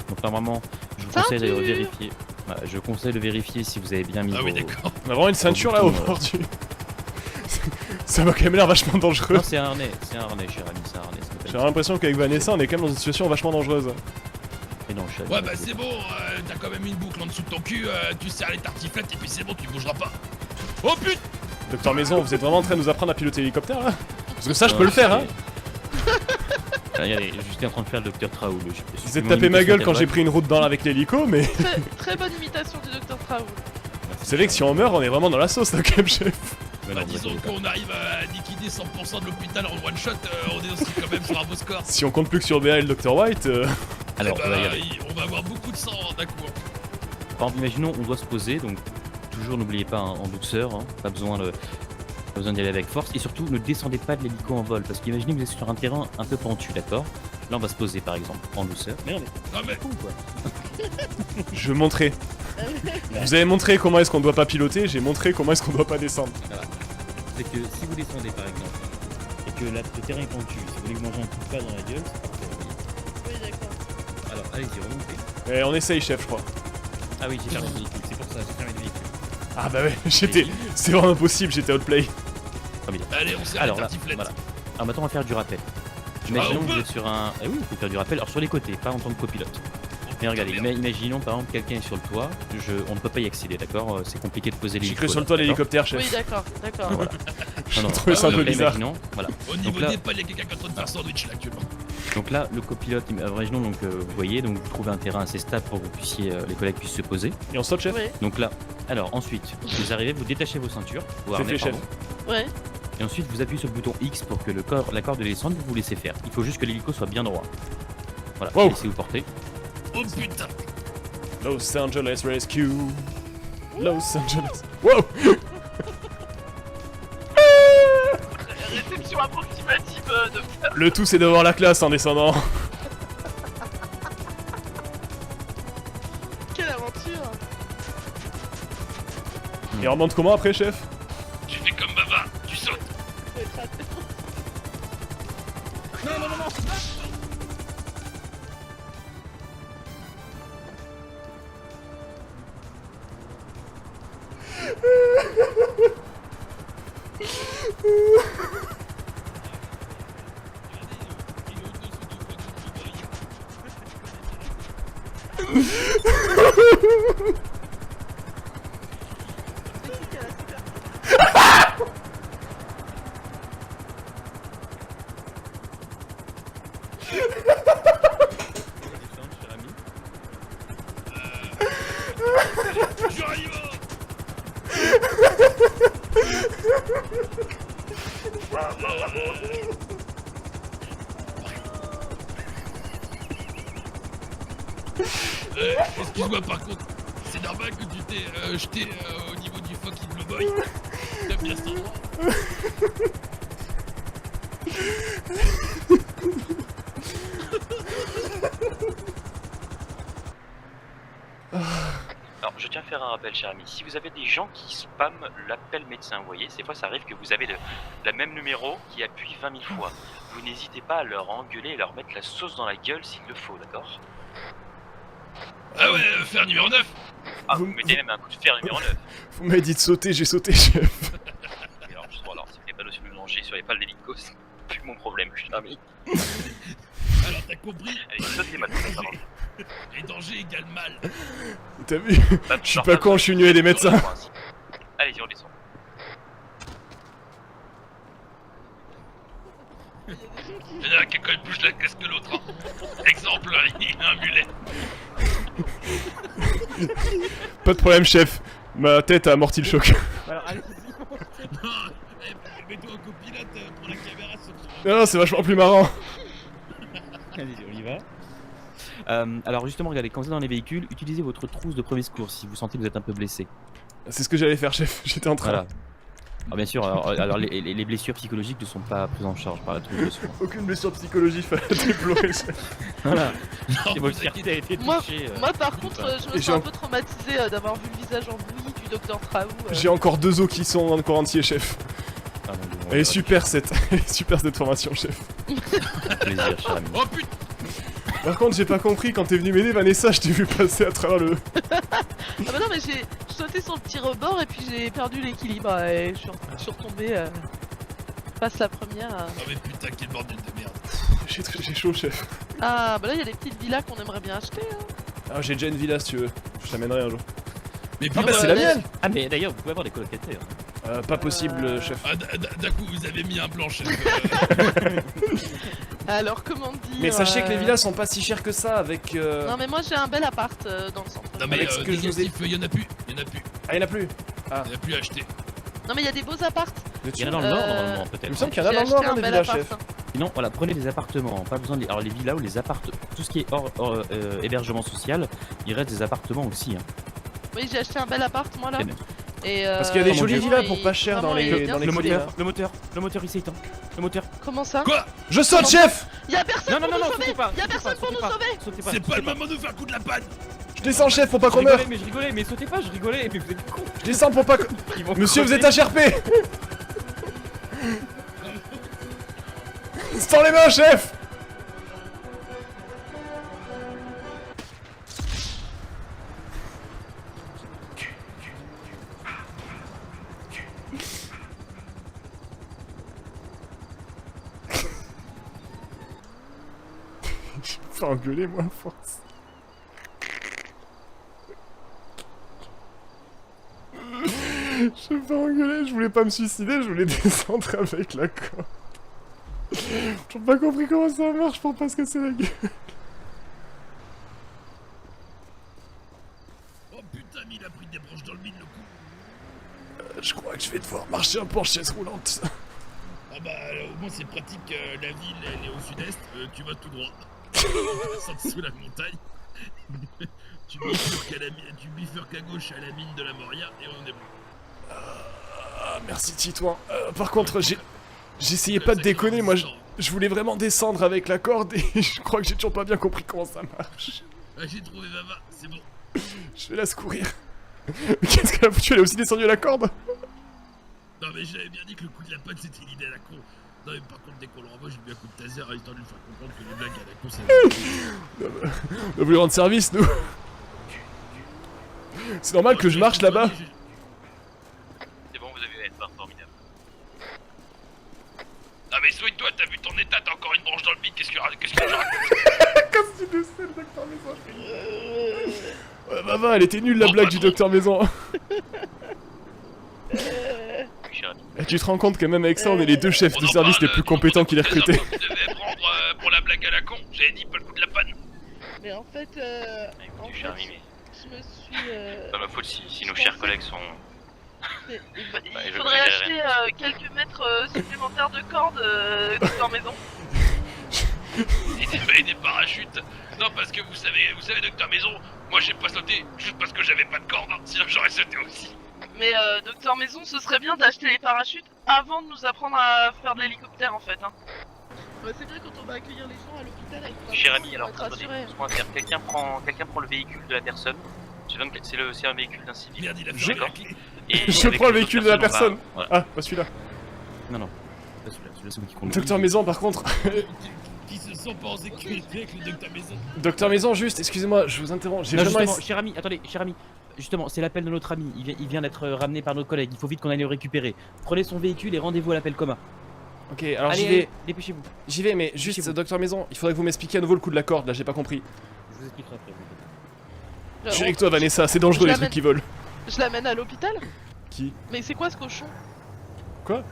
Donc normalement, je vous conseille de Ceinture. vérifier. Voilà, je conseille de vérifier si vous avez bien mis Ah oui, vos... d'accord. On a vraiment une ceinture là au bouton, bord du... Ça m'a quand même l'air vachement dangereux. Non, c'est un harnais, cher ami, c'est un harnais. J'ai l'impression qu'avec Vanessa on est quand même dans une situation vachement dangereuse. Et non, cher Ouais, ami, bah c'est bon, t'as quand même une boucle en dessous de ton cul, tu serres les tartiflettes et puis c'est bon, tu bougeras pas. Oh putain. Docteur Maison, vous êtes vraiment en train de nous apprendre à piloter l'hélicoptère là? Parce que ça je peux le faire hein. Regardez, j'étais en train de faire le docteur Traoul. Vous êtes tapé ma gueule quand j'ai pris une route avec l'hélico mais... Très bonne imitation du Dr. Traoul. Vous savez que si on meurt, on est vraiment dans la sauce là, quand même, chef. Mais Bah, non, disons vous inquiétez qu'on arrive à liquider 100% de l'hôpital en one shot, on est aussi quand même sur un beau score. Si on compte plus que sur BA et le Dr White, pas. Alors, Eh on va y bah, aller. on va avoir beaucoup de sang d'un coup. Par exemple, imaginons, on doit se poser, donc toujours n'oubliez pas hein, en douceur, hein, pas besoin d'y aller avec force, et surtout ne descendez pas de l'hélico en vol, parce qu'imaginez que vous êtes sur un terrain un peu pentu, d'accord? Là on va se poser par exemple en douceur. Mais Non mais con quoi. je vais montrer. Vous avez montré comment est-ce qu'on doit pas piloter, j'ai montré comment est-ce qu'on doit pas descendre. C'est que si vous descendez par exemple, et que le terrain est pentu, si vous voulez vous manger un coup de pas dans la gueule, c'est parfait. Oui, d'accord. Alors allez-y, remontez. Et on essaye, chef, je crois. Ah oui, j'ai fermé le véhicule, c'est pour ça, j'ai fermé le véhicule. Ah bah ouais, j'étais... C'est vraiment impossible, j'étais outplay. allez, on s'est Alors arrêté là, un petit flet. voilà. Alors maintenant on va faire du rappel. Imaginons que vous êtes sur un... Eh oui, vous pouvez faire du rappel, alors sur les côtés, pas en tant que copilote. Mais regardez, imaginons par exemple quelqu'un est sur le toit, on ne peut pas y accéder, d'accord? C'est compliqué de poser J'ai l'hélico. cru sur le là, toit d'accord l'hélicoptère, chef. Oui, d'accord, d'accord. Voilà. J'ai Non, non, trouvé ça un peu donc là, bizarre. imaginons, voilà. Au niveau Donc là- des pales, il y a quelqu'un qui est en train de faire sandwich là actuellement. Donc là, le copilote, imaginons donc vous voyez, donc vous trouvez un terrain assez stable pour que vous puissiez, les collègues puissent se poser. Et on saute, chef? Oui, Donc là, alors ensuite, vous arrivez, vous détachez vos ceintures, vos C'est harnais, fait, chef. pardon. ouais. Et ensuite, vous appuyez sur le bouton X pour que la corde de descente, vous laissez faire. Il faut juste que l'hélico soit bien droit. Voilà, Wow. laissez-vous porter. Oh putain. Los Angeles Rescue. Los Angeles. Wow. Réception approximative de... Le tout, c'est d'avoir la classe en descendant. Quelle aventure! Et on remonte comment après, chef? Tu fais comme Bava, tu sautes. Faut être attentif. J'arrive. Excuse-moi par contre, c'est normal que tu t'es jeté au niveau du fucking Blue Boy. T'aimes bien cet endroit? Alors, je tiens à faire un rappel, cher ami. Si vous avez des gens qui spamment l'appel médecin, vous voyez, des fois ça arrive que vous avez la même numéro qui appuie 20 000 fois. Vous n'hésitez pas à leur engueuler et leur mettre la sauce dans la gueule s'il le faut, d'accord? Ah ouais, fer numéro 9. Ah, Vous- vous mettez même un coup de fer numéro 9. Vous m'avez dit de sauter, j'ai sauté, chef. Et alors, si vous n'avez pas notion de danger sur les pales d'hélico, c'est plus mon problème, cher ami. Alors t'as compris, Allez, sautez maintenant, ça va. les dangers égale mal. T'as vu? Je suis pas con, je suis venu des médecins. Allez-y, on descend. Il y en a un qui colle plus la caisse que l'autre. Hein. Exemple, il a un mulet. Pas de problème, chef. Ma tête a amorti le choc. Non, mets-toi en copilote pour la caméra surtout. Non, c'est vachement plus marrant. Allez, on y va. Alors justement, regardez, quand vous êtes dans les véhicules, utilisez votre trousse de premier secours si vous sentez que vous êtes un peu blessé. C'est ce que j'allais faire, chef. J'étais en train. Voilà. Alors, bien sûr, alors les blessures psychologiques ne sont pas prises en charge par la trousse de secours. Aucune blessure psychologique à déplorer, chef. Voilà. Non, Et votre fierté a été Moi, touchée. moi par contre, je me Et sens j'ai un un- peu traumatisé d'avoir vu le visage embloui du docteur Traou. J'ai encore 2 os qui sont encore entiers, chef. Ah, mon Dieu, on Elle est verra. super cette formation, chef. Plaisir, cher ami. Oh putain. Par contre, j'ai pas compris, quand t'es venu m'aider, Vanessa, je t'ai vu passer à travers le... Ah bah non, mais j'ai sauté sur le petit rebord et puis j'ai perdu l'équilibre et je suis retombé face la première. Oh mais putain, quel bordel de merde. J'ai chaud, chef. Ah bah là, il y a des petites villas qu'on aimerait bien acheter. Hein. Ah, j'ai déjà une villa, si tu veux. Je t'amènerai un jour. Mais Ah putain, bah c'est la mienne. Ah mais d'ailleurs, vous pouvez avoir des colocataires. Pas possible, chef. ah, d'un coup, vous avez mis un blanc, chef. Alors comment dire Mais sachez que les villas sont pas si chères que ça avec... Non mais moi j'ai un bel appart dans le centre. Non mais Avec ce que je vous ai- y'en a plus, y'en a plus. Ah, y'en a plus. Ah. Y'en a plus à acheter. Non mais il y a des beaux apparts. Il y en a dans le nord normalement peut-être. Il me semble qu'il y en a J'ai dans le nord acheté hein, un des bel villas, appart. chef. Sinon, voilà, prenez des appartements. Pas besoin de... Alors les villas ou les appartements, tout ce qui est hors hébergement social, il reste des appartements aussi. Hein. Oui, j'ai acheté un bel appart moi là. Très bien. Et Parce qu'il y a des mon jolies Dieu. villas pour pas cher dans Vraiment, il est les bien dans les Le stylé, collines, moteur, hein. le moteur il s'éteint. Le moteur. Comment ça? Quoi? Je saute, chef! Y'a personne pour nous sauver. sautez pas. Y'a personne pour nous sauver. Sautez pas. C'est pas le moment de faire coup de la panne. Je descends, chef, pour pas Je qu'on meure! rigolais, mais je rigolais, mais sautez pas, je rigolais, mais vous êtes con. Je descends pour pas que... Ils vont Monsieur, vous crever. êtes HRP! Sans les mains, chef! Je me fais engueuler, moi, à force. Je me fais engueuler, je voulais pas me suicider, je voulais descendre avec la corde. J'ai pas compris comment ça marche pour pas se casser la gueule. Oh putain, mais il a pris des branches dans le bide le coup. Je crois que je vais devoir marcher un peu en chaise roulante. Ah bah au moins c'est pratique, la ville elle est au sud-est, tu vas tout droit. Sans dessous la montagne. tu bifurques à gauche à la mine de la Moria et on est bon. Ah, merci Titouan. Par contre, j'essayais pas de déconner, moi je voulais vraiment descendre avec la corde et je crois que j'ai toujours pas bien compris comment ça marche. Ah, j'ai trouvé Vava, c'est bon. Je vais la secourir. Mais qu'est-ce qu'elle a foutu? Elle a aussi descendu la corde? Non mais j'avais bien dit que le coup de la panne c'était une idée à la con. Non mais par contre dès qu'on le renvoie j'ai mis un coup de taser histoire de lui faire comprendre que les blagues à la con c'est... On a voulu rendre service nous. C'est normal que je marche là-bas. C'est bon, vous avez être formidable. Ah mais soigne-toi, t'as vu ton état, t'as encore une branche dans le bide, qu'est-ce que je raconte? Qu'est-ce que tu le sais, le docteur Maison? Ouais, Vava, elle était nulle la blague du docteur Maison. Et tu te rends compte que même avec ça, on est les deux chefs de service les plus compétents qu'il a recrutés. Vous devez prendre pour la blague à la con, j'avais dit pas le coup de la panne. Mais en fait, Écoute, cher ami, mais je me suis. pas ma faute si nos chers collègues sont... Il je faudrait verrai acheter quelques mètres supplémentaires de corde dans maison. Et des parachutes. Non parce que vous savez docteur Maison, moi j'ai pas sauté juste parce que j'avais pas de corde, hein, sinon j'aurais sauté aussi. Mais docteur Maison, ce serait bien d'acheter les parachutes avant de nous apprendre à faire de l'hélicoptère en fait. Hein. Ouais, c'est bien quand on va accueillir les gens à l'hôpital avec Cher ami, alors être attendez, rassuré. laisse-moi faire. Quelqu'un prend le véhicule de la personne. C'est un véhicule d'un civil. Merde, il a Je- fermé la clé. Et Je avec prends le les véhicule autres de la personnes, personne. on va- voilà. Ah, pas celui-là. Non. Pas celui-là, c'est moi qui conduis. Docteur Maison, par contre. Qui se sent pas en sécurité avec le docteur Maison. Docteur Maison, juste, excusez-moi, je vous interromps. J'ai Non, vraiment justement, cher ami, attendez, cher ami. Justement, c'est l'appel de notre ami. Il vient d'être ramené par nos collègues. Il faut vite qu'on aille le récupérer. Prenez son véhicule et rendez-vous à l'appel commun. Ok, alors Allez, j'y vais. dépêchez-vous. J'y vais, mais juste, Dépêchez-vous. Docteur Maison, il faudrait que vous m'expliquiez à nouveau le coup de la corde, là, j'ai pas compris. Je vous expliquerai après. Je suis avec toi, Vanessa, c'est dangereux Je les l'amène. trucs qui volent. Je l'amène à l'hôpital. Qui? Mais c'est quoi ce cochon? Quoi?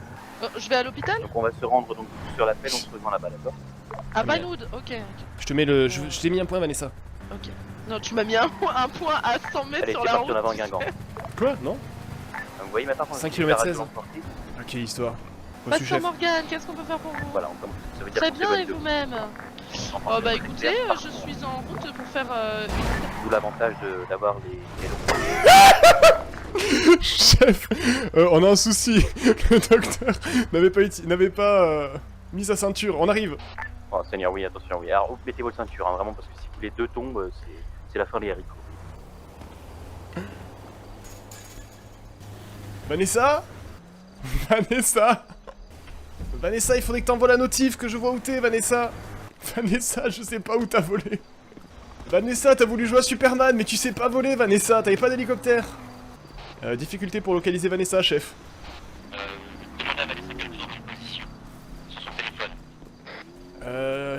Je vais à l'hôpital? Donc on va se rendre donc sur l'appel, on se rejoint là-bas, d'accord? À Banoud, ok. Je te mets le. Je t'ai mis un point, Vanessa. Ok. Non, tu m'as mis un point à 100 mètres Allez, sur c'est la parti route. en avant Guingamp. Quoi? Non? Vous voyez maintenant qu'on 5 a km la radio 16. en sortie. Ok, histoire. Pas Reçu, de chef. Morgane, qu'est-ce qu'on peut faire pour vous? Voilà, on commence. Ça veut dire Très qu'on bien, fait et bonne vous-même? Enfin, Oh bah c'est écoutez, super. je suis en route pour faire D'où l'avantage d'avoir les Chef, on a un souci. Le docteur n'avait pas mis sa ceinture. On arrive. Oh Seigneur, oui, attention, oui. Alors mettez votre ceinture, hein, vraiment, parce que si vous les deux tombent, c'est la fin des haricots. Vanessa? Vanessa? Vanessa, il faudrait que t'envoies la notif, que je vois où t'es, Vanessa. Vanessa, je sais pas où t'as volé. Vanessa, t'as voulu jouer à Superman, mais tu sais pas voler, Vanessa. T'avais pas d'hélicoptère. Difficulté pour localiser Vanessa, chef. Demande à Vanessa qu'elle vous envoie une position sur son téléphone.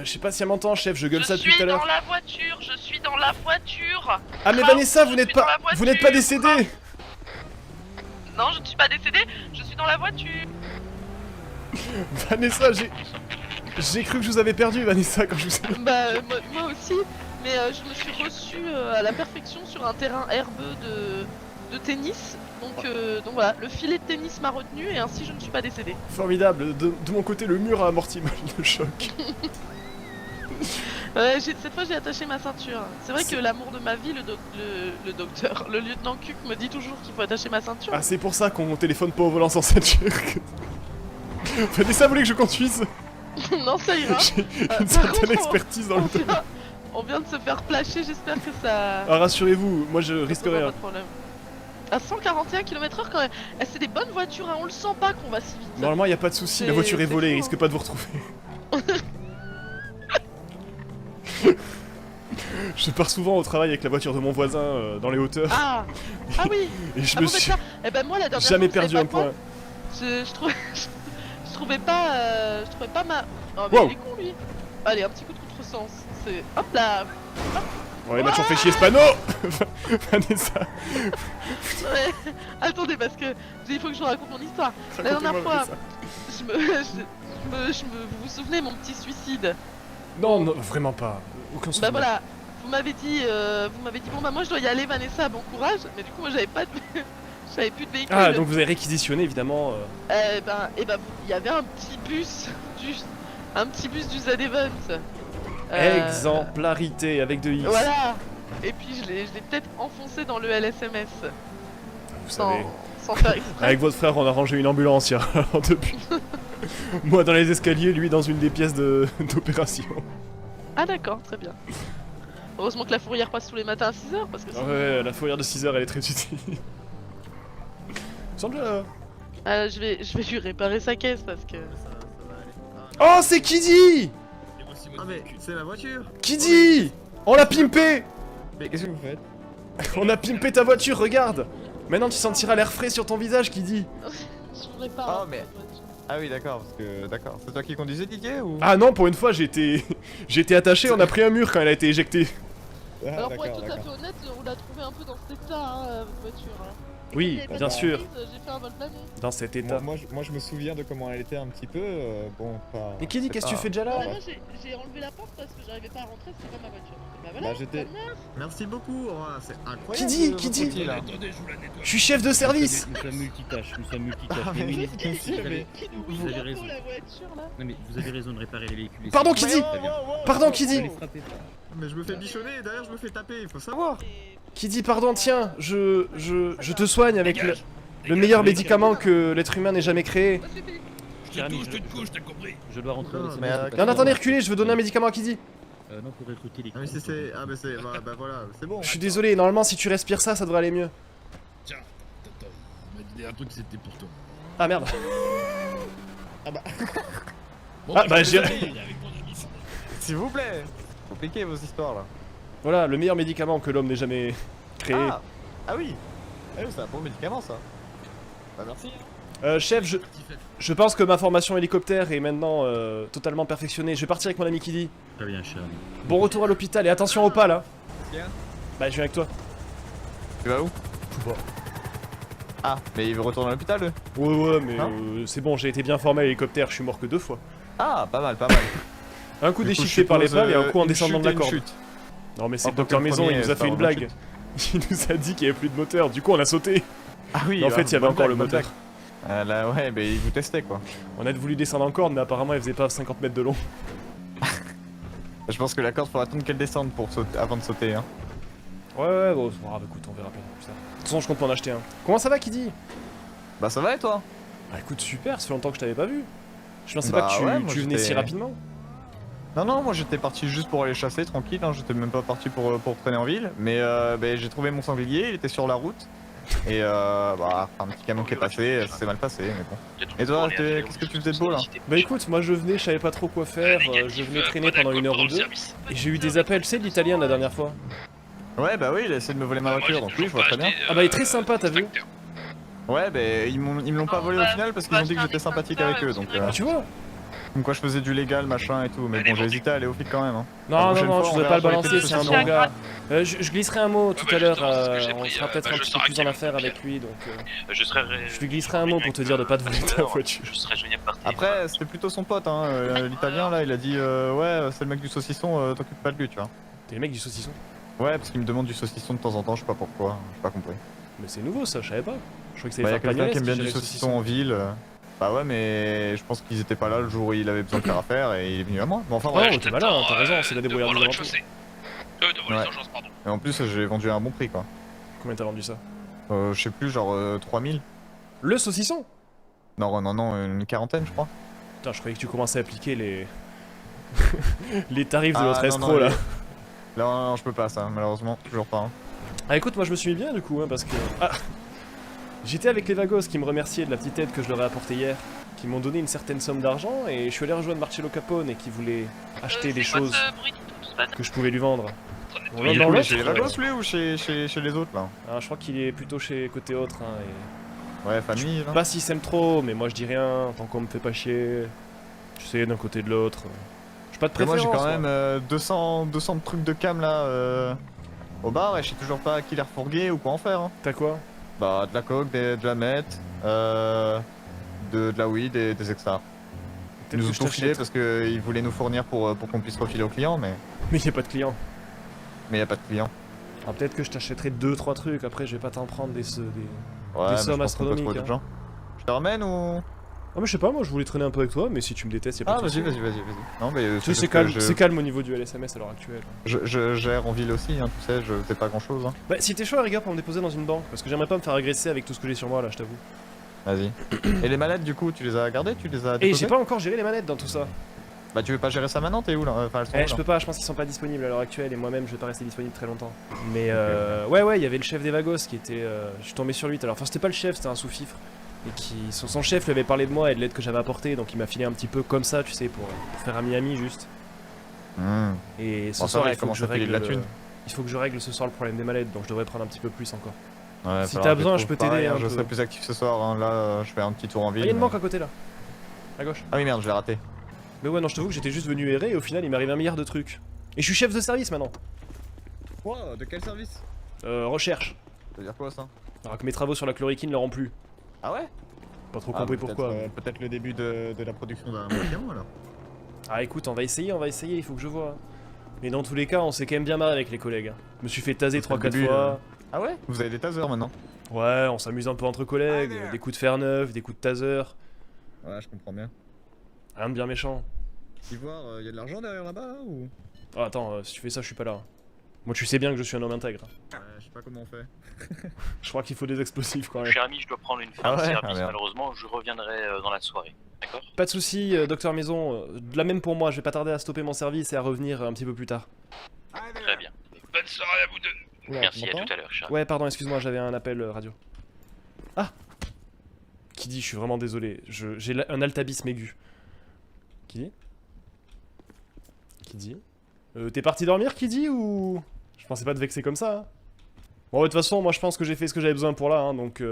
Je sais pas si elle m'entend, chef, je gueule Je ça depuis suis tout à dans l'heure. la voiture, je suis dans la voiture. Ah mais Raoul, Vanessa, je vous n'êtes suis dans pas la voiture. vous n'êtes pas décédée. Non, je ne suis pas décédée, je suis dans la voiture. Vanessa, j'ai J'ai cru que je vous avais perdu, Vanessa, quand je vous ai... Bah, moi aussi, mais je me suis reçu à la perfection sur un terrain herbeux de tennis. Donc voilà, le filet de tennis m'a retenu et ainsi je ne suis pas décédé. Formidable. De mon côté, le mur a amorti le choc. Ouais, cette fois j'ai attaché ma ceinture. C'est vrai que l'amour de ma vie, le docteur, le lieutenant Cook me dit toujours qu'il faut attacher ma ceinture. Ah, c'est pour ça qu'on téléphone pas au volant sans ceinture. Vanessa voulait que je conduise. Non, ça ira. J'ai une Par certaine contre, expertise dans le domaine. On vient de se faire flasher, j'espère que ça... Ah, rassurez-vous, moi je risque ça posera rien. pas de problème. À 141 km/h quand même. Eh, c'est des bonnes voitures, hein. On le sent pas qu'on va si vite. Normalement, y a pas de souci, la voiture est volée, il risque fou, pas de vous retrouver. Je pars souvent au travail avec la voiture de mon voisin dans les hauteurs. Ah, ah oui. Et je Ah, me vous faites suis ça. Eh ben moi la dernière jamais fois, vous perdu savez un pas point. quoi je trouvais pas ma... Oh mais Wow. il est con lui. Allez, un petit coup de contresens. C'est... Hop là. Ouais, il m'a toujours fait chier Spano. Vanessa. Ouais. Attendez parce que il faut que je vous raconte mon histoire. La dernière Racontez-moi, fois, vous vous souvenez mon petit suicide? Non, non, vraiment pas. Aucun souvenir. Bah voilà, vous m'avez dit bon bah moi je dois y aller Vanessa, bon courage. Mais du coup moi j'avais pas de... j'avais plus de véhicule. Ah, donc vous avez réquisitionné évidemment. Il y avait un petit bus du Z-Event. Exemplarité avec 2 X. Voilà. Et puis je l'ai peut-être enfoncé dans le LSMS. Vous sans, savez. sans faire exprès. Avec votre frère, on a rangé une ambulance hier. Alors depuis. Moi dans les escaliers, lui dans une des pièces d'opération. Ah d'accord, très bien. Heureusement que la fourrière passe tous les matins à 6h parce que sinon... Ouais, la fourrière de 6h elle est très utile. Semble je vais lui réparer sa caisse parce que... Oh, c'est Kiddy. Ah mais c'est ma voiture. Kiddy, on l'a pimpé. Mais qu'est-ce que vous faites? On a pimpé ta voiture, regarde. Maintenant tu sentiras l'air frais sur ton visage, Kiddy. Je vous répare. Ah mais... Ah oui d'accord, parce que... D'accord. C'est toi qui conduisais Didier ou... Ah non, pour une fois j'ai été attaché, on a pris un mur quand elle a été éjectée. Alors pour être tout à fait honnête, on l'a trouvé un peu dans cet état, hein, votre voiture. Hein. Oui, bien sûr. J'ai fait un vol plané. Dans cet état. Moi je me souviens de comment elle était un petit peu, bon pas... Et Kiddy, qu'est-ce que tu fais déjà là? Moi j'ai enlevé la porte parce que j'arrivais pas à rentrer, c'était pas ma voiture. Bah voilà, Bah j'étais... Merci beaucoup, c'est incroyable. Kiddy, je suis chef de service. Nous sommes multitâches, Ah, mais oui, bien sûr, mais... Vous avez raison. Non mais vous avez raison de réparer les véhicules. Pardon, Kiddy. Pardon, Kiddy. Mais je me fais bichonner et derrière je me fais taper, il faut savoir. Kiddy, pardon, tiens, je te soigne avec le meilleur médicament que l'être humain n'ait jamais créé. Je te couche, t'as compris. Je dois rentrer au mais, Non, attendez, reculez, je veux donner un médicament à Kiddy. Non, pour recruter les... Ah mais c'est... Ah bah c'est... Bah voilà, c'est bon. Je suis désolé, normalement si tu respires ça, ça devrait aller mieux. Tiens, attends, il m'a dit un truc, c'était pour toi. Ah merde. Ah bah... Bon, Ah bah j'ai... S'il vous plaît. Compliquez vos histoires là. Voilà, le meilleur médicament que l'homme n'ait jamais créé. Ah oui. Ah oui, c'est un bon médicament ça. Bah merci. Chef, je pense que ma formation hélicoptère est maintenant totalement perfectionnée. Je vais partir avec mon ami Kiddy. Très bien, cher. Bon retour à l'hôpital et attention au pas là. Tiens. Bah je viens avec toi. Tu vas où? Ah, mais il veut retourner à l'hôpital eux? Ouais, mais c'est bon, j'ai été bien formé à l'hélicoptère, je suis mort que 2 fois. Ah, pas mal, pas mal. Un coup Du coup, déchiqueté par les suppose, balles et un coup en une descendant de la chute et une corde. chute. Non mais c'est En le tant docteur que Maison, premier, il nous a c'est fait une pas vraiment blague. Il nous a dit qu'il n'y avait plus de moteur, du coup on a sauté. Ah oui, Mais en fait il y avait encore le moteur. Là ouais, mais il vous testait quoi. On a voulu descendre en corde mais apparemment elle faisait pas 50 mètres de long. Je pense que la corde, faut attendre qu'elle descende pour sauter, avant de sauter hein. Ouais, bon, c'est pas grave, écoute, on verra plus tard. De toute façon je compte en acheter un. Comment ça va Kiddy? Bah ça va et toi? Bah écoute, super, ça fait longtemps que je t'avais pas vu. Je pensais Bah pas que ouais, moi, tu venais si j'étais- rapidement. Non, moi j'étais parti juste pour aller chasser tranquille, hein. J'étais même pas parti pour traîner en ville. Mais j'ai trouvé mon sanglier, il était sur la route. Et bah, un petit camion qui est passé, ça s'est mal passé, mais bon. Et toi, qu'est-ce que tu faisais de beau là? Bah écoute, moi je venais, je savais pas trop quoi faire, je venais traîner pendant 1 heure ou 2. Et j'ai eu des appels, tu sais, de l'italien la dernière fois. Ouais, bah oui, il a essayé de me voler ma voiture, donc oui, je vois très bien. Ah bah il est très sympa, t'as vu? Ouais, bah ils me l'ont pas volé au final parce qu'ils ont dit que j'étais sympathique avec eux, donc... Tu vois? Comme quoi je faisais du légal, machin et tout, mais bon, j'ai hésité à aller au flic quand même. Hein. Non, La non, prochaine non, fois, tu on dois pas verra le sur les balancer, c'est un pétitions. bon gars. Je glisserai un mot tout à l'heure, on sera peut-être un je petit peu saurai plus en quel affaire avec lui, donc Je serai. je lui glisserai un mot pour te dire de pas te voler ta voiture. Je serai joignable par téléphone. Après, c'était plutôt son pote, hein, l'italien là, il a dit ouais, c'est le mec du saucisson, t'occupe pas de lui, tu vois. T'es le mec du saucisson? Ouais, parce qu'il me demande du saucisson de temps en temps, je sais pas pourquoi, j'ai pas compris. Mais c'est nouveau ça, je savais pas. Je crois que c'est Bah, les y'a quelqu'un Pagnoles qui aime bien qui du géraient le saucisson en ville. Bah ouais, mais je pense qu'ils étaient pas là le jour où il avait besoin de faire affaire et il est venu à moi. Mais enfin, Ouais, ouais, t'es malin, t'as raison, c'est la débrouillardise avant tout. Devant les urgences, pardon. Et en plus, j'ai vendu à un bon prix quoi. Combien t'as vendu ça? Je sais plus, genre 3000. Le saucisson? Non, non, non, une quarantaine, je crois. Putain, je croyais que tu commençais à appliquer les. les tarifs de Ah, notre non, escroc non, là. Là, non, je peux pas ça, malheureusement, toujours pas. Hein. Ah écoute, moi je me suis mis bien du coup, hein, parce que... Ah. J'étais avec les Vagos qui me remerciaient de la petite aide que je leur ai apportée hier, qui m'ont donné une certaine somme d'argent, et je suis allé rejoindre Marcello Capone et qui voulait acheter des choses que je pouvais lui vendre. Il est chez les Vagos lui ou chez les autres là? Ah, je crois qu'il est plutôt chez côté autre, hein, et... Ouais, famille là. Pas s'il s'aime trop, mais moi je dis rien, tant qu'on me fait pas chier. Je sais, d'un côté de l'autre. J'ai pas de Mais moi préférence. j'ai quand même 200 trucs de cam là au bar et je sais toujours pas à qui les refourguer ou quoi en faire. Hein. T'as quoi? Bah de la coke, de la meth, de la weed et des extras. Ils nous ont tout filé parce qu'ils voulaient nous fournir pour qu'on puisse refiler aux clients mais... Mais y a pas de clients. Mais y a pas de clients. Alors peut-être que je t'achèterai 2-3 trucs, après je vais pas t'en prendre des sommes astronomiques. Hein. Je te ramène ou... Ah mais je sais pas, moi je voulais traîner un peu avec toi, mais si tu me détestes, y'a pas de soucis. Vas-y. Non mais... Tu sais, c'est calme au niveau du LSMS à l'heure actuelle. Je gère en ville aussi, hein, tu sais, je fais pas grand chose. Hein. Bah si t'es chaud, rigueur, pour me déposer dans une banque, parce que j'aimerais pas me faire agresser avec tout ce que j'ai sur moi là, je t'avoue. Vas-y. Et les manettes du coup, tu les as gardées? Tu les as Et déposées? j'ai pas encore géré les manettes dans tout ça. Bah tu veux pas gérer ça maintenant? T'es où là? Enfin, elles sont où, là Je peux pas, je pense qu'ils sont pas disponibles à l'heure actuelle et moi-même je vais pas rester disponible très longtemps. Mais ouais, il y avait le chef des Vagos qui était... je suis tombé sur lui tout à l'heure. Enfin c'était pas le chef, c'était un sous-fifre. Et qui... Son chef lui avait parlé de moi et de l'aide que j'avais apportée, donc il m'a filé un petit peu comme ça, tu sais, pour faire ami-ami juste. Et ce soir il faut que je règle... Il faut que je règle ce soir le problème des mallettes, donc je devrais prendre un petit peu plus encore. Ouais, si t'as besoin, je peux t'aider un Je peu. serai plus actif ce soir, hein. Là je fais un petit tour en ville. Il y a une banque à côté là. À gauche. Ah oui merde, je l'ai raté. Mais ouais, non, je t'avoue que j'étais juste venu errer et au final il m'arrive un milliard de trucs. Et je suis chef de service maintenant. Quoi? De quel service? Recherche. Ça veut dire quoi ça? Alors que mes travaux sur la chloroquine leur ont plu. Ah ouais? Pas trop compris pourquoi. Peut-être le début de la production d'un médicament alors. Ah écoute, on va essayer, il faut que je vois. Mais dans tous les cas, on s'est quand même bien marré avec les collègues. Je me suis fait taser 3-4 fois. Ah ouais? Vous avez des tasers maintenant? Ouais, on s'amuse un peu entre collègues, des coups de fer neuf, des coups de taser. Ouais, je comprends bien. Rien de bien méchant. Ivoire, y a de l'argent derrière là-bas là ou? Oh, attends, si tu fais ça, je suis pas là. Moi, tu sais bien que je suis un homme intègre. Ouais, je sais pas comment on fait. Je crois qu'il faut des explosifs quand même. Cher ami, je dois prendre une fin de service, malheureusement, je reviendrai dans la soirée. D'accord? Pas de soucis, docteur Maison. De la même pour moi, je vais pas tarder à stopper mon service et à revenir un petit peu plus tard. Très bien. Bonne soirée à vous deux. Oula, merci, à tout à l'heure, cher. Ouais, pardon, excuse-moi, j'avais un appel radio. Ah! Qui dit, je suis vraiment désolé, j'ai un altabisme aigu. Qui dit? Qui dit? T'es parti dormir, qui dit, ou... Je pensais pas te vexer comme ça, hein. Bon, de toute façon, moi je pense que j'ai fait ce que j'avais besoin pour là, hein, donc...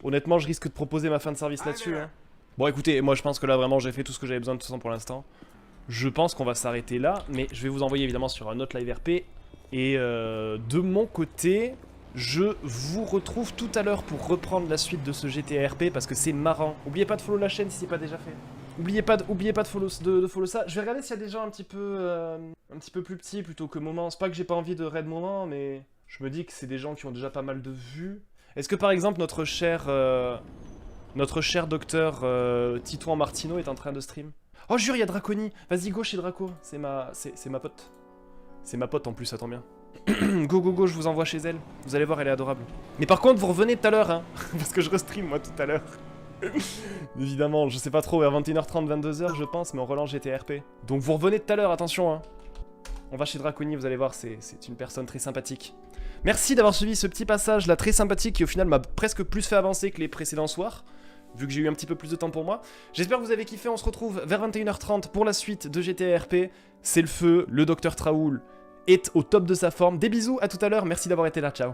Honnêtement, je risque de proposer ma fin de service là-dessus, hein. Bon, écoutez, moi je pense que là, vraiment, j'ai fait tout ce que j'avais besoin de toute façon pour l'instant. Je pense qu'on va s'arrêter là, mais je vais vous envoyer évidemment sur un autre live RP. Et de mon côté, je vous retrouve tout à l'heure pour reprendre la suite de ce GTA RP parce que c'est marrant. Oubliez pas de follow la chaîne si c'est pas déjà fait. Oubliez pas de follow, follow ça. Je vais regarder s'il y a des gens un petit peu plus petits plutôt que Moment. C'est pas que j'ai pas envie de raid Moment, mais je me dis que c'est des gens qui ont déjà pas mal de vues. Est-ce que par exemple notre cher docteur Titouan Martino est en train de stream? Oh jure, il y a Draconi. Vas-y, go chez Draco. C'est ma pote. C'est ma pote en plus, ça tombe bien. Go, je vous envoie chez elle. Vous allez voir, elle est adorable. Mais par contre, vous revenez tout à l'heure, hein. Parce que je restream moi tout à l'heure. Évidemment, je sais pas trop, vers 21h30, 22h, je pense, mais on relance GTRP. Donc vous revenez tout à l'heure, attention, hein. On va chez Draconi, vous allez voir, c'est une personne très sympathique. Merci d'avoir suivi ce petit passage là, très sympathique, qui au final m'a presque plus fait avancer que les précédents soirs. Vu que j'ai eu un petit peu plus de temps pour moi. J'espère que vous avez kiffé, on se retrouve vers 21h30 pour la suite de GTA RP. C'est le feu, le docteur Traoul est au top de sa forme. Des bisous, à tout à l'heure, merci d'avoir été là, ciao.